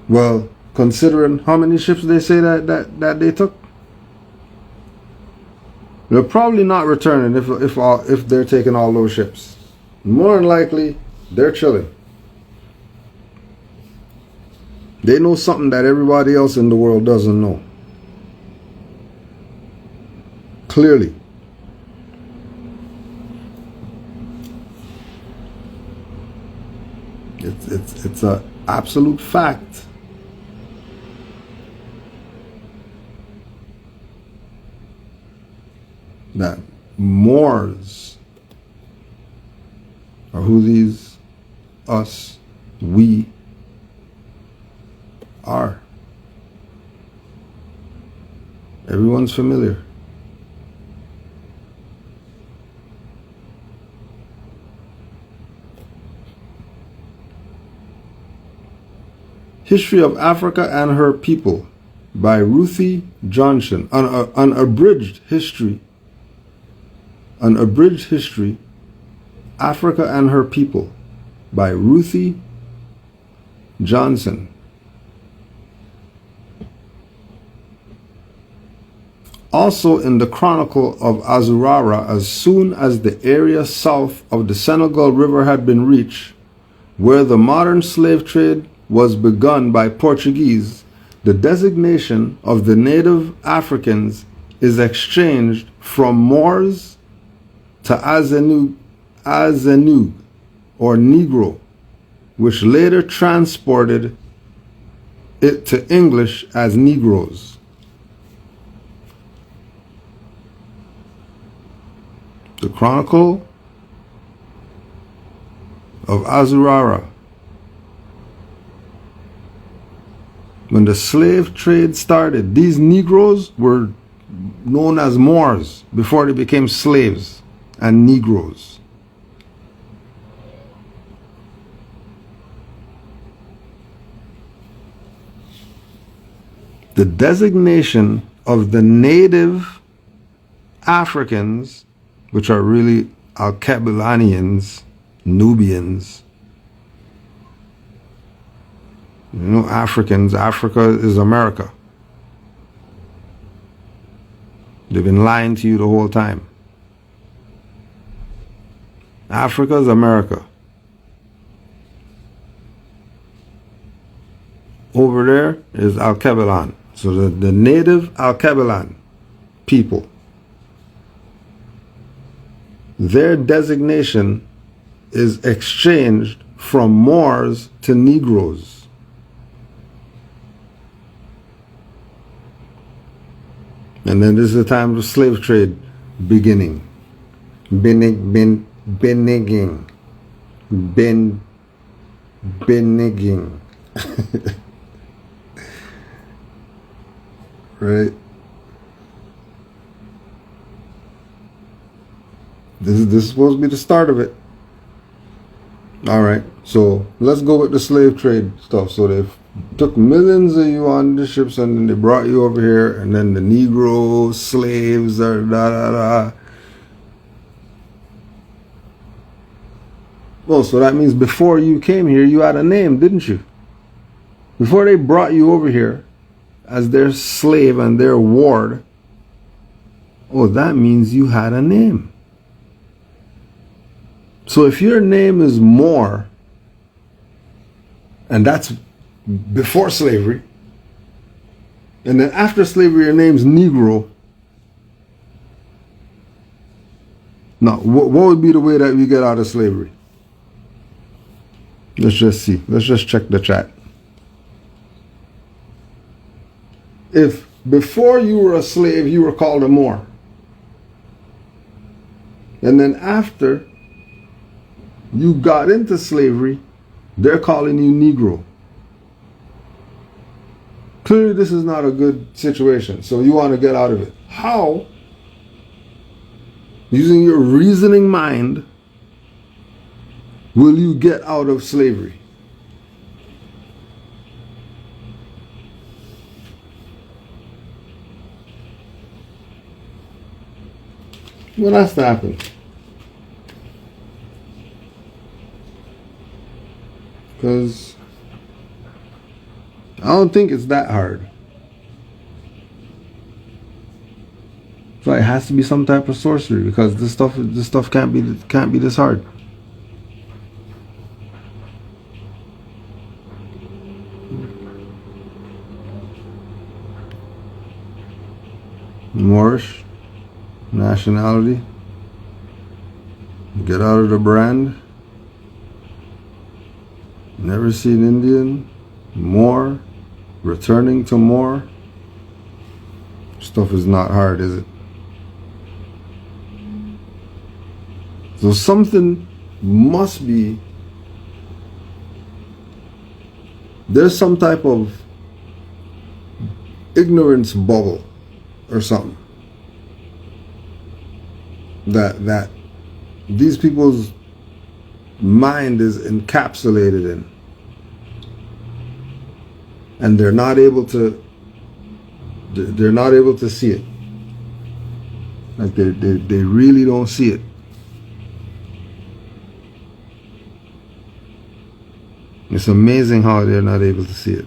Speaker 4: Well, considering how many ships they say that they took. They're probably not returning if they're taking all those ships. More than likely, they're chilling. They know something that everybody else in the world doesn't know. Clearly. It's an absolute fact. That Moors are who these us, we are. Everyone's familiar. History of Africa and Her People by Ruthie Johnson. An abridged history. An abridged history. Africa and Her People by Ruthie Johnson. Also in the Chronicle of Azurara, as soon as the area south of the Senegal River had been reached, where the modern slave trade was begun by Portuguese, the designation of the native Africans is exchanged from Moors to Azenug or Negro, which later transported it to English as Negroes. The Chronicle of Azurara. When the slave trade started, these Negroes were known as Moors before they became slaves and Negroes. The designation of the native Africans, which are really Alkebalanians, Nubians. You know, Africans, Africa is America. They've been lying to you the whole time. Africa is America. Over there is Alkebalan. So the native Alkebalan people, their designation is exchanged from Moors to Negroes. And then this is the time of the slave trade beginning. Beniging. Right? This is supposed to be the start of it. Alright, so let's go with the slave trade stuff. So they took millions of you on the ships and then they brought you over here, and then the Negro slaves are da. Well, so that means before you came here, you had a name, didn't you? Before they brought you over here as their slave and their ward, oh, that means you had a name. So if your name is Moor, and that's before slavery, and then after slavery your name's Negro, now what would be the way that we get out of slavery? Let's just see. Let's just check the chat. If before you were a slave you were called a Moor, and then after you got into slavery, they're calling you Negro. Clearly this is not a good situation, so you want to get out of it. How, using your reasoning mind, will you get out of slavery? What has to happen? Because I don't think it's that hard. So it has to be some type of sorcery, because this stuff can't be this hard. Moorish nationality. Get out of the brand. Never seen Indian. Moor. Returning to Moor. Stuff is not hard, is it? So something must be. There's some type of ignorance bubble or something that these people's mind is encapsulated in, and they're not able to see it. Like they really don't see it. It's amazing how they're not able to see it.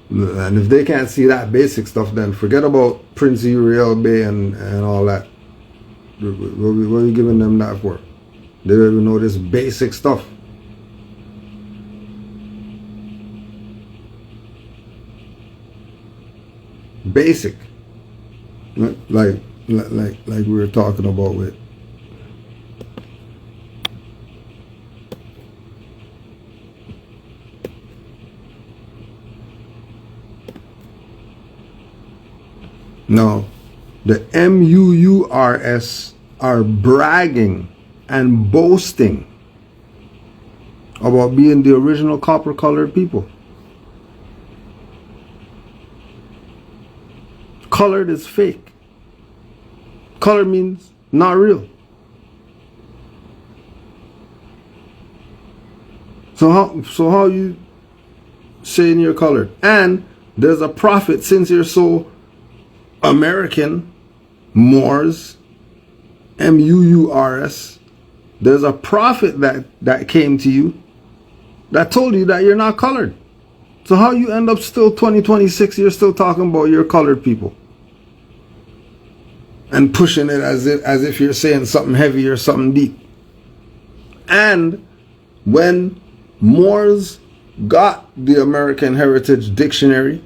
Speaker 4: And if they can't see that basic stuff, then forget about Prince Uriel Bay and all that. What are you giving them that for? They don't even know this basic stuff. Basic. Like we were talking about with no, the MUURS are bragging and boasting about being the original copper-colored people. Colored is fake. Color means not real. So how you saying you're colored? And there's a prophet, since you're so American, Moors, MUURS, there's a prophet that came to you that told you that you're not colored. So how you end up still 2026, you're still talking about your colored people and pushing it as if you're saying something heavy or something deep. And when Moors got the American Heritage Dictionary,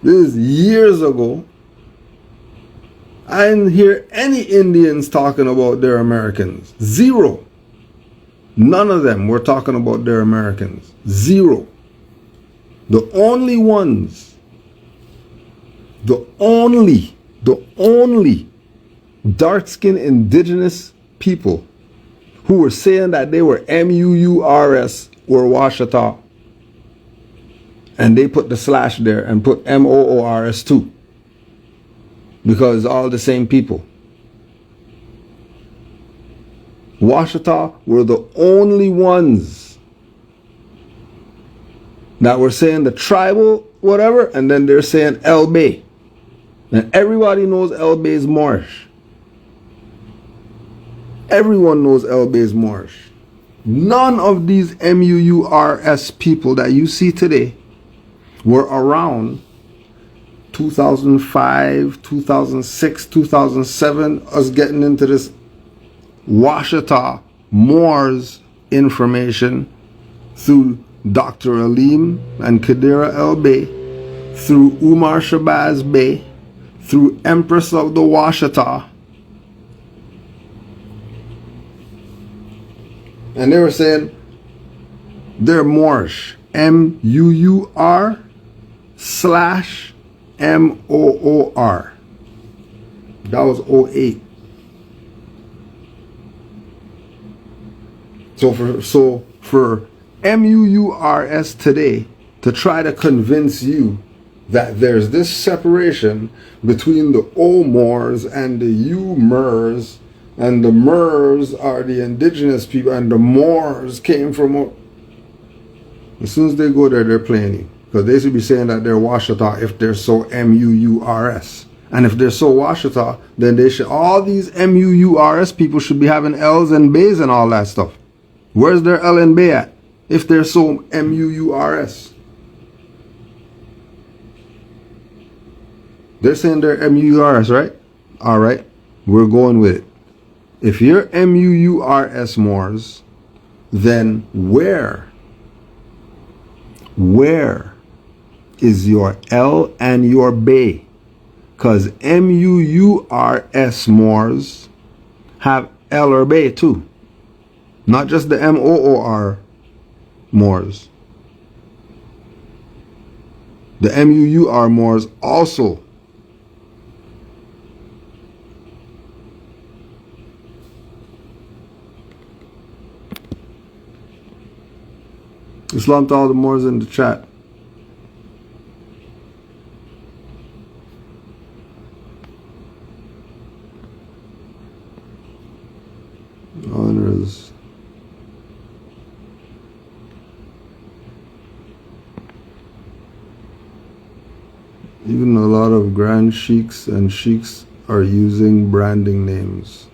Speaker 4: this is years ago, I didn't hear any Indians talking about their Americans. Zero. None of them were talking about their Americans. Zero. The only ones, the only dark-skinned indigenous people who were saying that they were MUURS were Washita. And they put the slash there and put MOORS too, because it's all the same people. Washita were the only ones that were saying the tribal whatever, and then they're saying El Bay. And everybody knows El Bay is Moorish. Everyone knows El Bay is Moorish. None of these MUURS people that you see today were around 2005, 2006, 2007, us getting into this Washita Moors information through Dr. Alim and Khadira El Bay, through Umar Shabazz Bey, through Empress of the Washita. And they were saying they're Moorish. MUUR/MOOR. That was 08. So for MUURS today to try to convince you that there's this separation between the O Moors and the U Moors, and the Moors are the indigenous people and the Moors came from... As soon as they go there, they're playing you. Because they should be saying that they're Washita if they're so MUURS. And if they're so Washita, then they should, all these MUURS people should be having L's and B's and all that stuff. Where's their L and B at? If they're so MUURS. They're saying they're MUURS, right? All right, we're going with it. If you're MUURS Moors, then where is your L and your B? Because MUURS Moors have L or B too. Not just the MOOR Moors. The MUUR Moors also. Islam to all the Moors in the chat. Honors. Even a lot of grand sheiks and sheiks are using branding names.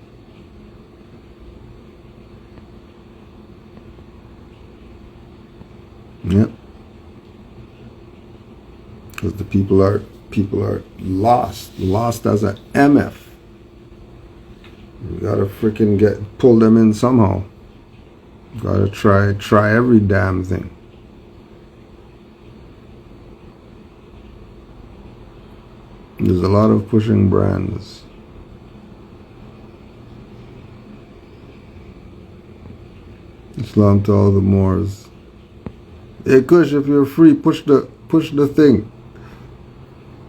Speaker 4: Yep. Because the people are lost as a MF. You gotta freaking pull them in somehow. Gotta try every damn thing. There's a lot of pushing brands. Islam to all the Moors. Hey Kush, if you're free, push the thing.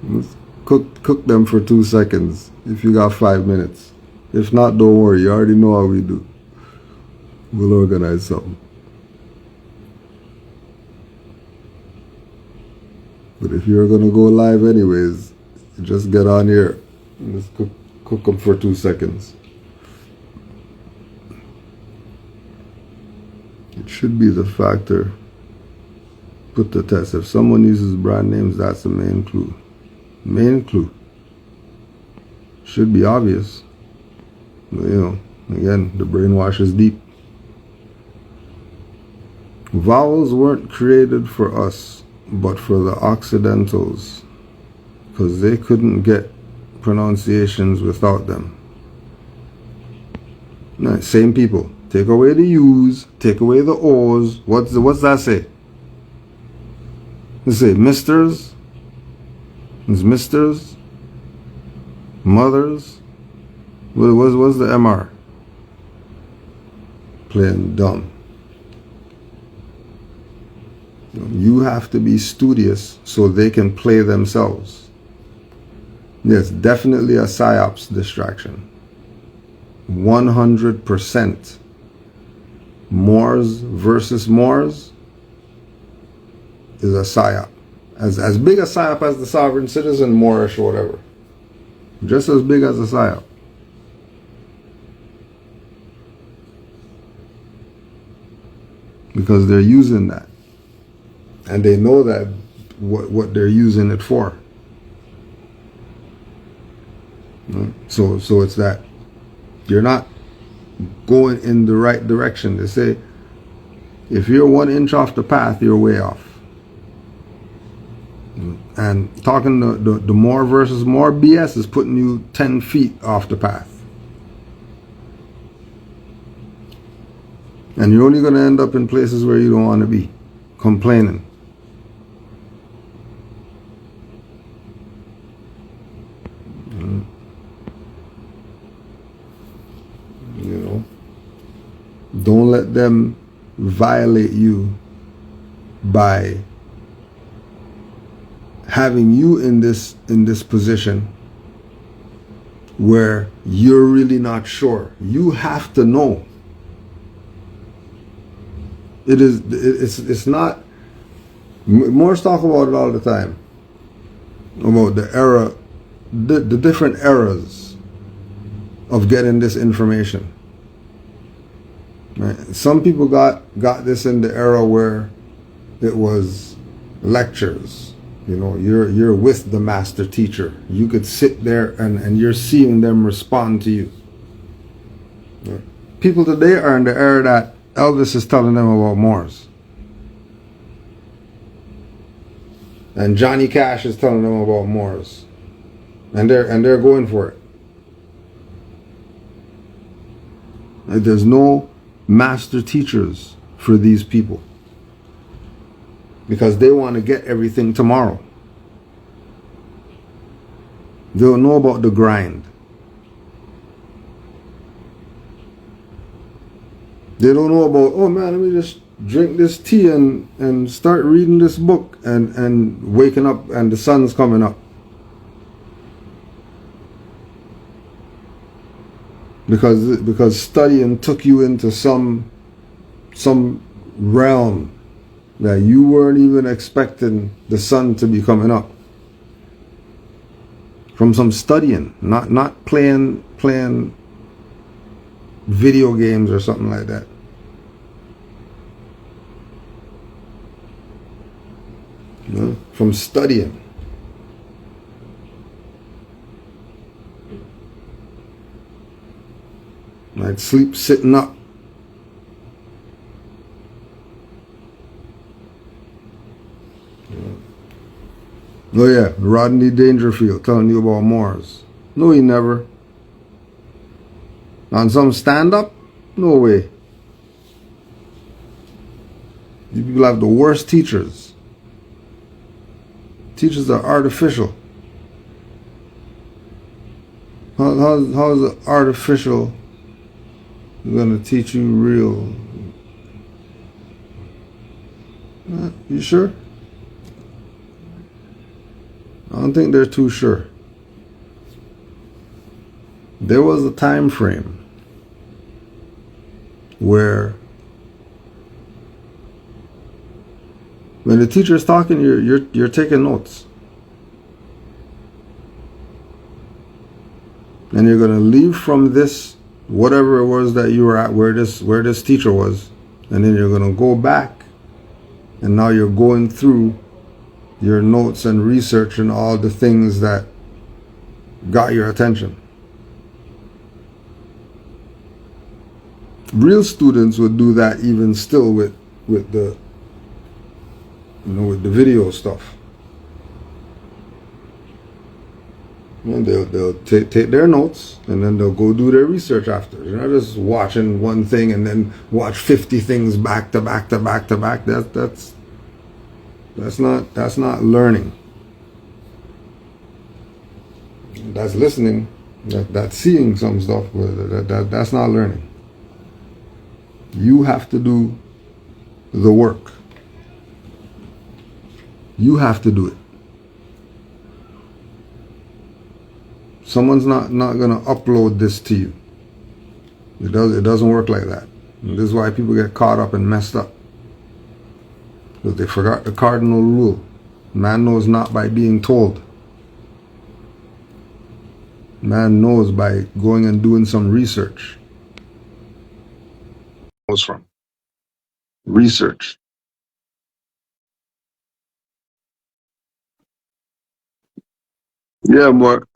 Speaker 4: Let's cook them for 2 seconds if you got 5 minutes. If not, don't worry, you already know how we do. We'll organize something. But if you're gonna go live anyways, just get on here and just cook them for 2 seconds. It should be the factor. Put the test. If someone uses brand names, that's the main clue. Main clue. Should be obvious. But, you know, again, the brainwash is deep. Vowels weren't created for us, but for the Occidentals, because they couldn't get pronunciations without them. No, same people. Take away the U's, take away the O's. What's that say? Let's say misters. It's misters. Mothers. What's the MR? Playing dumb. You have to be studious so they can play themselves. Yes, definitely a psyops distraction. 100%. Moors versus Moors is a psyop. As big a psyop as the sovereign citizen, Moorish or whatever. Just as big as a psyop. Because they're using that. And they know that what they're using it for. So it's that you're not going in the right direction. They say if you're 1 inch off the path, you're way off. And talking the more versus more BS is putting you 10 feet off the path. And you're only going to end up in places where you don't want to be, complaining. You know, don't let them violate you by having you in this position where you're really not sure. You have to know. It's not. Moors talk about it all the time, about the era, the different eras of getting this information. Right? Some people got this in the era where it was lectures, You know, you're with the master teacher. You could sit there and you're seeing them respond to you. Yeah. People today are in the era that Elvis is telling them about Moors. And Johnny Cash is telling them about Moors. And they're going for it. Like, there's no master teachers for these people. Because they want to get everything tomorrow. They don't know about the grind. They don't know about, oh man, let me just drink this tea and start reading this book and waking up and the sun's coming up. Because studying took you into some realm that you weren't even expecting the sun to be coming up. From some studying, not playing video games or something like that. You know, from studying. I'd sleep sitting up. Oh yeah, Rodney Dangerfield telling you about Moors. No, he never. On some stand-up? No way. You people have the worst teachers. Teachers are artificial. How is it artificial going to teach you real? You sure? I don't think they're too sure. There was a time frame where when the teacher is talking, you're taking notes. And you're gonna leave from this, whatever it was that you were at, where this teacher was, and then you're gonna go back, and now you're going through your notes and research and all the things that got your attention. Real students would do that even still with the with the video stuff. And they'll take their notes and then they'll go do their research after. You're not just watching one thing and then watch 50 things back to back to back to back. That's not learning. That's listening. That's seeing some stuff, but that's not learning. You have to do the work. You have to do it. Someone's not gonna upload this to you. It doesn't work like that. And this is why people get caught up and messed up. Because they forgot the cardinal rule. Man knows not by being told. Man knows by going and doing some research. What's from? Research. Yeah, Mark.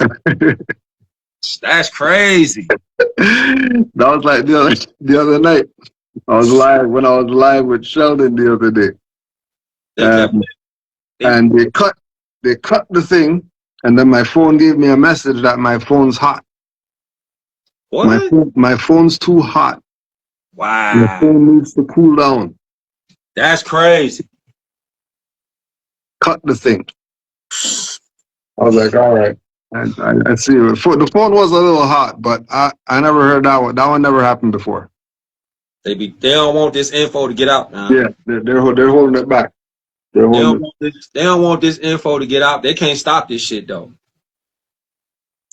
Speaker 14: That's crazy.
Speaker 4: That was like the other night. I was live with Sheldon the other day. And they cut the thing, and then my phone gave me a message that my phone's hot.
Speaker 14: What?
Speaker 4: My phone's too hot.
Speaker 14: Wow.
Speaker 4: My phone needs to cool down.
Speaker 14: That's crazy.
Speaker 4: Cut the thing. I was like, all right. I see. The phone was a little hot, but I never heard that one. That one never happened before.
Speaker 14: They don't want this info to get out now.
Speaker 4: Yeah, they're holding it back. They don't
Speaker 14: want this info to get out. They can't stop this shit though.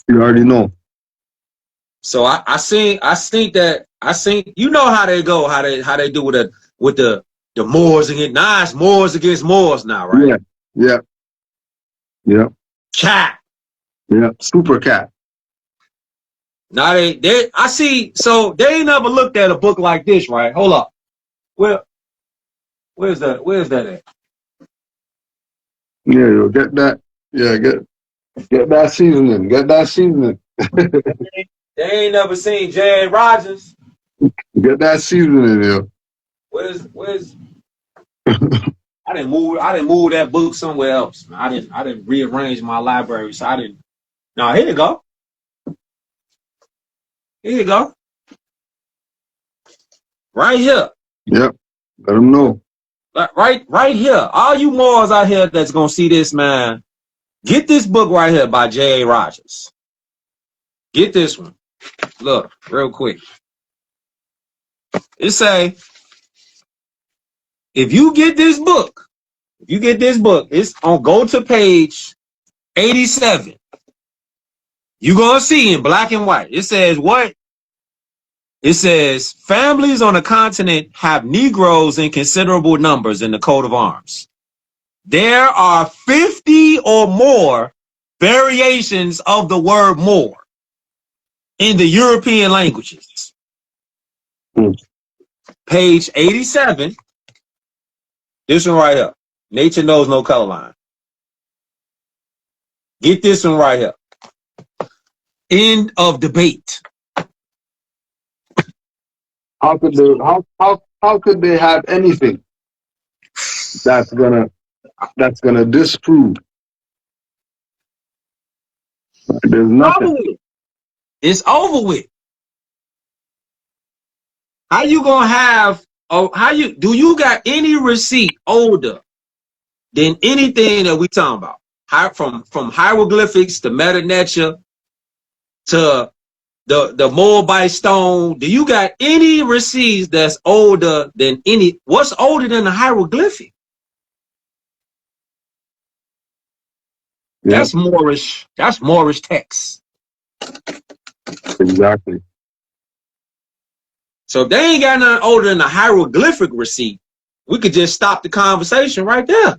Speaker 4: You already know.
Speaker 14: So I seen you know how they go, how they do with the Moors against nice Moors against Moors now, right?
Speaker 4: Yeah.
Speaker 14: Cat.
Speaker 4: Yeah, super cat.
Speaker 14: Now I see, so they ain't never looked at a book like this, right? Hold up. Where's that at?
Speaker 7: Yeah, yo, get that. Yeah, get that seasoning. Get that seasoning.
Speaker 14: They ain't never seen J.A. Rogers.
Speaker 7: Get that seasoning, yo.
Speaker 14: Where's I didn't move that book somewhere else. Man. I didn't rearrange my library, so I didn't. No, here you go. Here you go. Right here.
Speaker 7: Yep. Let them know.
Speaker 14: Right here. All you Moors out here that's gonna see this, man. Get this book right here by J.A. Rogers. Get this one. Look, real quick. It say, if you get this book, it's on go to page 87. You're gonna see in black and white. It says what? It says families on the continent have Negroes in considerable numbers in the coat of arms. There are 50 or more variations of the word Moor in the European languages. Page 87. This one right here. Nature knows no color line. Get this one right here. End of debate.
Speaker 7: How could they have anything that's gonna disprove? There's nothing.
Speaker 14: It's over with. How you gonna have? Oh, do you got any receipt older than anything that we talking about? From hieroglyphics to Meta Nature to the Moabite stone. Do you got any receipts that's older than any? What's older than the hieroglyphic?
Speaker 7: Yeah.
Speaker 14: That's Moorish. That's Moorish text.
Speaker 7: Exactly.
Speaker 14: So if they ain't got nothing older than a hieroglyphic receipt, we could just stop the conversation right there.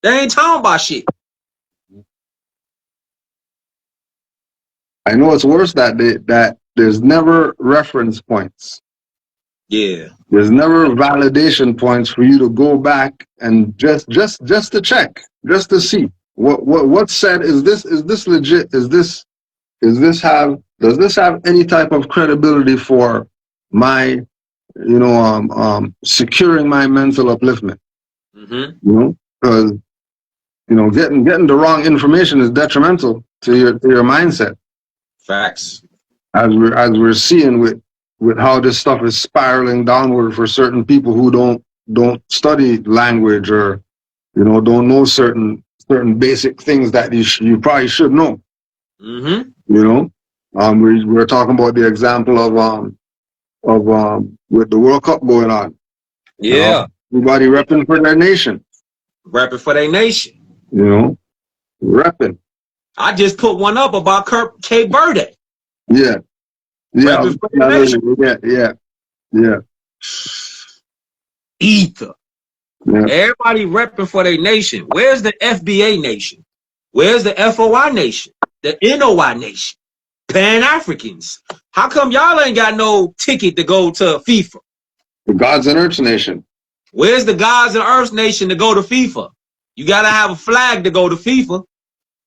Speaker 14: They ain't talking about shit.
Speaker 7: I know it's worse that there's never reference points.
Speaker 14: Yeah.
Speaker 7: There's never validation points for you to go back and just to check, just to see what's said. Is this legit? Does this have any type of credibility for my, securing my mental upliftment?
Speaker 14: Mm-hmm.
Speaker 7: Because getting the wrong information is detrimental to your mindset.
Speaker 14: Facts.
Speaker 7: As we're seeing with how this stuff is spiraling downward for certain people who don't study language or don't know certain basic things that you probably should know.
Speaker 14: Mm-hmm.
Speaker 7: We're talking about the example of with the World Cup going on.
Speaker 14: Yeah.
Speaker 7: Everybody repping for their nation.
Speaker 14: Repping for their nation.
Speaker 7: Repping.
Speaker 14: I just put one up about Cape Verde.
Speaker 7: Yeah. Yeah.
Speaker 14: Repping for their nation.
Speaker 7: Yeah.
Speaker 14: Ether.
Speaker 7: Yeah.
Speaker 14: Everybody repping for their nation. Where's the FBA nation? Where's the FOI nation? The NOI nation? Pan-Africans. How come y'all ain't got no ticket to go to FIFA?
Speaker 7: The Gods and Earths nation.
Speaker 14: Where's the Gods and Earths nation to go to FIFA? You gotta have a flag to go to FIFA.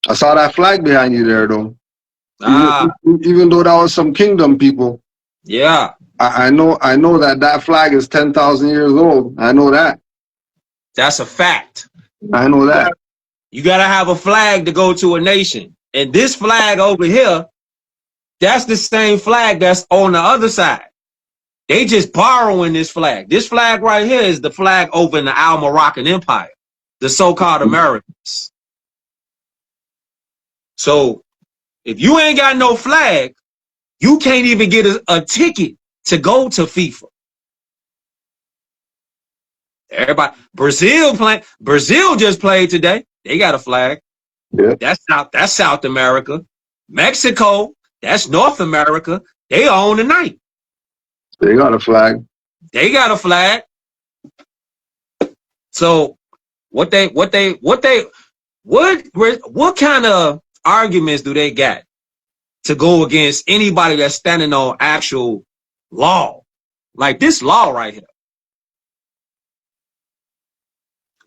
Speaker 7: I saw that flag behind you there, though. Even though that was some kingdom people.
Speaker 14: Yeah.
Speaker 7: I know that flag is 10,000 years old. I know that.
Speaker 14: That's a fact.
Speaker 7: I know that.
Speaker 14: You gotta have a flag to go to a nation. And this flag over here, that's the same flag that's on the other side. They just borrowing this flag. This flag right here is the flag over in the Al-Moroccan Empire, the so-called Americans. So if you ain't got no flag, you can't even get a ticket to go to FIFA. Everybody, Brazil just played today. They got a flag.
Speaker 7: Yeah.
Speaker 14: That's South America. Mexico, that's North America. They own the night.
Speaker 7: They got a flag.
Speaker 14: They got a flag. So what kind of arguments do they got to go against anybody that's standing on actual law? Like this law right here.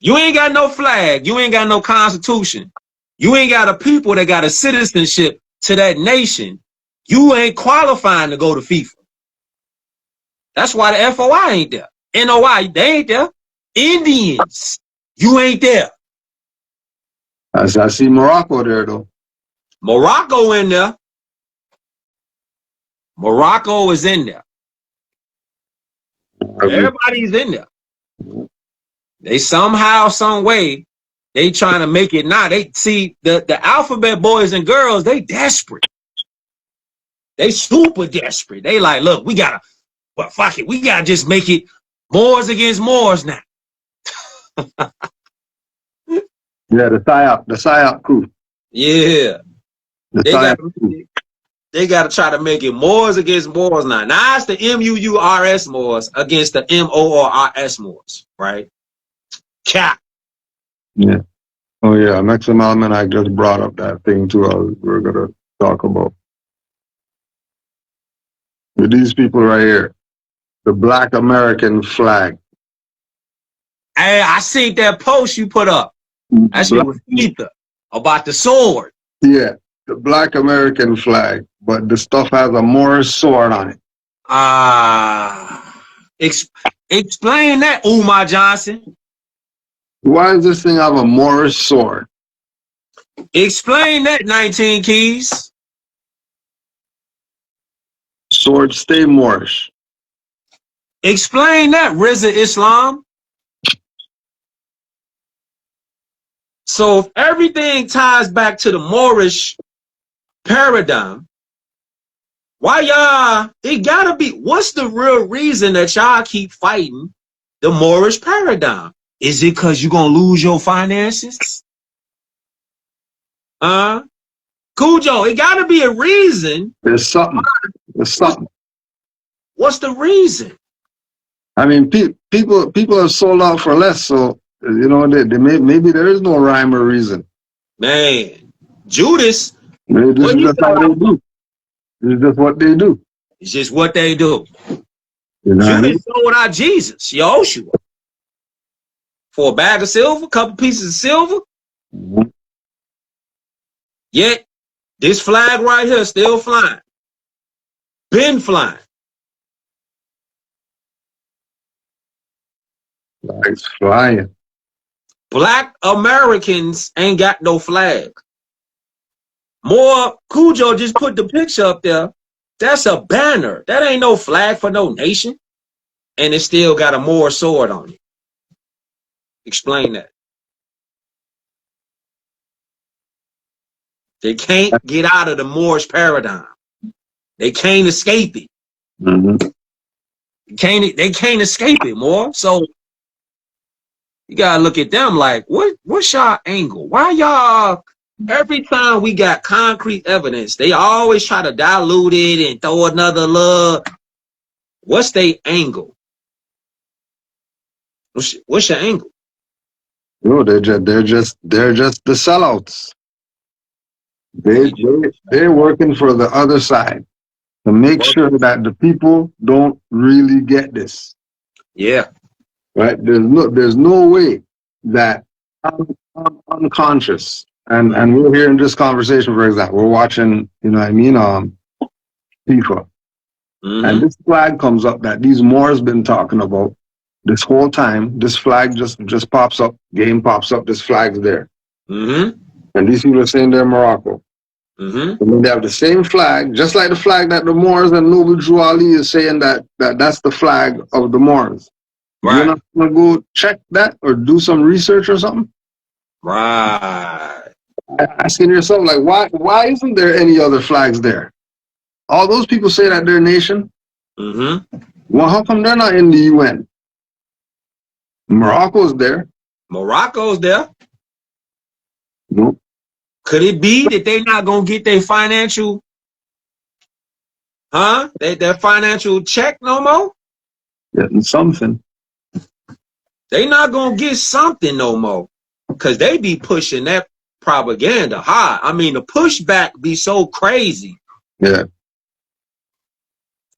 Speaker 14: You ain't got no flag. You ain't got no constitution. You ain't got a people that got a citizenship to that nation. You ain't qualifying to go to FIFA. That's why the FOI ain't there. NOI, they ain't there. Indians, you ain't there.
Speaker 4: I see Morocco there, though.
Speaker 14: Morocco in there. Morocco is in there. Everybody's in there. They somehow, some way, they trying to make it now. They see the alphabet boys and girls, they desperate. They super desperate. They like, look, we gotta, but fuck it, we gotta just make it Moors against Moors now.
Speaker 4: Yeah, the PSYOP crew.
Speaker 14: Yeah. They gotta try to make it Moors against Moors now. Now it's the MUURS Moors against the MORS Moors, right? Cap.
Speaker 4: Yeah. Oh yeah, Maxim Almanac just brought up that thing too. We're gonna talk about. With these people right here, the Black American flag.
Speaker 14: Hey, I seen that post you put up. That shit was ether about the sword.
Speaker 4: Yeah, the Black American flag, but the stuff has a Moorish sword on it.
Speaker 14: Explain that, Umar Johnson.
Speaker 4: Why does this thing have a Moorish sword?
Speaker 14: Explain that, 19 Keys.
Speaker 4: Sword stay Moorish.
Speaker 14: Explain that, Riza Islam. So if everything ties back to the Moorish paradigm, why y'all, it gotta be, what's the real reason that y'all keep fighting the Moorish paradigm? Is it because you're gonna lose your finances? Cujo, it gotta be a reason.
Speaker 4: There's something. There's something.
Speaker 14: What's the reason?
Speaker 4: I mean, people have sold out for less, so you know maybe there is no rhyme or reason.
Speaker 14: Man, Judas.
Speaker 4: Maybe this is just how they do. This is just what they do.
Speaker 14: It's just what they do.
Speaker 4: You know
Speaker 14: Judas sold out Jesus, Yehoshua, for a bag of silver, a couple pieces of silver.
Speaker 4: Mm-hmm.
Speaker 14: Yet this flag right here still flying. Been flying.
Speaker 4: Flag's flying.
Speaker 14: Black Americans ain't got no flag. More Cujo just put the picture up there. That's a banner. That ain't no flag for no nation. And it still got a Moor sword on it. Explain that. They can't get out of the Moorish paradigm. They can't escape it.
Speaker 4: Mm-hmm.
Speaker 14: They can't escape it, more. So you gotta look at them like, what's y'all angle? Why y'all, every time we got concrete evidence, they always try to dilute it and throw another look. What's their angle? What's your angle?
Speaker 4: No, they're just the sellouts. They're working for the other side to make sure that the people don't really get this.
Speaker 14: Yeah.
Speaker 4: Right? There's no way that I'm unconscious. And we're here in this conversation, for example, we're watching, you know what I mean, FIFA.
Speaker 14: Mm-hmm.
Speaker 4: And this flag comes up that these Moors been talking about this whole time. This flag just pops up, game pops up, this flag's there.
Speaker 14: Mm-hmm.
Speaker 4: And these people are saying they're Morocco.
Speaker 14: Mm-hmm.
Speaker 4: And then they have the same flag, just like the flag that the Moors and Noble Drew Ali is saying that's the flag of the Moors.
Speaker 14: Right.
Speaker 4: You're not gonna go check that or do some research or something?
Speaker 14: Right.
Speaker 4: Asking yourself, like, why isn't there any other flags there? All those people say that they're nation.
Speaker 14: Mm-hmm.
Speaker 4: Well, how come they're not in the UN? Morocco's there.
Speaker 14: Morocco's there.
Speaker 4: Nope.
Speaker 14: Could it be that they not gonna get their financial, their financial check no more?
Speaker 4: Getting something.
Speaker 14: They not gonna get something no more, because they be pushing that propaganda high. I mean, the pushback be so crazy.
Speaker 4: Yeah.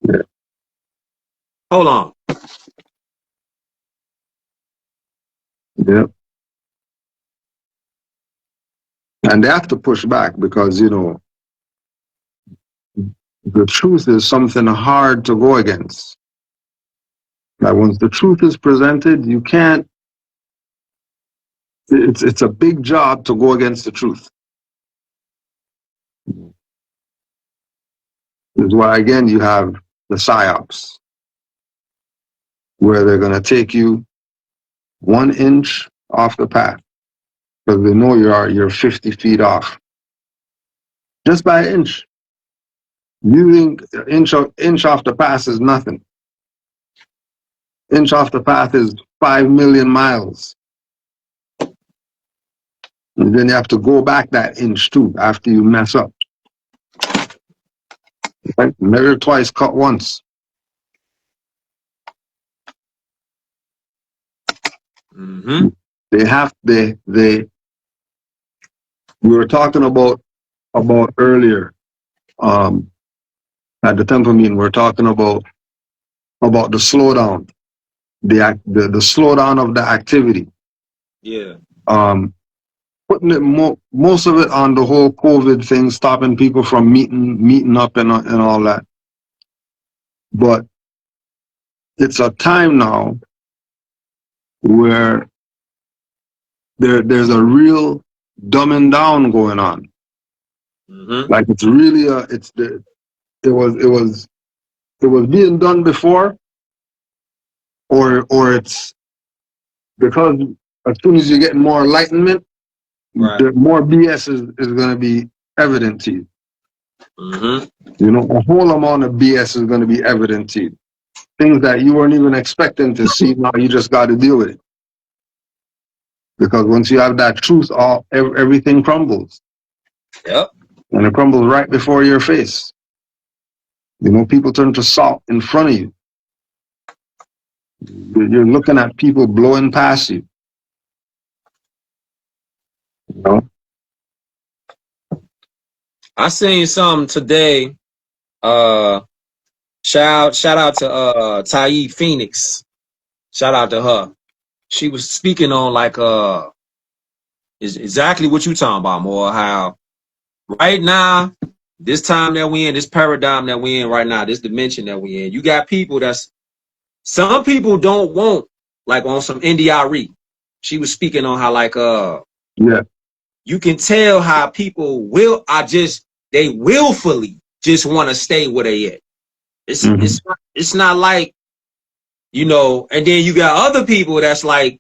Speaker 4: Yeah.
Speaker 14: Hold on.
Speaker 4: Yep. And they have to push back because, you know, the truth is something hard to go against. Like once the truth is presented, you can't, it's a big job to go against the truth. This is why, again, you have the psyops, where they're going to take you 1 inch off the path because they know you're 50 feet off. Just by an inch. You think inch off the path is nothing. Inch off the path is 5 million miles. And then you have to go back that inch too after you mess up. Right? Measure twice, cut once.
Speaker 14: Mm-hmm.
Speaker 4: We were talking about earlier at the temple meeting, we were talking about the slowdown, the slowdown of the activity.
Speaker 14: Yeah.
Speaker 4: Putting it most of it on the whole COVID thing, stopping people from meeting up and all that. But it's a time now where there's a real dumbing down going on.
Speaker 14: Mm-hmm.
Speaker 4: Like it's really it was being done before, or it's because as soon as you get more enlightenment,
Speaker 14: right,
Speaker 4: the more BS is going to be evident to you.
Speaker 14: Mm-hmm.
Speaker 4: You know, a whole amount of BS is going to be evident to you. Things that you weren't even expecting to see, now you just got to deal with it. Because once you have that truth, everything crumbles.
Speaker 14: Yep.
Speaker 4: And it crumbles right before your face. You know, people turn to salt in front of you. You're looking at people blowing past you. You know?
Speaker 14: I seen something today. Shout out to Taib Phoenix. Shout out to her. She was speaking on like is exactly what you talking about, more how right now, this time that we in, this paradigm that we in right now, this dimension that we in, you got people some people don't want, like on some NDRE. She was speaking on how like
Speaker 4: yeah,
Speaker 14: you can tell how people they willfully just want to stay where they at. It's not like, you know, and then you got other people that's like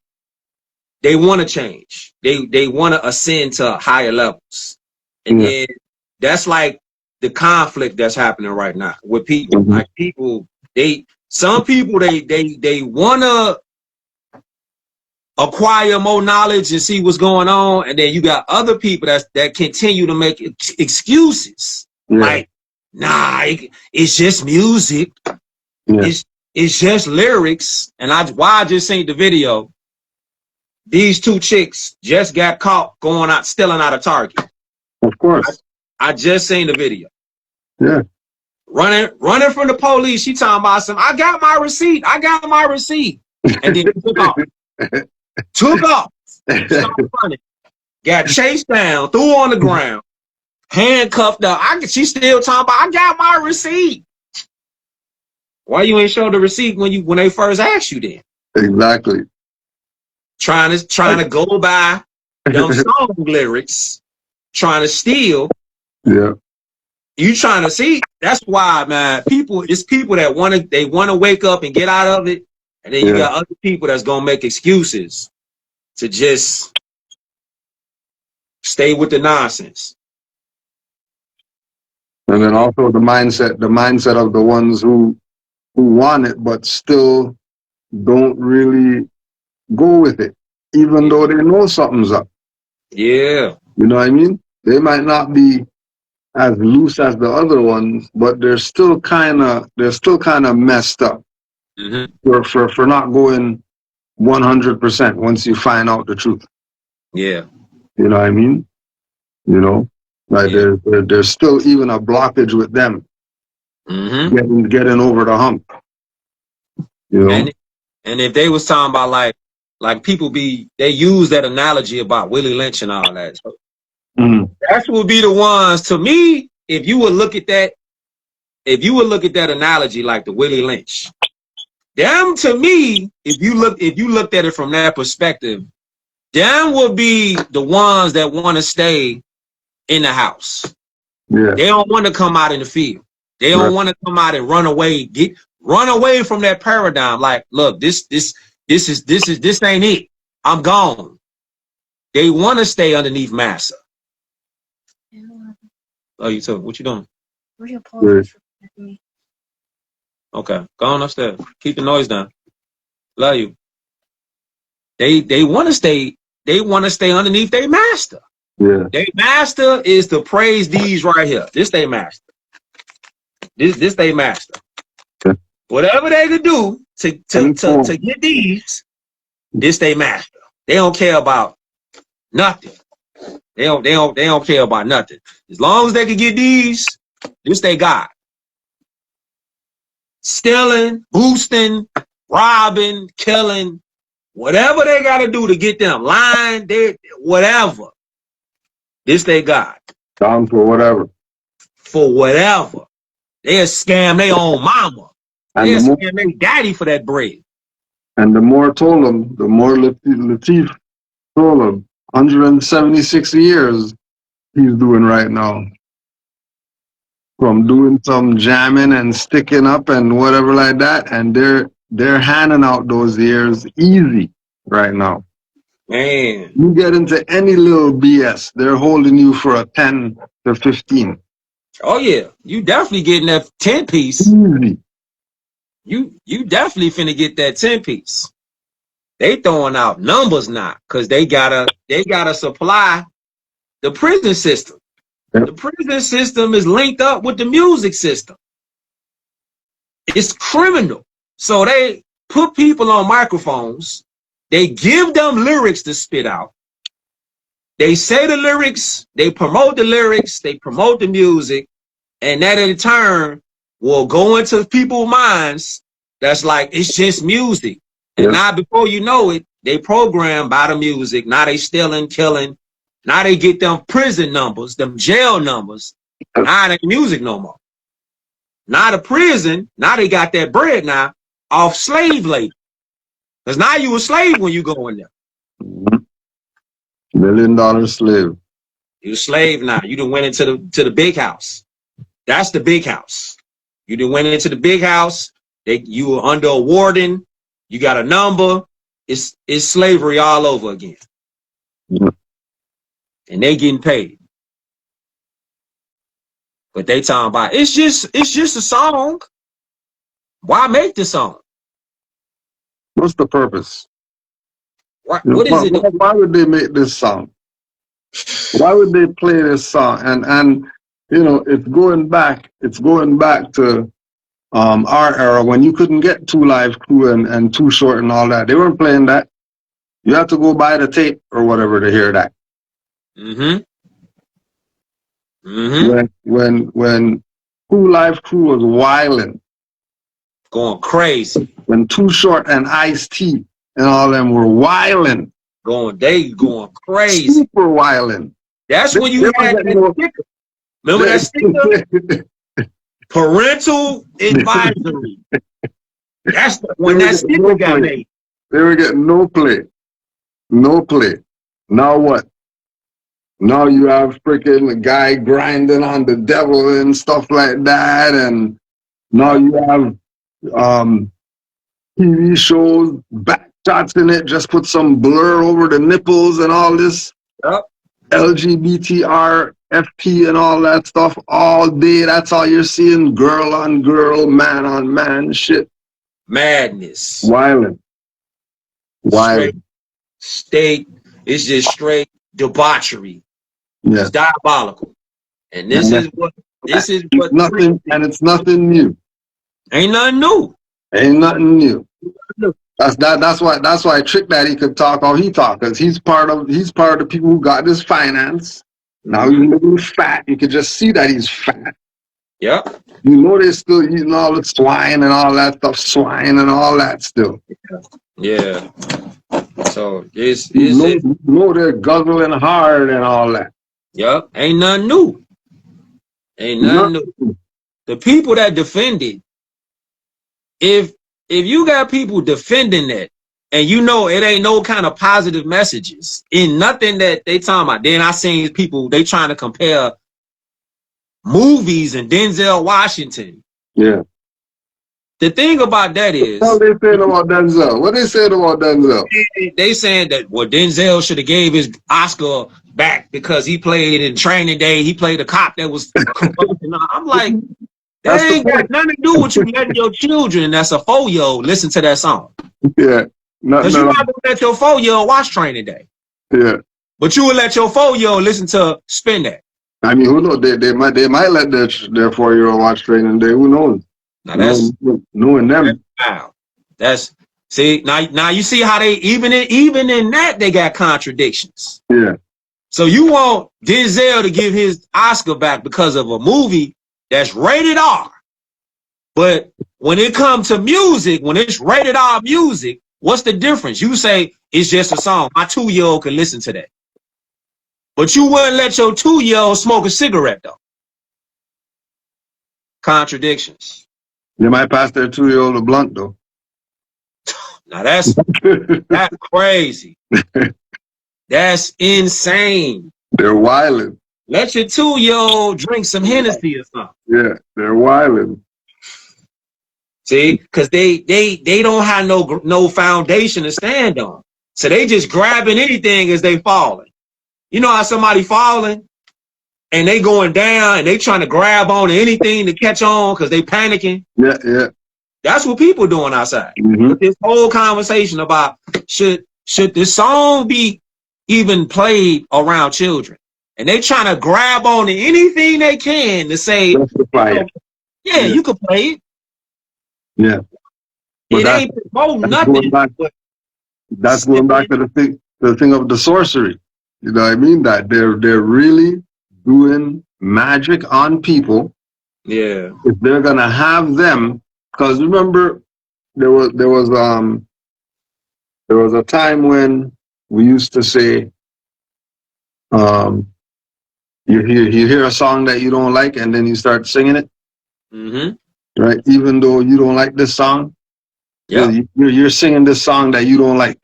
Speaker 14: they want to change. They want to ascend to higher levels. And then that's like the conflict that's happening right now with people. Like people, some people want to acquire more knowledge and see what's going on, and then you got other people that continue to make excuses. Like, nah, it's just music. It's just lyrics. And I just seen the video. These two chicks just got caught stealing out of Target.
Speaker 4: Of course.
Speaker 14: I just seen the video.
Speaker 4: Yeah.
Speaker 14: Running from the police. She talking about I got my receipt. I got my receipt. And then took off. Started running. Got chased down, threw on the ground, handcuffed up. She still talking about I got my receipt. Why you ain't show the receipt when they first asked you then?
Speaker 4: Exactly.
Speaker 14: Trying to go by them song lyrics, trying to steal.
Speaker 4: Yeah.
Speaker 14: You trying to see? That's why, man. It's people that want to wake up and get out of it, and then you got other people that's gonna make excuses to just stay with the nonsense.
Speaker 4: And then also the mindset of the ones who want it but still don't really go with it, even though they know something's up.
Speaker 14: Yeah.
Speaker 4: You know what I mean? They might not be as loose as the other ones, but they're still kind of messed up for not going 100% once you find out the truth.
Speaker 14: Yeah.
Speaker 4: You know what I mean? You know, like there's still even a blockage with them getting over the hump. You know?
Speaker 14: And if they was talking about like people they use that analogy about Willie Lynch and all that. That would be the ones, to me, if you would look at that, analogy like the Willie Lynch, them to me, if you looked at it from that perspective, them would be the ones that want to stay in the house.
Speaker 4: Yeah.
Speaker 14: They don't want to come out in the field. They don't want to come out and run away from that paradigm. Like, look, this ain't it. I'm gone. They want to stay underneath massa. Oh, you took what you doing? Okay, go on upstairs. Keep the noise down. Love you. They want to stay. They want to stay underneath their master.
Speaker 4: Yeah.
Speaker 14: Their master is to praise these right here. This they master. This they master.
Speaker 4: Okay.
Speaker 14: Whatever they could do to get these, this they master. They don't care about nothing. They don't care about nothing. As long as they can get these, this they got. Stealing, boosting, robbing, killing, whatever they got to do to get them, lying, whatever. This they got.
Speaker 4: Down for whatever.
Speaker 14: For whatever. They'll scam their own mama. They'll scam their daddy for that bread.
Speaker 4: And the more told them, the more Latif told them, 176 years he's doing right now. From doing some jamming and sticking up and whatever like that, and they're handing out those years easy right now.
Speaker 14: Man,
Speaker 4: you get into any little BS, they're holding you for a 10 to 15.
Speaker 14: Oh yeah, you definitely getting that 10 piece.
Speaker 4: Easy.
Speaker 14: You definitely finna get that 10 piece. They throwing out numbers now because they gotta supply the prison system. The prison system is linked up with the music system. It's criminal. So they put people on microphones. They give them lyrics to spit out. They say the lyrics, they promote the lyrics, they promote the music, and that in turn will go into people's minds. That's like, it's just music. And now before you know it, they programmed by the music. Now they stealing, killing. Now they get them prison numbers, them jail numbers. Now they music no more. Now the prison, now they got that bread now off slave labor. Because now you a slave when you go in there.
Speaker 4: $1 million slave.
Speaker 14: You a slave now. You done went into the big house. That's the big house. You done went into the big house. You were under a warden. You got a number. It's slavery all over again. And they getting paid. But they talking about it's just a song. Why make the song?
Speaker 4: What's the purpose?
Speaker 14: What is it?
Speaker 4: Why would they make this song? Why would they play this song? And you know, it's going back to our era when you couldn't get 2 Live Crew and Too Short and all that. They weren't playing that. You have to go buy the tape or whatever to hear that. When 2 Live Crew was wilding,
Speaker 14: going crazy.
Speaker 4: When Too Short and Ice-T and all them were wilding,
Speaker 14: going crazy,
Speaker 4: super wilding.
Speaker 14: That's when you had that sticker. Remember that sticker? Parental advisory. That's when that sticker got made.
Speaker 4: They were getting no play. No play. Now what? Now you have freaking a guy grinding on the devil and stuff like that, and now you have TV shows, back shots in it, just put some blur over the nipples and all this. LGBTR, FP and all that stuff all day. That's all you're seeing. Girl on girl, man on man shit.
Speaker 14: Madness.
Speaker 4: Wildin'.
Speaker 14: State. It's just straight debauchery.
Speaker 4: Yeah.
Speaker 14: It's diabolical. And this is what
Speaker 4: nothing, and it's nothing new.
Speaker 14: Ain't nothing new.
Speaker 4: Ain't nothing new. That's why Trick Daddy could talk how he talk, because he's part of the people who got this finance. Now he's looking fat. You could just see that he's fat.
Speaker 14: Yep.
Speaker 4: You know they're still eating all the swine and all that stuff, swine and all that still.
Speaker 14: Yeah. So
Speaker 4: you know they're guzzling hard and all that.
Speaker 14: Yup. Ain't nothing new. Ain't nothing new. The people that defended, if you got people defending that, and you know it ain't no kind of positive messages in nothing that they talking about, then I seen people, they trying to compare movies and Denzel Washington.
Speaker 4: Yeah.
Speaker 14: The thing about that is,
Speaker 4: what they saying about Denzel? What they saying about Denzel?
Speaker 14: They saying that Denzel should have gave his Oscar back because he played in Training Day. He played a cop that was corrupt. And I'm like, that ain't got nothing to do with you letting your children that's a 4-year-old listen to that song.
Speaker 4: Yeah.
Speaker 14: Because you're not going to let your 4-year-old watch Training Day.
Speaker 4: Yeah.
Speaker 14: But you would let your 4-year-old listen to Spin That.
Speaker 4: I mean, who knows? They might let their 4-year-old watch Training Day. Who knows?
Speaker 14: Now that's
Speaker 4: knowing them.
Speaker 14: Wow. That's see now you see how they even in that they got contradictions.
Speaker 4: Yeah.
Speaker 14: So you want Denzel to give his Oscar back because of a movie that's rated R. But when it comes to music, when it's rated R music, what's the difference? You say it's just a song. My 2-year-old can listen to that. But you wouldn't let your 2-year-old smoke a cigarette though. Contradictions.
Speaker 4: They might pass their 2-year-old a blunt though.
Speaker 14: Now that's crazy. That's insane.
Speaker 4: They're wilding.
Speaker 14: Let your 2-year-old drink some Hennessy or something.
Speaker 4: Yeah, they're wilding.
Speaker 14: See, because they don't have no foundation to stand on. So they just grabbing anything as they falling. You know how somebody falling and they going down and they trying to grab on to anything to catch on because they panicking.
Speaker 4: Yeah, yeah.
Speaker 14: That's what people doing outside.
Speaker 4: Mm-hmm.
Speaker 14: This whole conversation about should this song be even played around children? And they trying to grab on to anything they can to say, yeah, you could play it.
Speaker 4: Yeah.
Speaker 14: It ain't promoting nothing.
Speaker 4: That's going back to the thing of the sorcery. You know what I mean? That they're really doing magic on people.
Speaker 14: Yeah.
Speaker 4: If they're gonna have them, because remember there was a time when we used to say, you hear a song that you don't like and then you start singing it.
Speaker 14: Mm-hmm.
Speaker 4: Right? Even though you don't like this song, you're singing this song that you don't like.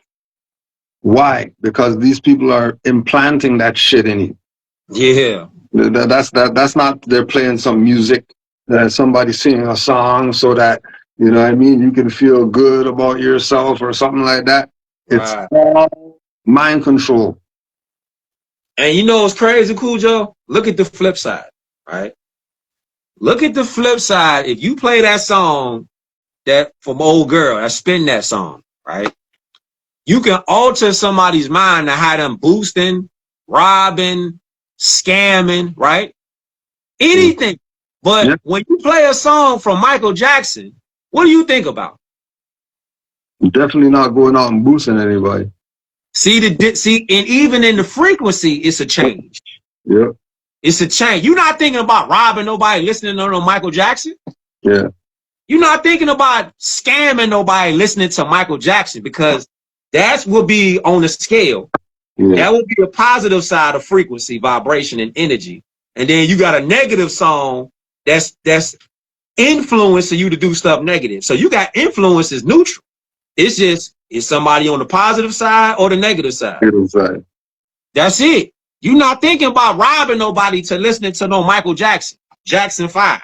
Speaker 4: Why? Because these people are implanting that shit in you.
Speaker 14: Yeah.
Speaker 4: That's not they're playing some music, somebody singing a song so that, you know what I mean, you can feel good about yourself or something like that.
Speaker 14: Right.
Speaker 4: It's all mind control.
Speaker 14: And you know what's crazy, Cujo? Look at the flip side, right? Look at the flip side. If you play that song that from Old Girl, that Spin That song, right? You can alter somebody's mind to have them boosting, robbing, scamming, right? Anything. But when you play a song from Michael Jackson, what do you think about?
Speaker 4: Definitely not going out and boosting anybody.
Speaker 14: See, and even in the frequency, it's a change.
Speaker 4: Yeah.
Speaker 14: It's a change. You're not thinking about robbing nobody listening to no Michael Jackson.
Speaker 4: Yeah.
Speaker 14: You're not thinking about scamming nobody listening to Michael Jackson, because that will be on the scale. Yeah. That will be a positive side of frequency, vibration, and energy. And then you got a negative song that's influencing you to do stuff negative. So you got influence is neutral. It's just, is somebody on the positive side or the negative side?
Speaker 4: Negative side.
Speaker 14: That's it. You're not thinking about robbing nobody to listening to no Michael Jackson, Jackson 5.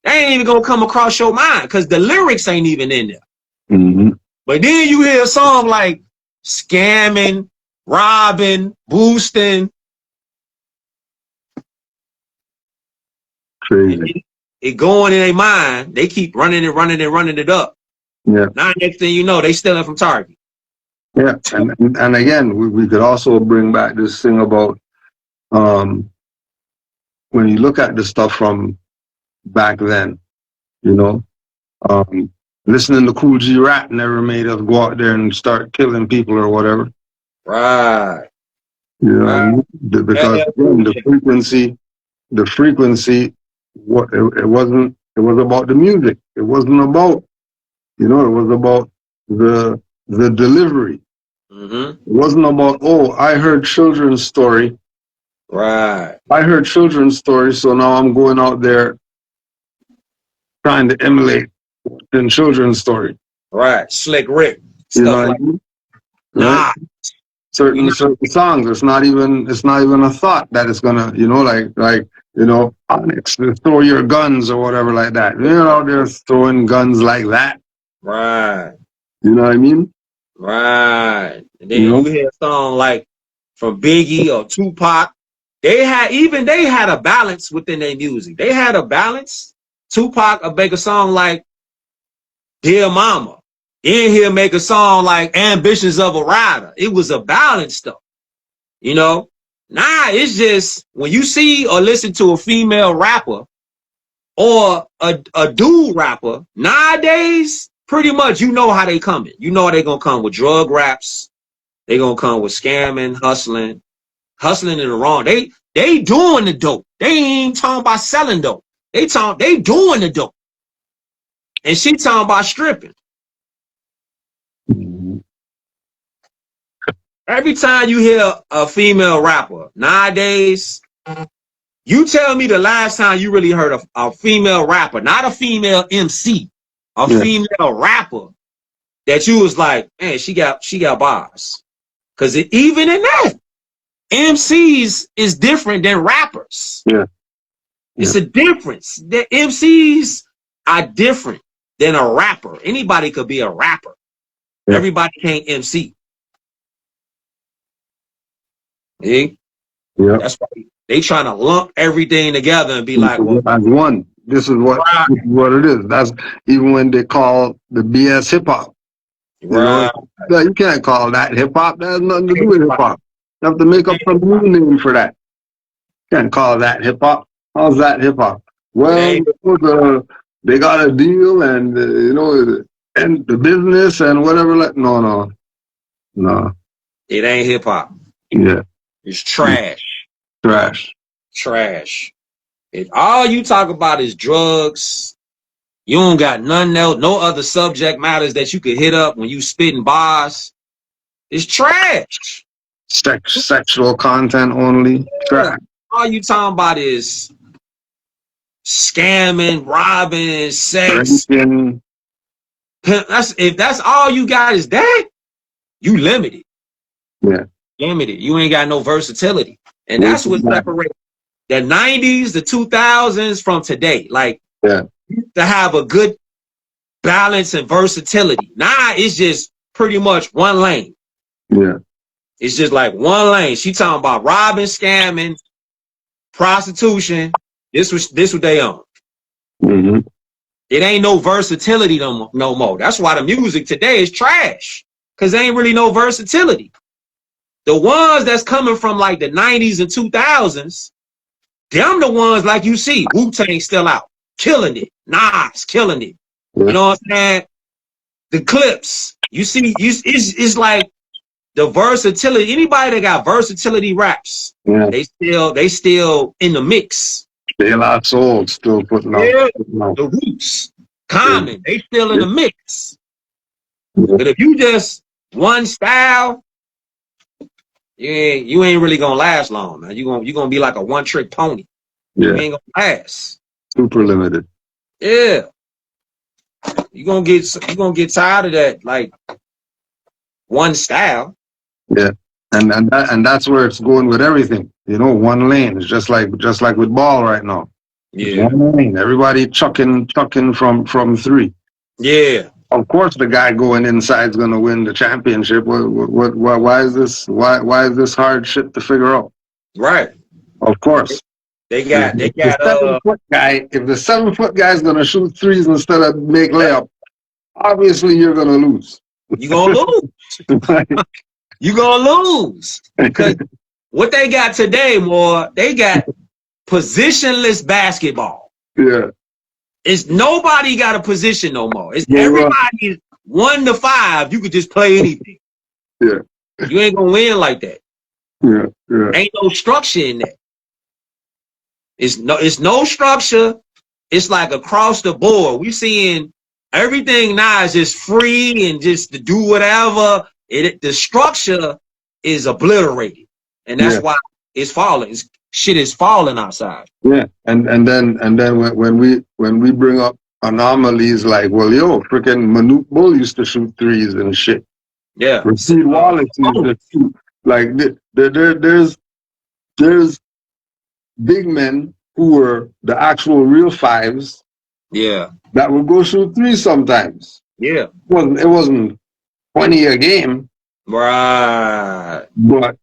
Speaker 14: That ain't even gonna come across your mind because the lyrics ain't even in there.
Speaker 4: Mm-hmm.
Speaker 14: But then you hear a song like scamming, robbing, boosting.
Speaker 4: Crazy.
Speaker 14: It going in their mind. They keep running it up.
Speaker 4: Yeah.
Speaker 14: Now next thing you know, they stealing from Target.
Speaker 4: Yeah, and again, we could also bring back this thing about when you look at the stuff from back then, you know, listening to Cool G rap never made us go out there and start killing people or whatever.
Speaker 14: Right.
Speaker 4: You know, right. Because again, the frequency, it was about the music. It wasn't about, you know, it was about the delivery.
Speaker 14: Mm-hmm.
Speaker 4: It wasn't about, oh, I heard children's story
Speaker 14: Right.
Speaker 4: I heard children's stories, so now I'm going out there trying to emulate in children's story.
Speaker 14: Right. Slick Rick.
Speaker 4: You know
Speaker 14: Stuff
Speaker 4: what
Speaker 14: like
Speaker 4: I mean?
Speaker 14: nah.
Speaker 4: Right? Certain songs, it's not even a thought that it's gonna, Onyx, throw your guns or whatever like that. You're out there throwing guns like that.
Speaker 14: Right.
Speaker 4: You know what I mean?
Speaker 14: Right. And then you hear a song like from Biggie or Tupac. They had a balance within their music. They had a balance. Tupac will make a song like Dear Mama. Then he'll make a song like Ambitions of a Rider. It was a balance though. You know? Nah, it's just when you see or listen to a female rapper or a dude rapper, nowadays, pretty much you know how they coming. You know they're gonna come with drug raps. They gonna come with scamming, hustling in the wrong. They doing the dope. They ain't talking about selling dope. They doing the dope. And she talking about stripping. Every time you hear a female rapper nowadays, you tell me the last time you really heard a female rapper, not a female MC, female rapper that you was like, man, she got bars. Because even in that, MCs is different than rappers. It's a difference. The MCs are different than a rapper. Anybody could be a rapper. Everybody can't MC. See? That's why they trying to lump everything together and be like, well,
Speaker 4: as one. This is what it is. That's even when they call the BS hip hop.
Speaker 14: Right.
Speaker 4: You can't call that hip hop. That has nothing to do with hip hop. You have to make up some new name for that. You can't call that hip hop. How's that hip hop? Well, they got a deal and and the business and whatever. No.
Speaker 14: It ain't hip hop.
Speaker 4: Yeah.
Speaker 14: It's trash.
Speaker 4: Trash.
Speaker 14: If all you talk about is drugs, you don't got nothing else, no other subject matters that you could hit up when you spitting bars. It's trash.
Speaker 4: Sexual content only. Trash.
Speaker 14: All you talking about is scamming, robbing, sex. If that's all you got is that, you limited.
Speaker 4: Yeah.
Speaker 14: Limited. You ain't got no versatility. And that's what separates the 90s, the 2000s from today. Like, to have a good balance and versatility. Nah, it's just pretty much one lane.
Speaker 4: Yeah.
Speaker 14: It's just like one lane. She talking about robbing, scamming, prostitution. This what they own. It ain't no versatility no more. That's why the music today is trash. Because there ain't really no versatility. The ones that's coming from like the 90s and 2000s, them the ones like you see. Wu-Tang still out. Killing it. Nas killing it. You know what I'm saying? The Clips. You see, it's like the versatility. Anybody that got versatility raps, they still in the mix.
Speaker 4: De La Soul still putting out.
Speaker 14: The Roots. Common. They still in the mix. But if you just one style, you ain't really gonna last long, man. You gonna be like a one-trick pony. You ain't gonna last.
Speaker 4: Super limited.
Speaker 14: Yeah. You gonna get tired of that, like one style.
Speaker 4: Yeah. And that's where it's going with everything. One lane. It's just like with ball right now.
Speaker 14: Yeah.
Speaker 4: One lane. Everybody chucking from three.
Speaker 14: Yeah.
Speaker 4: Of course, the guy going inside is going to win the championship. Why is this hard shit to figure out?
Speaker 14: Right.
Speaker 4: Of course.
Speaker 14: They got
Speaker 4: the 7-foot guy. If the 7-foot guy is going to shoot threes instead of make layup, obviously you're going to lose.
Speaker 14: You gonna lose. You gonna lose. Because what they got today, more they got positionless basketball.
Speaker 4: Yeah.
Speaker 14: It's nobody got a position no more. It's everybody 1 to 5. You could just play anything.
Speaker 4: Yeah.
Speaker 14: You ain't gonna win like that.
Speaker 4: Yeah.
Speaker 14: Ain't no structure in that. It's no structure. It's like across the board. We seeing everything now is just free and just to do whatever. The structure is obliterated, and that's why it's falling. shit is falling outside.
Speaker 4: Yeah, and then when we bring up anomalies like, well, yo, freaking Manute Bull used to shoot threes and shit.
Speaker 14: Yeah,
Speaker 4: Rasheed Wallace used to shoot. Like there's big men who were the actual real fives.
Speaker 14: Yeah,
Speaker 4: that would go shoot threes sometimes.
Speaker 14: Yeah,
Speaker 4: It wasn't 20 a game,
Speaker 14: right?
Speaker 4: But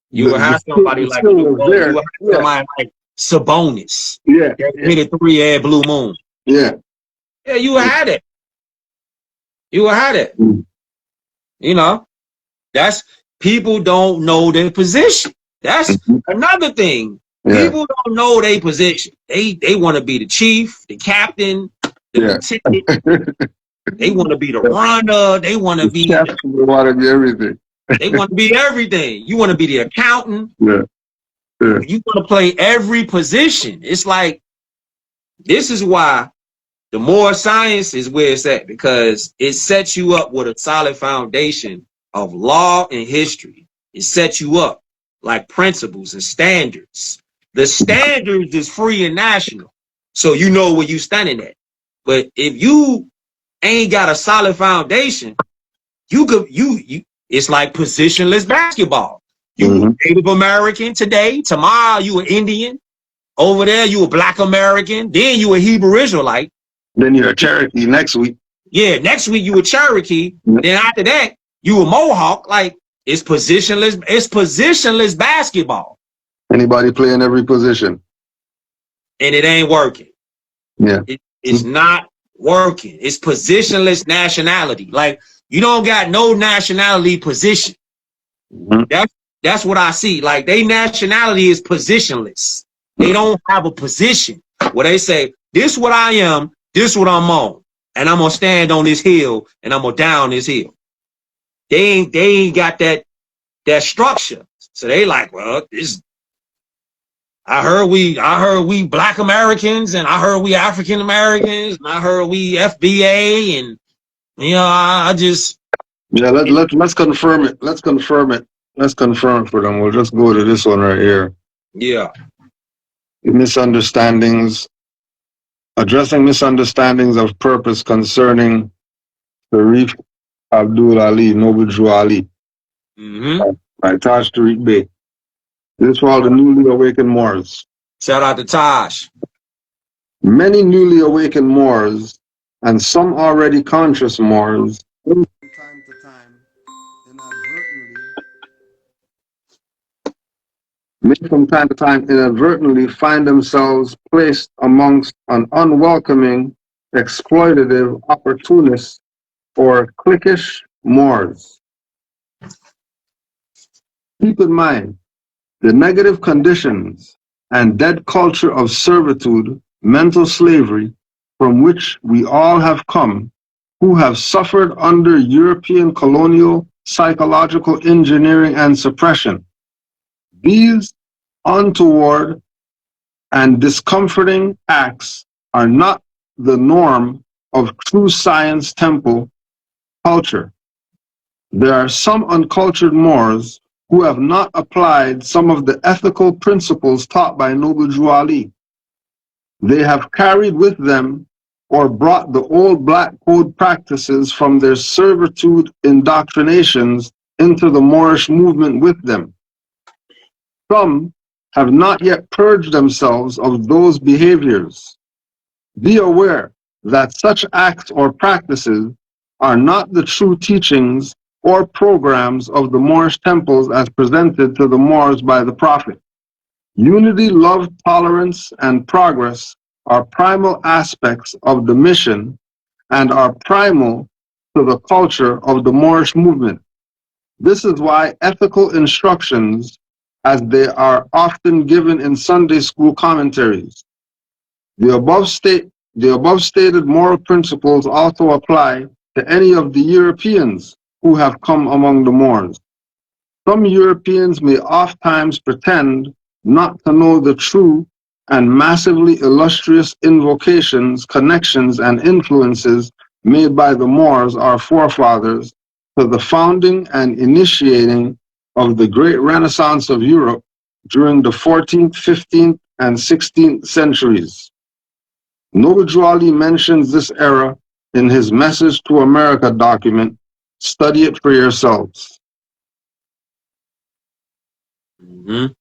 Speaker 14: you would have somebody like you would have somebody like Sabonis.
Speaker 4: Yeah,
Speaker 14: hit a 3 at Blue Moon.
Speaker 4: Yeah,
Speaker 14: you would have it. You would have it. You know, that's people don't know their position. That's another thing. People don't know their position. They want to be the chief, the captain, the lieutenant. They want to be the runner. They want to be.
Speaker 4: They want to be everything.
Speaker 14: They want to be everything. You want to be the accountant.
Speaker 4: Yeah.
Speaker 14: You want to play every position. It's like, this is why the more science is where it's at, because it sets you up with a solid foundation of law and history. It sets you up like principles and standards. The standards is free and national, so you know where you standing at. But if you ain't got a solid foundation, it's like positionless basketball. You Native American today, tomorrow you an Indian, over there you a Black American, then you a Hebrew Israelite.
Speaker 4: Then you're a Cherokee next week.
Speaker 14: Yeah, next week you a Cherokee. Then after that, you a Mohawk. Like, it's positionless basketball.
Speaker 4: Anybody playing every position.
Speaker 14: And it ain't working.
Speaker 4: Yeah.
Speaker 14: It's not working. It's positionless nationality. Like, you don't got no nationality position. That's what I see. Like, they nationality is positionless. They don't have a position where they say, this what I am, this what I'm on, and I'm gonna stand on this hill and I'm gonna down this hill. They ain't got that structure. So they like, well, this. I heard we Black Americans, and I heard we African Americans, and I heard we FBA, and I just.
Speaker 4: Yeah, let's confirm it. Let's confirm it. Let's confirm it for them. We'll just go to this one right here.
Speaker 14: Yeah.
Speaker 4: Misunderstandings. Addressing misunderstandings of purpose concerning Sharif Abdul Ali, Noble Drew Ali. By Taj Tariq Bey. This is for all the newly awakened Moors.
Speaker 14: Shout out to Taj.
Speaker 4: Many newly awakened Moors, and some already conscious Moors, from time to time inadvertently find themselves placed amongst an unwelcoming, exploitative, opportunist, or cliquish Moors. Keep in mind, the negative conditions and dead culture of servitude, mental slavery, from which we all have come, who have suffered under European colonial psychological engineering and suppression. These untoward and discomforting acts are not the norm of true science temple culture. There are some uncultured Moors who have not applied some of the ethical principles taught by Noble Drew Ali. They have carried with them or brought the old black code practices from their servitude indoctrinations into the Moorish movement with them. Some have not yet purged themselves of those behaviors. Be aware that such acts or practices are not the true teachings or programs of the Moorish temples as presented to the Moors by the Prophet. Unity, love, tolerance, and progress are primal aspects of the mission and are primal to the culture of the Moorish movement. This is why ethical instructions, as they are often given in Sunday school commentaries. The above stated moral principles also apply to any of the Europeans who have come among the Moors. Some Europeans may oftentimes pretend not to know the true and massively illustrious invocations, connections, and influences made by the Moors, our forefathers, to the founding and initiating of the great Renaissance of Europe during the 14th, 15th, and 16th centuries. Noble Ali mentions this era in his Message to America document. Study it for yourselves.
Speaker 14: Mm-hmm.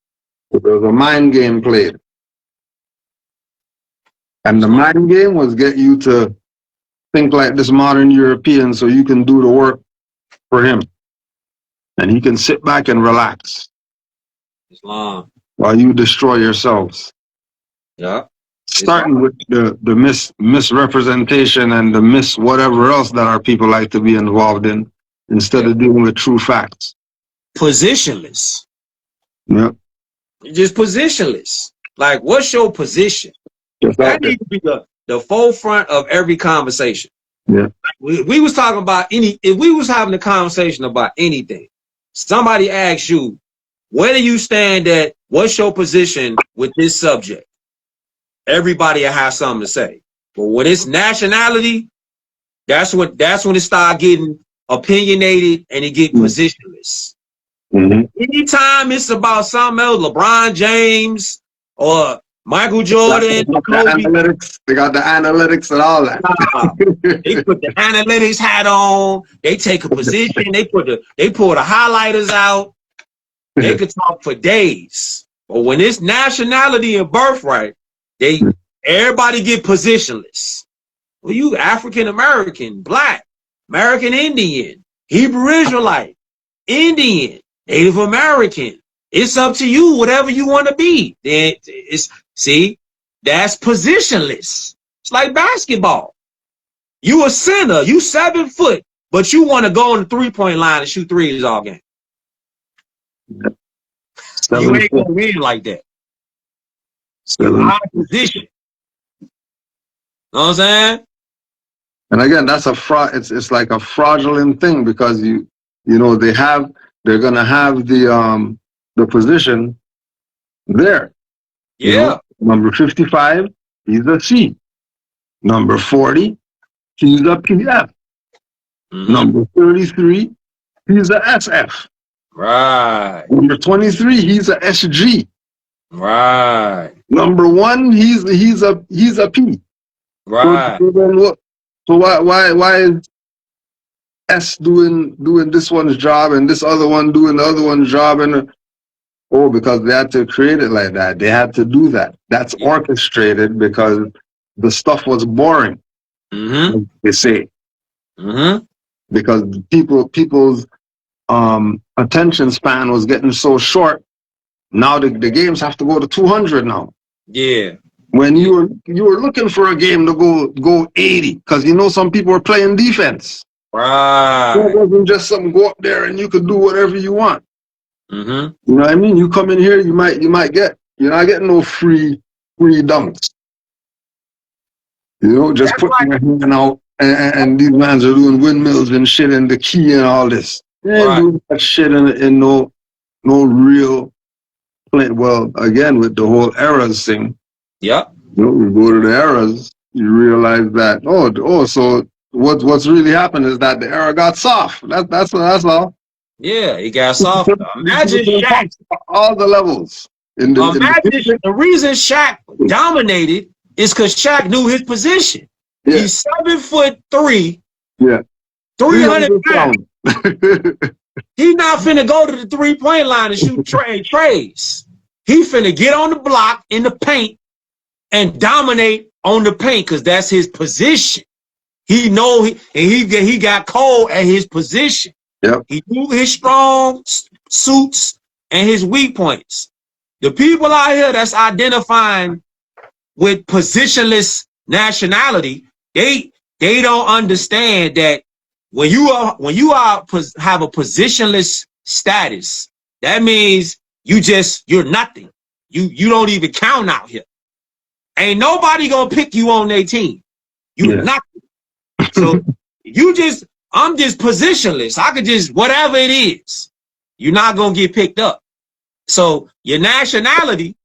Speaker 4: There was a mind game played. And the mind game was get you to think like this modern European so you can do the work for him. And he can sit back and relax
Speaker 14: Islam.
Speaker 4: while you destroy yourselves.
Speaker 14: Yeah.
Speaker 4: Starting with the misrepresentation and the whatever else that our people like to be involved in, instead of dealing with true facts.
Speaker 14: Positionless.
Speaker 4: Yeah.
Speaker 14: Just positionless. Like, what's your position? That needs to be the forefront of every conversation.
Speaker 4: Yeah.
Speaker 14: We was talking about if we was having a conversation about anything, somebody asks you, where do you stand at? What's your position with this subject? Everybody will have something to say. But when it's nationality, that's when it start getting opinionated and it get positionless.
Speaker 4: Mm-hmm.
Speaker 14: Anytime it's about something else, LeBron James or Michael Jordan,
Speaker 4: they got the analytics and all that.
Speaker 14: They put the analytics hat on. They take a position. They pull the highlighters out. They could talk for days. But when it's nationality and birthright, everybody get positionless. Well, you African American, Black, American Indian, Hebrew Israelite, Indian, Native American. It's up to you, whatever you want to be. Then see, that's positionless. It's like basketball. You a center, you 7 foot, but you want to go on the 3-point line and shoot threes all game. You ain't gonna win like that. You're out of position. Know what I'm saying?
Speaker 4: And again, that's a fraud. It's like a fraudulent thing because you know they're gonna have the position there.
Speaker 14: Yeah.
Speaker 4: You know, number 55, he's a C. Number 40, he's a PF.
Speaker 14: Mm-hmm.
Speaker 4: Number 33, he's a SF.
Speaker 14: Right.
Speaker 4: Number 23, he's a SG.
Speaker 14: Right.
Speaker 4: Number 1, he's a P.
Speaker 14: Right.
Speaker 4: So why is S doing this one's job and this other one doing the other one's job? And because they had to create it like that. They had to do that. That's orchestrated because the stuff was boring.
Speaker 14: Mm-hmm.
Speaker 4: They say.
Speaker 14: Mm-hmm.
Speaker 4: Because people's attention span was getting so short. Now the games have to go to 200 now.
Speaker 14: Yeah.
Speaker 4: When you were looking for a game to go 80, because some people are playing defense.
Speaker 14: Right.
Speaker 4: It wasn't just something go up there and you could do whatever you want.
Speaker 14: Mm-hmm.
Speaker 4: You know what I mean? You come in here, you're not getting no free dunks. Just putting your hand out and these mans are doing windmills and shit and the key and all this. They ain't doing that shit in no real play. Well, again, with the whole eras thing.
Speaker 14: Yep.
Speaker 4: We go to the eras, you realize that so what's really happened is that the era got soft. That's all.
Speaker 14: Yeah, it got soft. Imagine Shaq.
Speaker 4: All the levels.
Speaker 14: The reason Shaq dominated is because Shaq knew his position. Yeah. He's 7'3".
Speaker 4: Yeah.
Speaker 14: 300 pounds. He not finna go to the 3-point line and shoot trays. He finna get on the block in the paint and dominate on the paint because that's his position. He got cold at his position.
Speaker 4: Yep.
Speaker 14: He knew his strong suits and his weak points. The people out here that's identifying with positionless nationality, they don't understand that when you have a positionless status, that means you're nothing. You don't even count out here. Ain't nobody gonna pick you on their team. You're nothing. So I'm just positionless. I could just whatever it is. You're not gonna get picked up. So your nationality,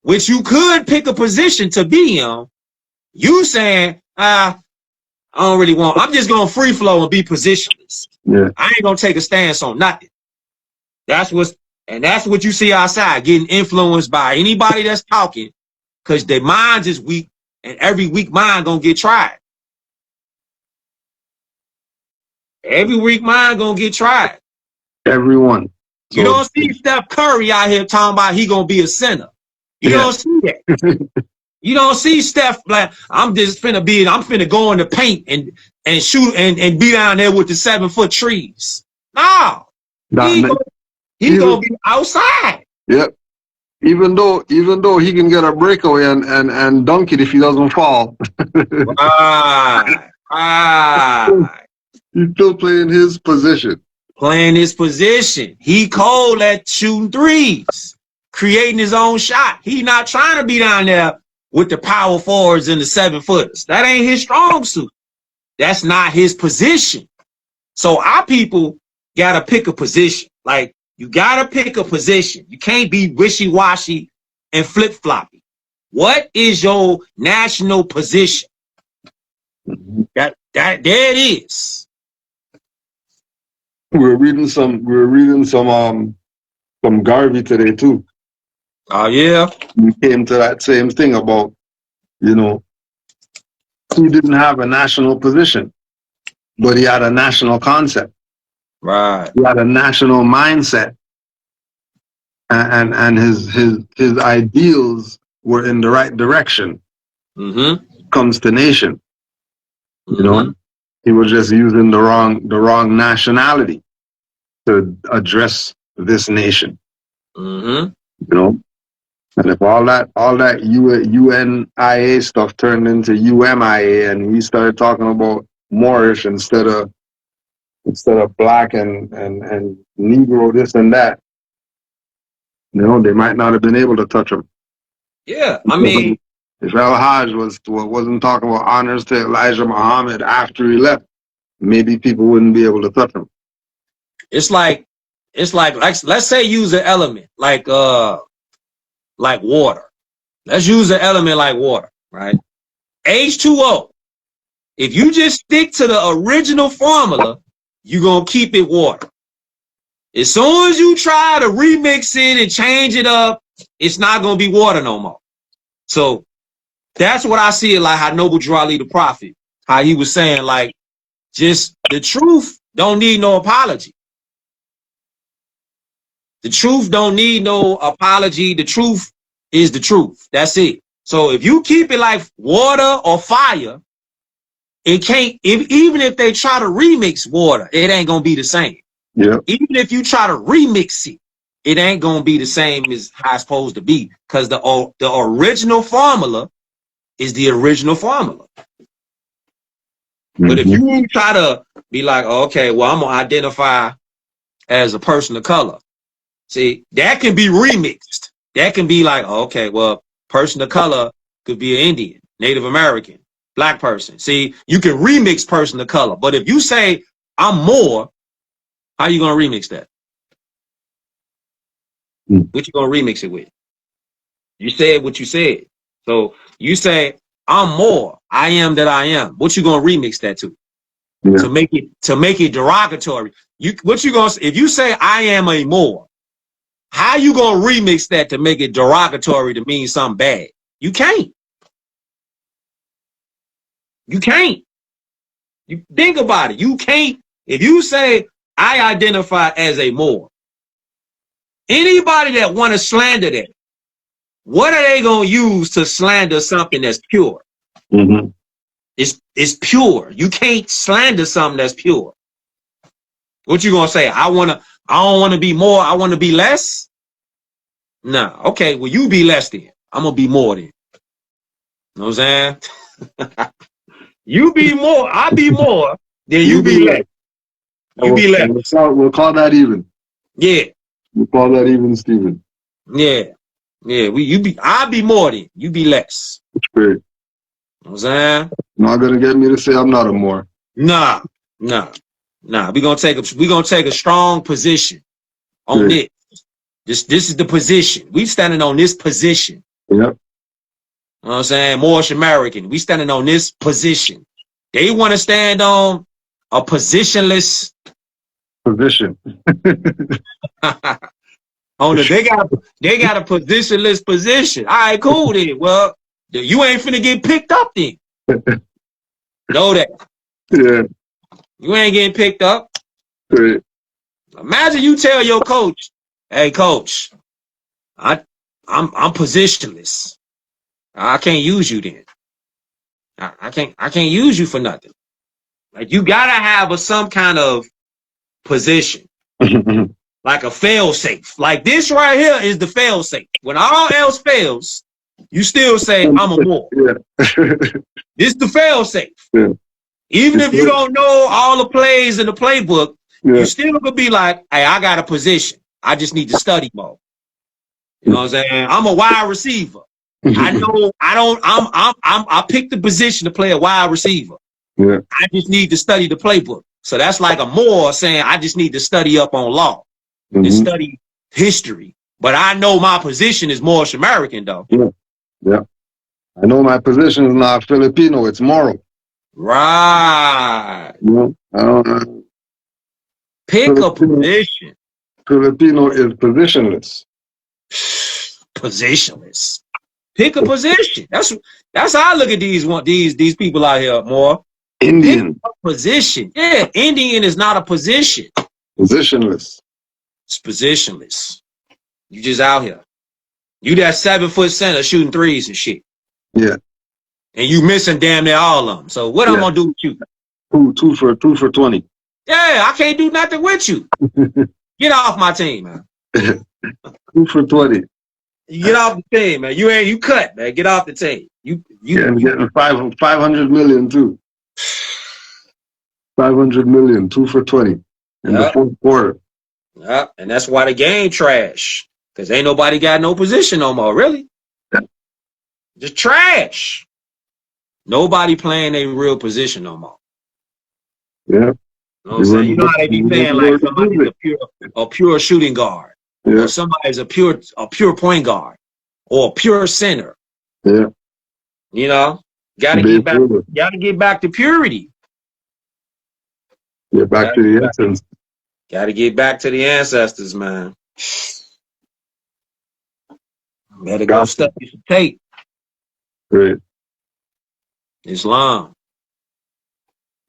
Speaker 14: which you could pick a position to be in, you saying, I don't really want. I'm just gonna free flow and be positionless.
Speaker 4: Yeah.
Speaker 14: I ain't gonna take a stance on nothing. That's And that's what you see outside, getting influenced by anybody that's talking, because their minds is weak, and every weak mind gonna get tried. Every weak mind gonna get tried.
Speaker 4: Everyone.
Speaker 14: You don't see Steph Curry out here talking about he gonna be a center. You don't see that. You don't see Steph like, I'm finna go in the paint and shoot and be down there with the 7-foot trees. No. He gonna be outside.
Speaker 4: Yep. Even though he can get a breakaway and dunk it if he doesn't fall. He's still playing his position.
Speaker 14: Playing his position. He cold at shooting threes, creating his own shot. He not trying to be down there with the power forwards and the 7-footers. That ain't his strong suit. That's not his position. So our people gotta pick a position. Like, you gotta pick a position. You can't be wishy-washy and flip-floppy. What is your national position? There it is.
Speaker 4: We're reading some Garvey today too.
Speaker 14: Oh yeah.
Speaker 4: We came to that same thing about, he didn't have a national position, but he had a national concept.
Speaker 14: Right.
Speaker 4: He had a national mindset. And his ideals were in the right direction. Comes to nation. He was just using the wrong nationality to address this nation. And if all that UNIA stuff turned into UMIA, and we started talking about Moorish instead of black and Negro, this and that, they might not have been able to touch him.
Speaker 14: Yeah, I mean,
Speaker 4: if El Hajj wasn't talking about honors to Elijah Muhammad after he left, maybe people wouldn't be able to touch him.
Speaker 14: It's like let's say use an element like water. Let's use an element like water, right? H2O. If you just stick to the original formula, you're gonna keep it water. As soon as you try to remix it and change it up, it's not gonna be water no more. So that's what I see it like how Noble Drew Ali the Prophet, how he was saying, like, just the truth don't need no apology. The truth don't need no apology. The truth is the truth. That's it. So if you keep it like water or fire, it can't, even if they try to remix water, it ain't gonna be the same.
Speaker 4: Yeah.
Speaker 14: Even if you try to remix it, it ain't gonna be the same as how it's supposed to be, because the original formula is the original formula. But if you try to be like, okay, well, I'm gonna identify as a person of color, see, that can be remixed. That can be like, okay, well, person of color could be an Indian, Native American, black person. See, you can remix person of color. But if you say I'm Moor, how you gonna remix that? What you gonna remix it with? You said what you said. So you say I'm Moor, I am that I am. What you gonna remix that to?
Speaker 4: Yeah.
Speaker 14: To make it derogatory. What you gonna, if you say I am a Moor, how you gonna remix that to make it derogatory to mean something bad? You can't. You can't. You think about it. You can't. If you say I identify as a Moor, anybody that want to slander that, what are they gonna use to slander something that's pure? It's pure. You can't slander something that's pure. What you gonna say? I don't want to be more. I want to be less. No. Okay. Well, you be less then. I'm gonna be more then. You know what I'm saying? You be more. I be more. Then you be less. You be less.
Speaker 4: We'll call that even.
Speaker 14: Yeah.
Speaker 4: We'll call that even, Stephen.
Speaker 14: Yeah. Yeah. I be more than you be less.
Speaker 4: That's great.
Speaker 14: You know what I'm saying?
Speaker 4: Not gonna get me to say I'm not a Moor.
Speaker 14: Nah. We're gonna take a strong position on
Speaker 4: Great.
Speaker 14: this. This is the position. We standing on this position.
Speaker 4: Yep.
Speaker 14: You know what I'm saying? Moorish American. We standing on this position. They want to stand on a positionless
Speaker 4: position.
Speaker 14: They got a positionless position. All right, cool then. Well, you ain't finna get picked up then. Know that.
Speaker 7: Yeah.
Speaker 14: You ain't getting picked up.
Speaker 7: Right.
Speaker 14: Imagine you tell your coach, "Hey, coach, I'm positionless. I can't use you then. I can't use you for nothing." Like you gotta have some kind of position, like a fail safe. Like this right here is the fail safe. When all else fails, you still say, "I'm a Moor."
Speaker 7: Yeah.
Speaker 14: This the fail safe.
Speaker 7: Yeah.
Speaker 14: Even if you don't know all the plays in the playbook, you still could be like, "Hey, I got a position. I just need to study more." You know what I'm saying? I'm a wide receiver. I know I picked the position to play a wide receiver.
Speaker 7: Yeah.
Speaker 14: I just need to study the playbook. So that's like a Moor saying, I just need to study up on law and study history. But I know my position is Moorish American, though.
Speaker 7: Yeah. Yeah. I know my position is not Filipino, it's moral.
Speaker 14: Right.
Speaker 7: Yeah. I don't know.
Speaker 14: Pick a position.
Speaker 7: Filipino is positionless.
Speaker 14: Positionless. Pick a position. That's how I look at these people out here, more.
Speaker 7: Indian.
Speaker 14: Pick a position. Yeah, Indian is not a position.
Speaker 7: Positionless.
Speaker 14: It's positionless. You just out here. You that 7-foot center shooting threes and shit.
Speaker 7: Yeah.
Speaker 14: And you missing damn near all of them. So what I'm gonna do with you?
Speaker 7: Two for 20.
Speaker 14: Yeah, I can't do nothing with you. Get off my team, man.
Speaker 7: 2 for 20.
Speaker 14: You get off the team, man. You cut, man. Get off the team. You
Speaker 7: getting 500 million too. 500 million, 2 for 20 in the fourth quarter.
Speaker 14: Yeah, and that's why the game trash. Because ain't nobody got no position no more, really.
Speaker 7: Yeah.
Speaker 14: Just trash. Nobody playing a real position no more.
Speaker 7: Yeah.
Speaker 14: You know what I'm saying? You know how they be saying like somebody's a pure shooting guard.
Speaker 7: Yeah.
Speaker 14: Or somebody's a pure point guard. Or a pure center.
Speaker 7: Yeah.
Speaker 14: You know? Gotta get back to purity.
Speaker 7: Get back to the essence.
Speaker 14: Gotta get back to the ancestors, man. Better go study some tape.
Speaker 7: Great.
Speaker 14: Islam.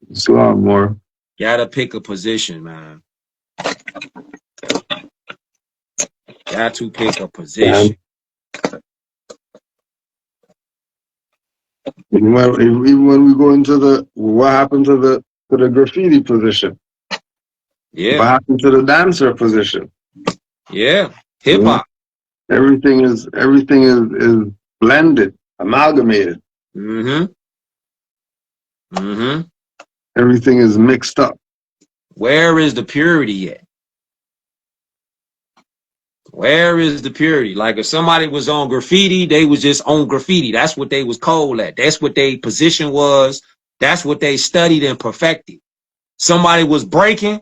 Speaker 7: Islam, more.
Speaker 14: Gotta pick a position, man. Got to pick a position.
Speaker 7: Even when we go into what happened to the graffiti position?
Speaker 14: Yeah.
Speaker 7: What happened to the dancer position?
Speaker 14: Yeah. Hip hop.
Speaker 7: Everything is blended, amalgamated. Everything is mixed up.
Speaker 14: Where is the purity at? Where is the purity? Like if somebody was on graffiti, they was just on graffiti. That's what they was cold at. That's what their position was. That's what they studied and perfected. Somebody was breaking.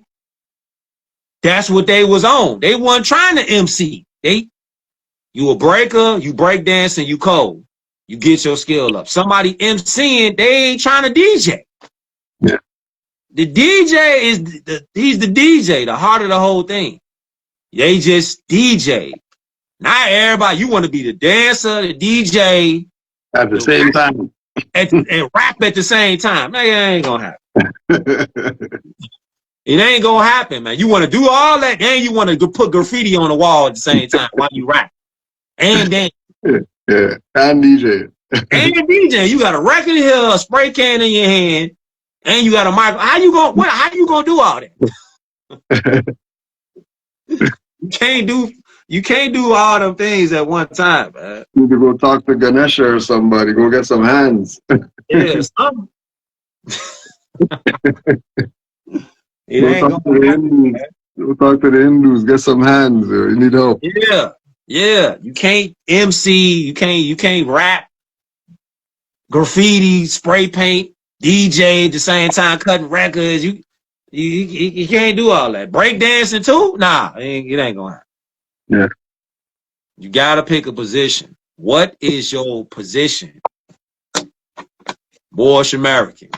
Speaker 14: That's what they was on. They weren't trying to MC. You a breaker, you break dancing, you cold. You get your skill up. Somebody MCing, they ain't trying to DJ.
Speaker 7: Yeah.
Speaker 14: The DJ he's the DJ, the heart of the whole thing. They just DJ. Not everybody. You want to be the dancer, the DJ.
Speaker 7: At the same time.
Speaker 14: And rap at the same time. Man, it ain't gonna happen. It ain't gonna happen, man. You want to do all that, and you want to put graffiti on the wall at the same time while you rap. And then
Speaker 7: yeah, and DJ.
Speaker 14: And DJ. You got a record here, a spray can in your hand, and you got a mic. How you gonna do all that? You can't do all them things at one time, man.
Speaker 7: You need to go talk to Ganesha or somebody. Go get some hands.
Speaker 14: Yeah, something. Go
Speaker 7: talk to the Hindus. Get some hands. You need help.
Speaker 14: Yeah. You can't MC. You can't rap, graffiti, spray paint, DJ at the same time, cutting records. You can't do all that. Break dancing too? Nah, it ain't gonna happen.
Speaker 7: Yeah.
Speaker 14: You gotta pick a position. What is your position? Moorish American.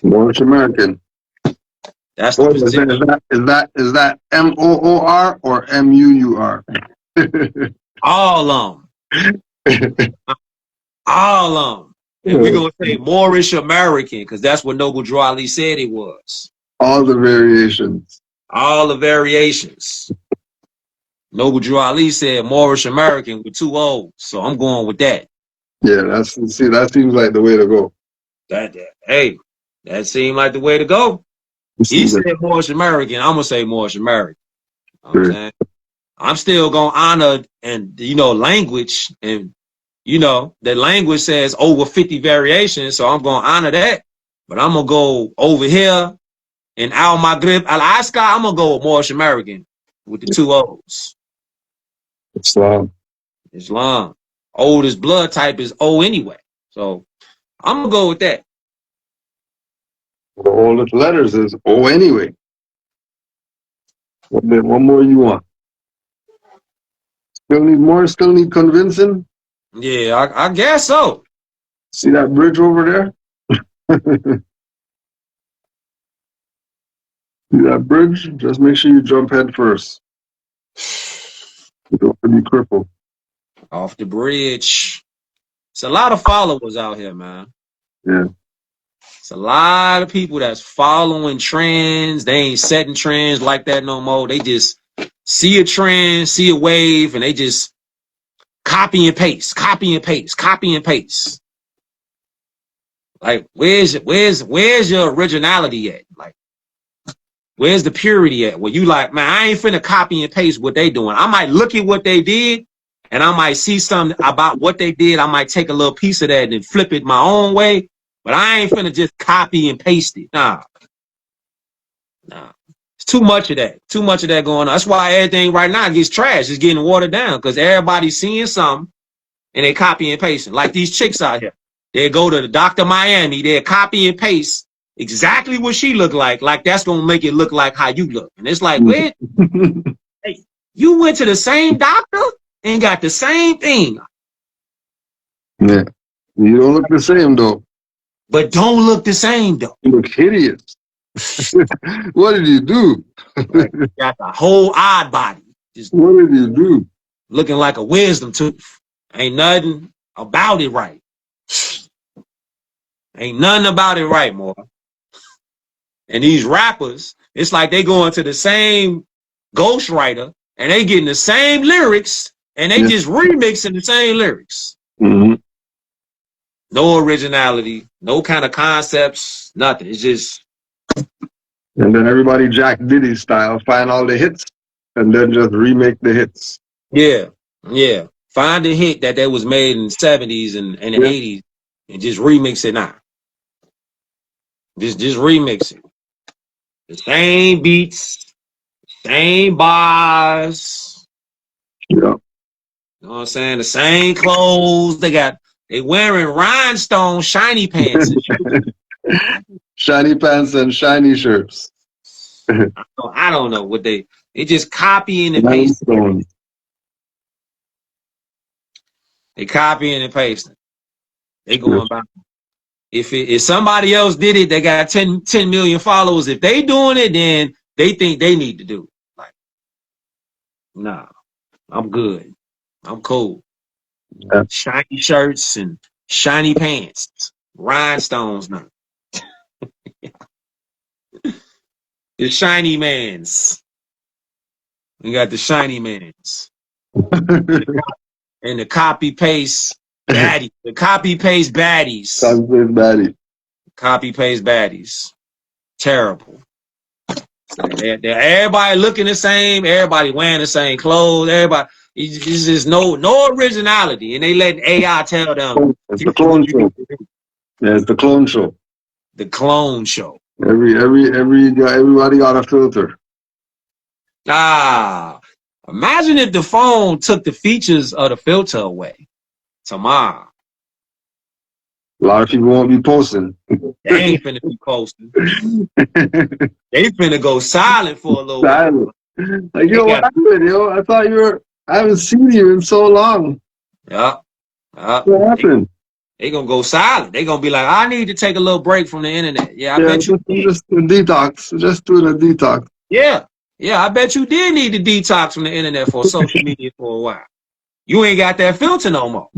Speaker 7: Moorish American.
Speaker 14: That's the position.
Speaker 7: Is that MOOR or MUUR?
Speaker 14: All of them. All of them. And we're going to say Moorish American because that's what Noble Drew Ali said it was.
Speaker 4: All the variations.
Speaker 14: All the variations. Noble Drew Ali said Moorish American with 2 O's. So I'm going with that.
Speaker 4: Yeah, that seems like the way to go.
Speaker 14: Hey, that seemed like the way to go. He said Moorish American. I'm going to say Moorish American. You know what I'm saying? I'm still going to honor and, language. And, the language says over 50 variations. So I'm going to honor that. But I'm going to go over here in Al Maghrib, Al Askar. I'm going to go with Moorish American with the 2 O's. Islam. Oldest blood type is O anyway. So I'm going to go with that.
Speaker 4: The oldest letters is O anyway. What more you want? Still need more? Still need convincing?
Speaker 14: Yeah, I guess so.
Speaker 4: See that bridge over there? See that bridge? Just make sure you jump head first. You don't want to be crippled.
Speaker 14: Off the bridge. It's a lot of followers out here, man.
Speaker 4: Yeah.
Speaker 14: It's a lot of people that's following trends. They ain't setting trends like that no more. They just see a trend, see a wave, and they just copy and paste, copy and paste, copy and paste. Like, where's your originality at? Like, where's the purity at? Where you like, man, I ain't finna copy and paste what they doing. I might look at what they did, and I might see something about what they did. I might take a little piece of that and flip it my own way. But I ain't finna just copy and paste it. Nah. It's too much of that. Too much of that going on. That's why everything right now gets trash. It's getting watered down because everybody's seeing something and they copy and pasting. Like these chicks out here. They go to the Dr. Miami. They copy and paste exactly what she looked like. Like that's going to make it look like how you look. And it's like, wait, hey, you went to the same doctor and got the same thing.
Speaker 4: Yeah. You don't look the same though.
Speaker 14: But don't look the same though.
Speaker 4: You look hideous. What did you do?
Speaker 14: Right. Got the whole odd body. Just
Speaker 4: what did you do?
Speaker 14: Looking like a wisdom tooth. Ain't nothing about it right. Ain't nothing about it right, more. And these rappers, it's like they going to the same ghostwriter and they getting the same lyrics and they just remixing the same lyrics.
Speaker 4: Mm-hmm.
Speaker 14: No originality, no kind of concepts, nothing. It's just.
Speaker 4: And then everybody Jack Diddy style, find all the hits and then just remake the hits.
Speaker 14: Yeah, yeah. Find a hit that was made in the 70s and the 80s and just remix it now. Just remix it. The same beats, same bars.
Speaker 4: Yeah.
Speaker 14: You know what I'm saying? The same clothes. They wearing rhinestone shiny pants.
Speaker 4: Shiny pants and shiny shirts.
Speaker 14: I don't know what they just copying and pasting. They copying and pasting. They going back. If somebody else did it, they got 10 million followers. If they doing it, then they think they need to do it. Like, nah, I'm good. I'm cool. Yeah. Shiny shirts and shiny pants. Rhinestones now. The shiny mans. We got the shiny mans. And the copy paste baddies. The copy paste baddies. Copy paste baddies. Terrible. Everybody looking the same. Everybody wearing the same clothes. Everybody. It's just no originality, and they let AI tell them.
Speaker 4: It's the clone show. Yeah, it's the clone show.
Speaker 14: The clone show.
Speaker 4: Everybody got a filter.
Speaker 14: Imagine if the phone took the features of the filter away tomorrow.
Speaker 4: A lot of people won't be posting.
Speaker 14: They ain't finna be posting. They finna go silent for a little while.
Speaker 4: Like, yo, what happened, yo? I thought I haven't seen you in so long.
Speaker 14: Yeah.
Speaker 4: What happened?
Speaker 14: They gonna go silent. They gonna be like, I need to take a little break from the internet. Yeah, I bet you
Speaker 4: just a detox. Just doing a detox.
Speaker 14: Yeah. Yeah, I bet you did need to detox from the internet for social media for a while. You ain't got that filter no more.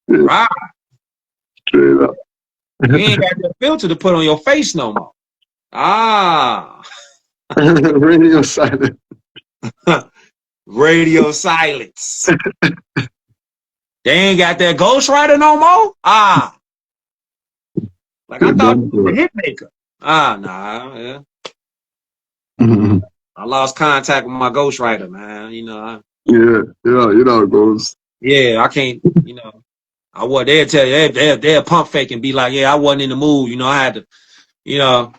Speaker 14: Right.
Speaker 7: Straight up.
Speaker 14: You ain't got that filter to put on your face no more. Ah.
Speaker 7: Radio silence.
Speaker 14: Radio silence. They ain't got that ghostwriter no more? Ah. Like I thought you was a hit maker. Ah, nah. Yeah. I lost contact with my ghostwriter, man. You know.
Speaker 7: Yeah, you know it goes.
Speaker 14: Yeah, I can't, you know. They'll tell you, they'll pump fake and be like, yeah, I wasn't in the mood. You know, I had to, you know,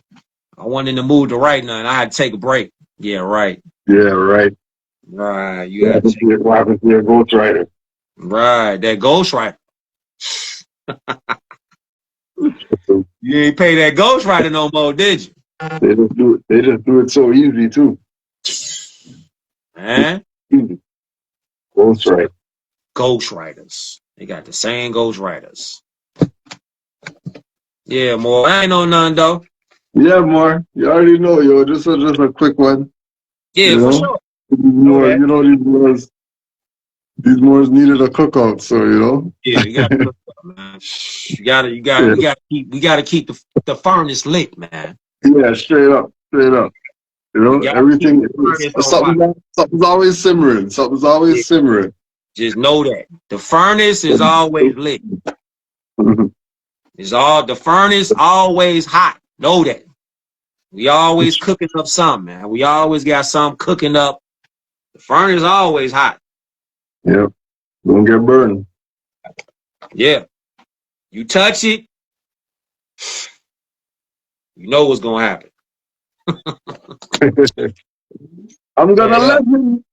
Speaker 14: I wasn't in the mood to write nothing. I had to take a break. Yeah, right.
Speaker 7: Yeah, right.
Speaker 14: Right. You had to take
Speaker 7: what happens to your ghostwriter?
Speaker 14: Right, that ghostwriter. You ain't pay that ghostwriter no more, did you?
Speaker 7: They just do it so easy too.
Speaker 14: Man.
Speaker 7: Easy. Ghostwriter.
Speaker 14: Ghostwriters. They got the same ghostwriters. Yeah, more. I ain't know none though.
Speaker 7: Yeah, more. You already know, yo. Just a quick one.
Speaker 14: Yeah,
Speaker 7: you
Speaker 14: for
Speaker 7: know?
Speaker 14: sure.
Speaker 7: More, you know, these Moors needed a cookout, so you know.
Speaker 14: Yeah, you gotta cook up, man. We gotta keep the furnace lit, man.
Speaker 7: Yeah, straight up. You know, everything. Something's always simmering. Something's always simmering.
Speaker 14: Just know that the furnace is always lit. The furnace always hot. Know that. We always cooking up something, man. We always got something cooking up. The furnace always hot.
Speaker 7: Yep. Don't get burned.
Speaker 14: Yeah. You touch it, you know what's gonna happen.
Speaker 7: I'm gonna let him.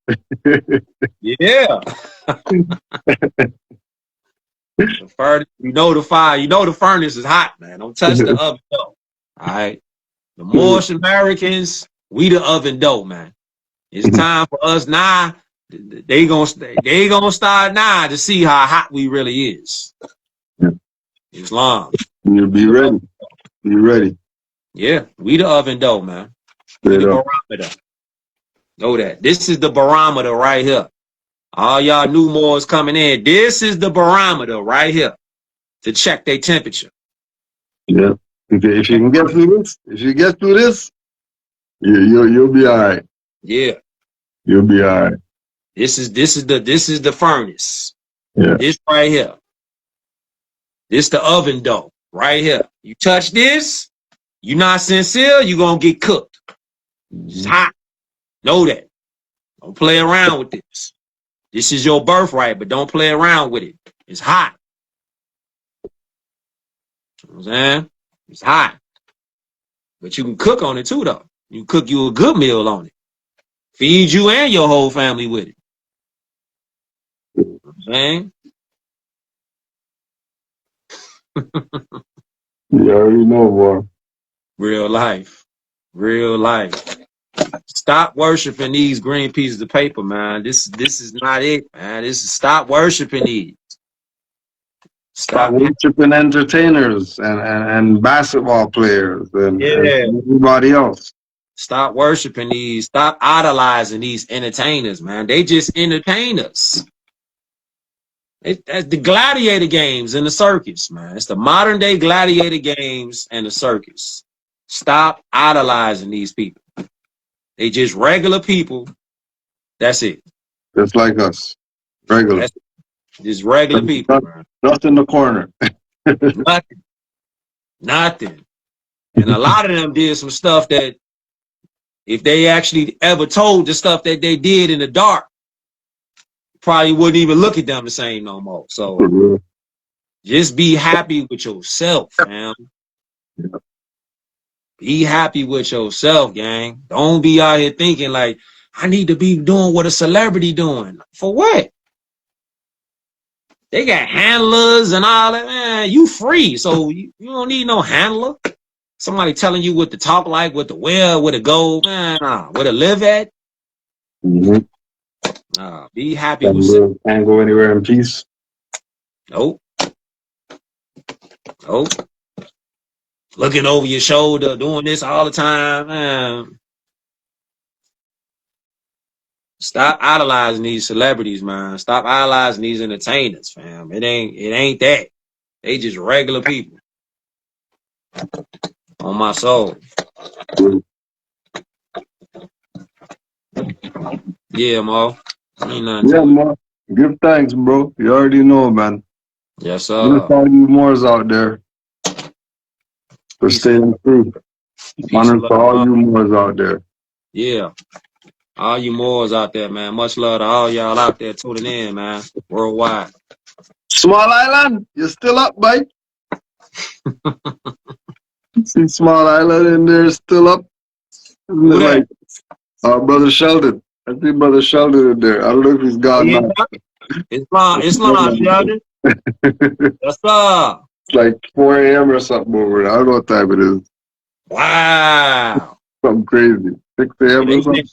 Speaker 14: Yeah. The furnace, you know the fire, you know the furnace is hot, man. Don't touch the oven dough. All right. The Moorish Americans, we the oven dough, man. It's time for us now. They gonna start now to see how hot we really is. Islam.
Speaker 7: You'll be ready. Be ready.
Speaker 14: Yeah, we the oven dough, man. We the barometer. Know that. This is the barometer right here. All y'all new Moors coming in. This is the barometer right here to check their temperature.
Speaker 7: Yeah. If you can get through this, you'll be all right.
Speaker 14: Yeah.
Speaker 7: You'll be all right.
Speaker 14: This is the furnace.
Speaker 7: Yeah.
Speaker 14: This right here. This the oven dough right here. You touch this, you're not sincere, you're gonna get cooked. It's hot. Know that. Don't play around with this. This is your birthright, but don't play around with it. It's hot. You know what I'm saying? It's hot. But you can cook on it too, though. You can cook you a good meal on it. Feed you and your whole family with it. You know what I'm saying?
Speaker 7: You already know, boy.
Speaker 14: Real life. Real life. Stop worshiping these green pieces of paper, man. This is not it, man. Stop worshiping these.
Speaker 7: Stop worshiping entertainers and basketball players and everybody else.
Speaker 14: Stop worshiping these. Stop idolizing these entertainers, man. They just entertain us. That's the gladiator games and the circus, man. It's the modern day gladiator games and the circus. Stop idolizing these people. They just regular people. That's it.
Speaker 7: Just like us. Regular.
Speaker 14: Just regular people.
Speaker 7: Nothing in the corner.
Speaker 14: Nothing. And a lot of them did some stuff that if they actually ever told the stuff that they did in the dark, probably wouldn't even look at them the same no more. So just be happy with yourself, man. Be happy with yourself, gang. Don't be out here thinking like, I need to be doing what a celebrity doing. For what? They got handlers and all that, man. You free, so you don't need no handler. Somebody telling you what to talk like, what to wear, where to go, man, where to live at. Be happy with yourself.
Speaker 7: Can't go anywhere in peace.
Speaker 14: Nope. Looking over your shoulder, doing this all the time, man. Stop idolizing these celebrities, man. Stop idolizing these entertainers, fam. It ain't that. They just regular people. On my soul. Yeah, Mo. Ain't nothing
Speaker 7: Yeah,
Speaker 14: to it.
Speaker 7: man. Give thanks, bro. You already know, man.
Speaker 14: Yes,
Speaker 7: There's
Speaker 14: sir.
Speaker 7: all you Moors out there for
Speaker 14: Peace
Speaker 7: staying true.
Speaker 14: and
Speaker 7: Honor
Speaker 14: love.
Speaker 7: to all you Moors out there.
Speaker 14: Yeah. All you Moors out there, man. Much love to all y'all out there tuning in, man. Worldwide.
Speaker 7: Small Island, you still up, Mike? See Small Island in there still up? Isn't
Speaker 14: Who
Speaker 7: it
Speaker 14: that?
Speaker 7: like our brother Sheldon? I see brother Sheldon in there. I don't know if he's
Speaker 14: Oh,
Speaker 7: gone
Speaker 14: yeah.
Speaker 7: now.
Speaker 14: Islam, Sheldon. Yes, sir.
Speaker 7: It's like 4 a.m. or something over there. I don't know what time it is.
Speaker 14: Wow.
Speaker 7: Something crazy. 6 a.m. or something.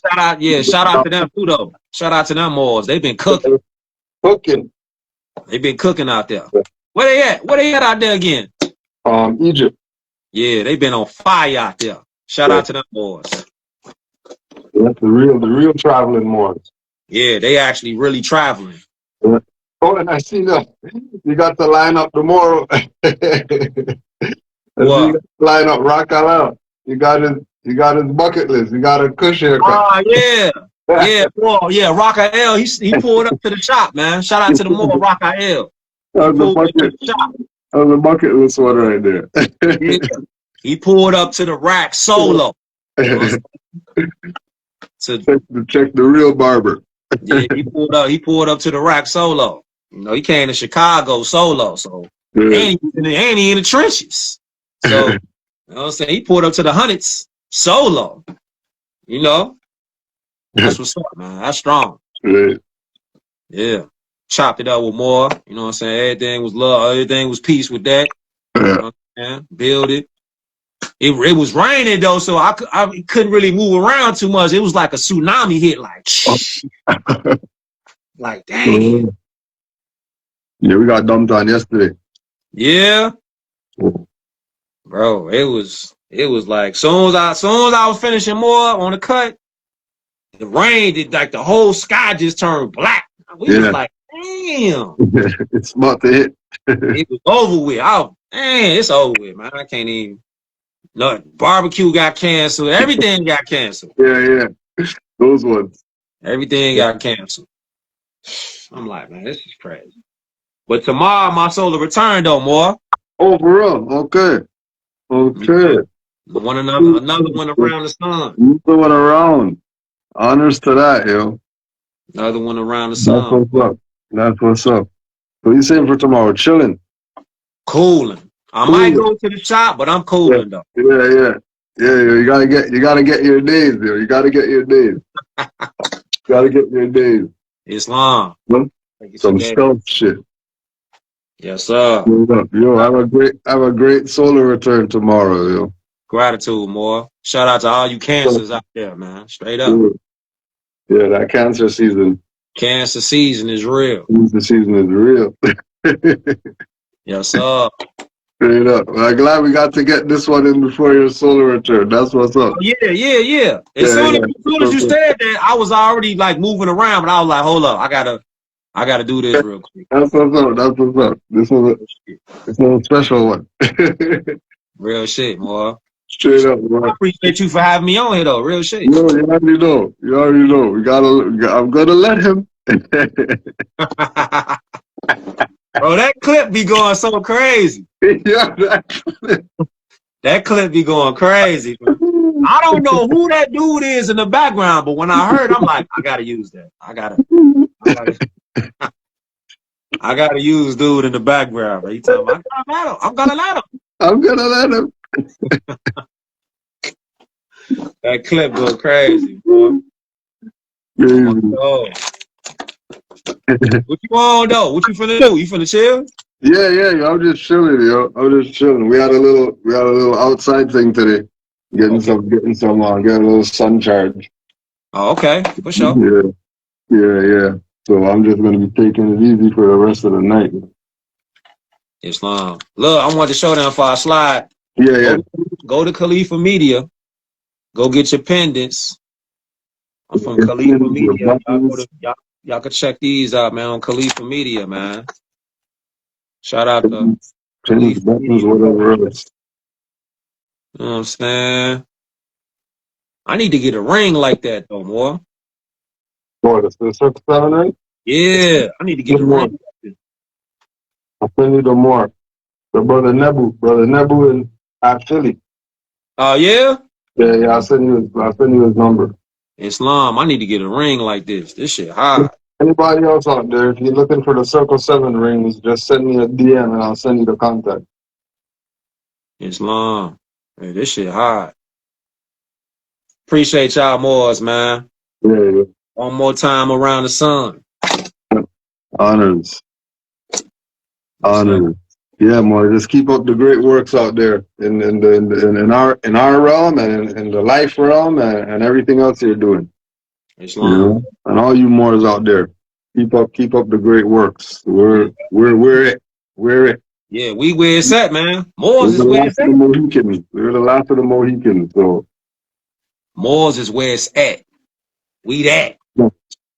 Speaker 14: Shout out to them too, though. Shout out to them Moors. They've been cooking. They've been cooking out there. Where they at? Where they at out there again?
Speaker 7: Egypt.
Speaker 14: Yeah, they've been on fire out there. Shout out to them Moors.
Speaker 7: That's the real traveling Moors.
Speaker 14: Yeah, they actually really traveling.
Speaker 7: Yeah. Oh, and I see that you got to line up tomorrow.
Speaker 14: What?
Speaker 7: Line up Rock out. You got his bucket list. You got a Kush haircut.
Speaker 14: Ah, yeah. Yeah, boy, yeah, Raphael, he pulled up to the shop, man. Shout out to the Moor, Raphael.
Speaker 7: That was a bucket list one right there.
Speaker 14: Yeah. He pulled up to the rack solo.
Speaker 7: to check the real barber.
Speaker 14: Yeah, he pulled up to the rack solo. You know, he came to Chicago solo, so ain't he in the trenches. So you know what I'm saying? He pulled up to the hundreds solo. You know? That's what's up, man. That's strong. Yeah. Chopped it up with more. You know what I'm saying? Everything was love, everything was peace with that. You know what I'm saying? Build it. It was raining though, so I couldn't really move around too much. It was like a tsunami hit, like dang.
Speaker 7: Yeah, we got dumped on yesterday.
Speaker 14: Yeah, bro, it was like soon as I was finishing more on the cut, the rain did like the whole sky just turned black. We was like, damn,
Speaker 7: it's about to hit.
Speaker 14: It was over with. Oh, man, it's over with, man. I can't even. No, barbecue got canceled. Everything got canceled.
Speaker 7: Yeah. Those ones.
Speaker 14: Everything got canceled. I'm like, man, this is crazy. But tomorrow, my solar return though, more.
Speaker 7: Oh, for real? Okay.
Speaker 14: Another one around the sun.
Speaker 7: Another one around. Honors to that, yo.
Speaker 14: Another one around the sun.
Speaker 7: That's what's up. That's what's up. What you saying for tomorrow? Chilling.
Speaker 14: Cooling. I might go to the shop, but I'm cooling though.
Speaker 7: Yeah. You gotta get your days, yo. You gotta get your days.
Speaker 14: Islam.
Speaker 7: Some stealth shit.
Speaker 14: Yes, sir.
Speaker 7: Yo, have a great solar return tomorrow, yo.
Speaker 14: Gratitude, more. Shout out to all you cancers out there, man. Straight up.
Speaker 7: Yeah, that cancer season.
Speaker 14: Cancer season is real.
Speaker 7: Cancer season is real.
Speaker 14: Yes, sir.
Speaker 7: Straight up. Well, I'm glad we got to get this one in before your solar return. That's what's up.
Speaker 14: Oh, yeah. As soon as you said that, I was already like moving around, but I was like, hold up, I gotta do this real quick.
Speaker 7: That's what's up. This was a special one.
Speaker 14: Real shit, more.
Speaker 7: Straight up, bro.
Speaker 14: I appreciate you for having me on here, though. Real shit.
Speaker 7: No, you already know. I'm gonna let him.
Speaker 14: Bro, that clip be going so crazy.
Speaker 7: Yeah,
Speaker 14: that clip be going crazy. Bro. I don't know who that dude is in the background, but when I heard, I'm like, I gotta use that. I gotta use dude in the background. Bro. He tell me, I'm gonna let him. That clip go crazy, bro. Oh. What you on though? What you finna do? You finna chill?
Speaker 7: Yeah. I'm just chilling, yo. We had a little outside thing today. Getting a little sun charge.
Speaker 14: Oh, okay, for sure.
Speaker 7: Yeah. So I'm just gonna be taking it easy for the rest of the night.
Speaker 14: Islam. Look, I want to show them for our slide.
Speaker 7: Yeah.
Speaker 14: Go to Khalifa Media. Go get your pendants. I'm from Khalifa Media. Y'all could check these out, man, on Khalifa Media, man. Shout out to Khalifa Media.
Speaker 7: Whatever else.
Speaker 14: You know what I'm saying? I need to get a ring like that, though, boy.
Speaker 7: What, it's the 6-7, right?
Speaker 14: Yeah, I need to get a ring.
Speaker 7: I'll send you the more. The brother Nebu in Philly.
Speaker 14: Oh, yeah?
Speaker 7: Yeah, I'll send you his number.
Speaker 14: Islam, I need to get a ring like this. This shit hot.
Speaker 7: Anybody else out there, if you're looking for the Circle 7 rings, just send me a DM and I'll send you the contact.
Speaker 14: Islam. Hey, this shit hot. Appreciate y'all Moors, man.
Speaker 7: Yeah.
Speaker 14: One more time around the sun.
Speaker 7: Honors. Yeah, more. Just keep up the great works out there in our realm and in the life realm and everything else you're doing.
Speaker 14: Islam.
Speaker 7: You know? And all you Moors out there, keep up the great works. We're it.
Speaker 14: Yeah, we where it's at, man. Moors is where it's at.
Speaker 7: We're the last of the Mohicans. So
Speaker 14: Moors is where it's at. We that.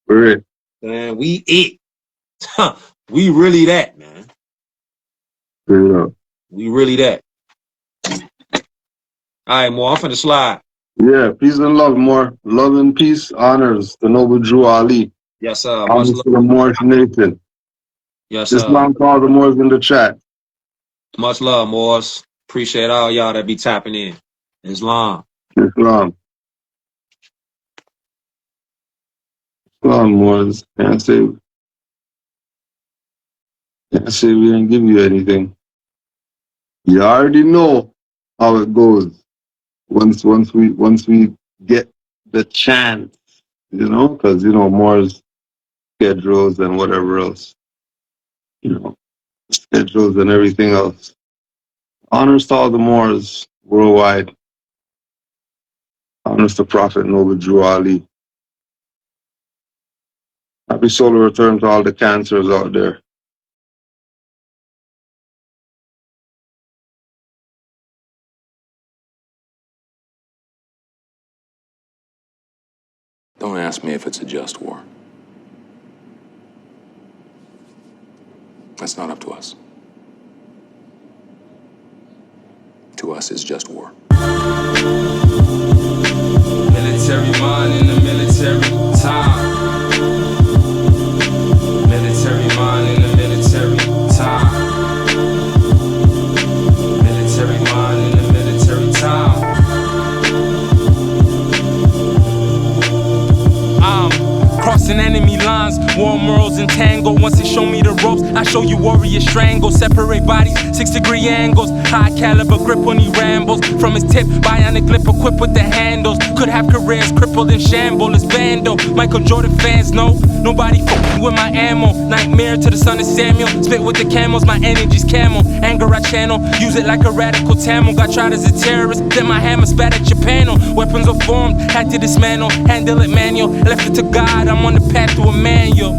Speaker 7: We're it.
Speaker 14: Man, we it. We really that, man.
Speaker 7: Yeah.
Speaker 14: We really that. All right, more. I'm finna slide.
Speaker 7: Yeah, peace and love, more. Love and peace, honors the noble Jew Ali.
Speaker 14: Yes, sir.
Speaker 7: Honors to the Moorish nation.
Speaker 14: Yes, sir.
Speaker 7: Islam to all the Moors in the chat.
Speaker 14: Much love, Moors. Appreciate all y'all that be tapping in. Islam.
Speaker 7: Islam, Moors. Can't say we didn't give you anything. You already know how it goes. Once we get the chance, you know, because Moors schedules and whatever else, schedules and everything else. Honors to all the Moors worldwide. Honors to Prophet Noble Drew Ali. Happy solar return to all the cancers out there.
Speaker 8: Don't ask me if it's a just war. That's not up to us. To us, it's just war.
Speaker 9: Military mind in the military time. Military mind in the military time. Military mind in the military time. Crossing enemy lines, war morals and tango. Once they show me the ropes, I show you warrior strangle. Separate bodies, 6-degree angles. High caliber grip when he rambles. From his tip, bionic lip equipped with the handles. Could have careers crippled in shambles. It's bando. Michael Jordan fans know nobody fucking with my ammo. Nightmare to the son of Samuel. Spit with the camels, my energy's camel. Anger I channel, use it like a radical Tamil. Got tried as a terrorist, then my hammer spat at your panel. Weapons are formed, had to dismantle. Handle it manual, left it to God. I'm on the path to a manual.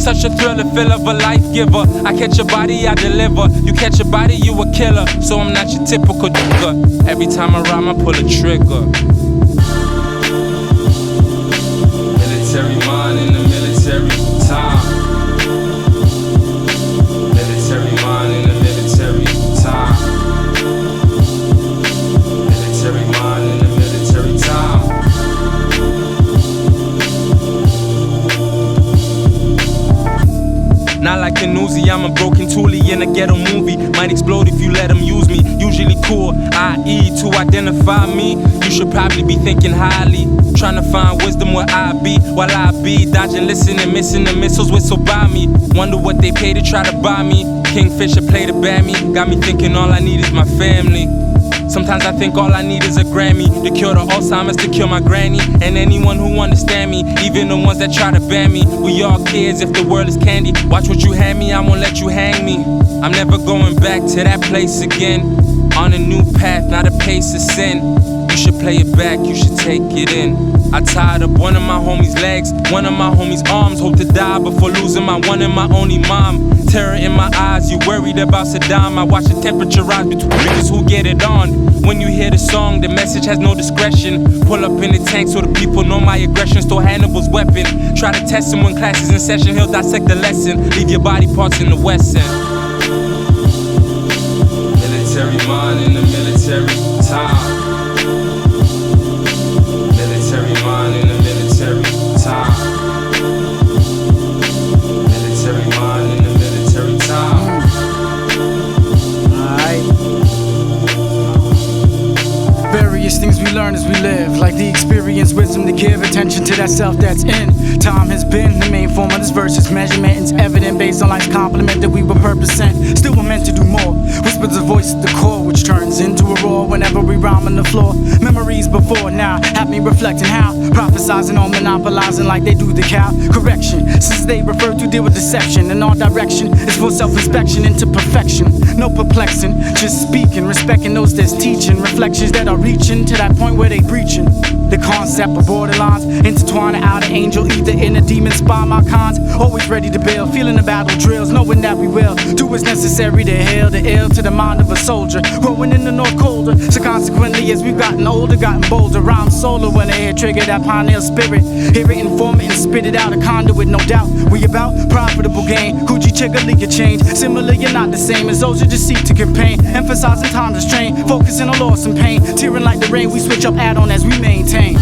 Speaker 9: Such a thriller, feel of a life giver. I catch a body, I deliver. You catch a body, you a killer. So I'm not your typical nigga. Every time I rhyme, I pull a trigger. Military mind in the military time. Military mind in the military time. Military mind in the military time. Not like a newsie, I'm a broken toolie in a ghetto movie. Might explode if you let them use me. Usually cool, I.e. to identify me. You should probably be thinking highly. Trying to find wisdom where I be. While I be dodging, listening, missing the missiles whistle by me. Wonder what they pay to try to buy me. Kingfisher play to bad me. Got me thinking all I need is my family. Sometimes I think all I need is a Grammy to cure the Alzheimer's, to cure my granny. And anyone who understand me, even the ones that try to ban me. We all kids if the world is candy. Watch what you hand me, I won't let you hang me. I'm never going back to that place again. On a new path, not a pace of sin. You should play it back, you should take it in. I tied up one of my homies' legs, one of my homies' arms. Hope to die before losing my one and my only mom. Terror in my eyes, you worried about Saddam. I watch the temperature rise between bitches who get it on. When you hear the song, the message has no discretion. Pull up in the tank so the people know my aggression. Stole Hannibal's weapon. Try to test him when class is in session. He'll dissect the lesson. Leave your body parts in the West End. Military mind in the military time. Military mind in the military time. Military mind in the military time.
Speaker 15: Alright. Various things we learn as we live, like the experience, wisdom to give attention to that self that's in. Time has been the main form of this verse. It's measurement, it's evident based on life's compliment that we were purposing. Still we're meant to do more. Whispers the voice at the core, which turns into a roar whenever we rhyme on the floor. Memories before now have me reflecting how prophesizing on monopolizing like they do the cow. Correction, since they refer to deal with deception in all direction, it's for self-inspection into perfection. No perplexing, just speaking, respecting those that's teaching. Reflections that are reaching to that point where they preaching. The concept of borderlines, intertwine the outer angel, either in a demon spy my cons. Always ready to bail, feeling the battle drills, knowing that we will do what's necessary to hail the ill to the mind of a soldier. Growing in the north colder, so consequently as we've gotten older, gotten bolder. Rhyme solo when they trigger that pioneer spirit. Hear it, inform it, and spit it out, a conduit, no doubt. We about profitable gain, Gucci chigga leak a change. Similar, you're not the same as those who just seek to campaign. Emphasizing time restraint, focusing on loss and pain. Tearing like the rain, we switch up add-on as we maintain.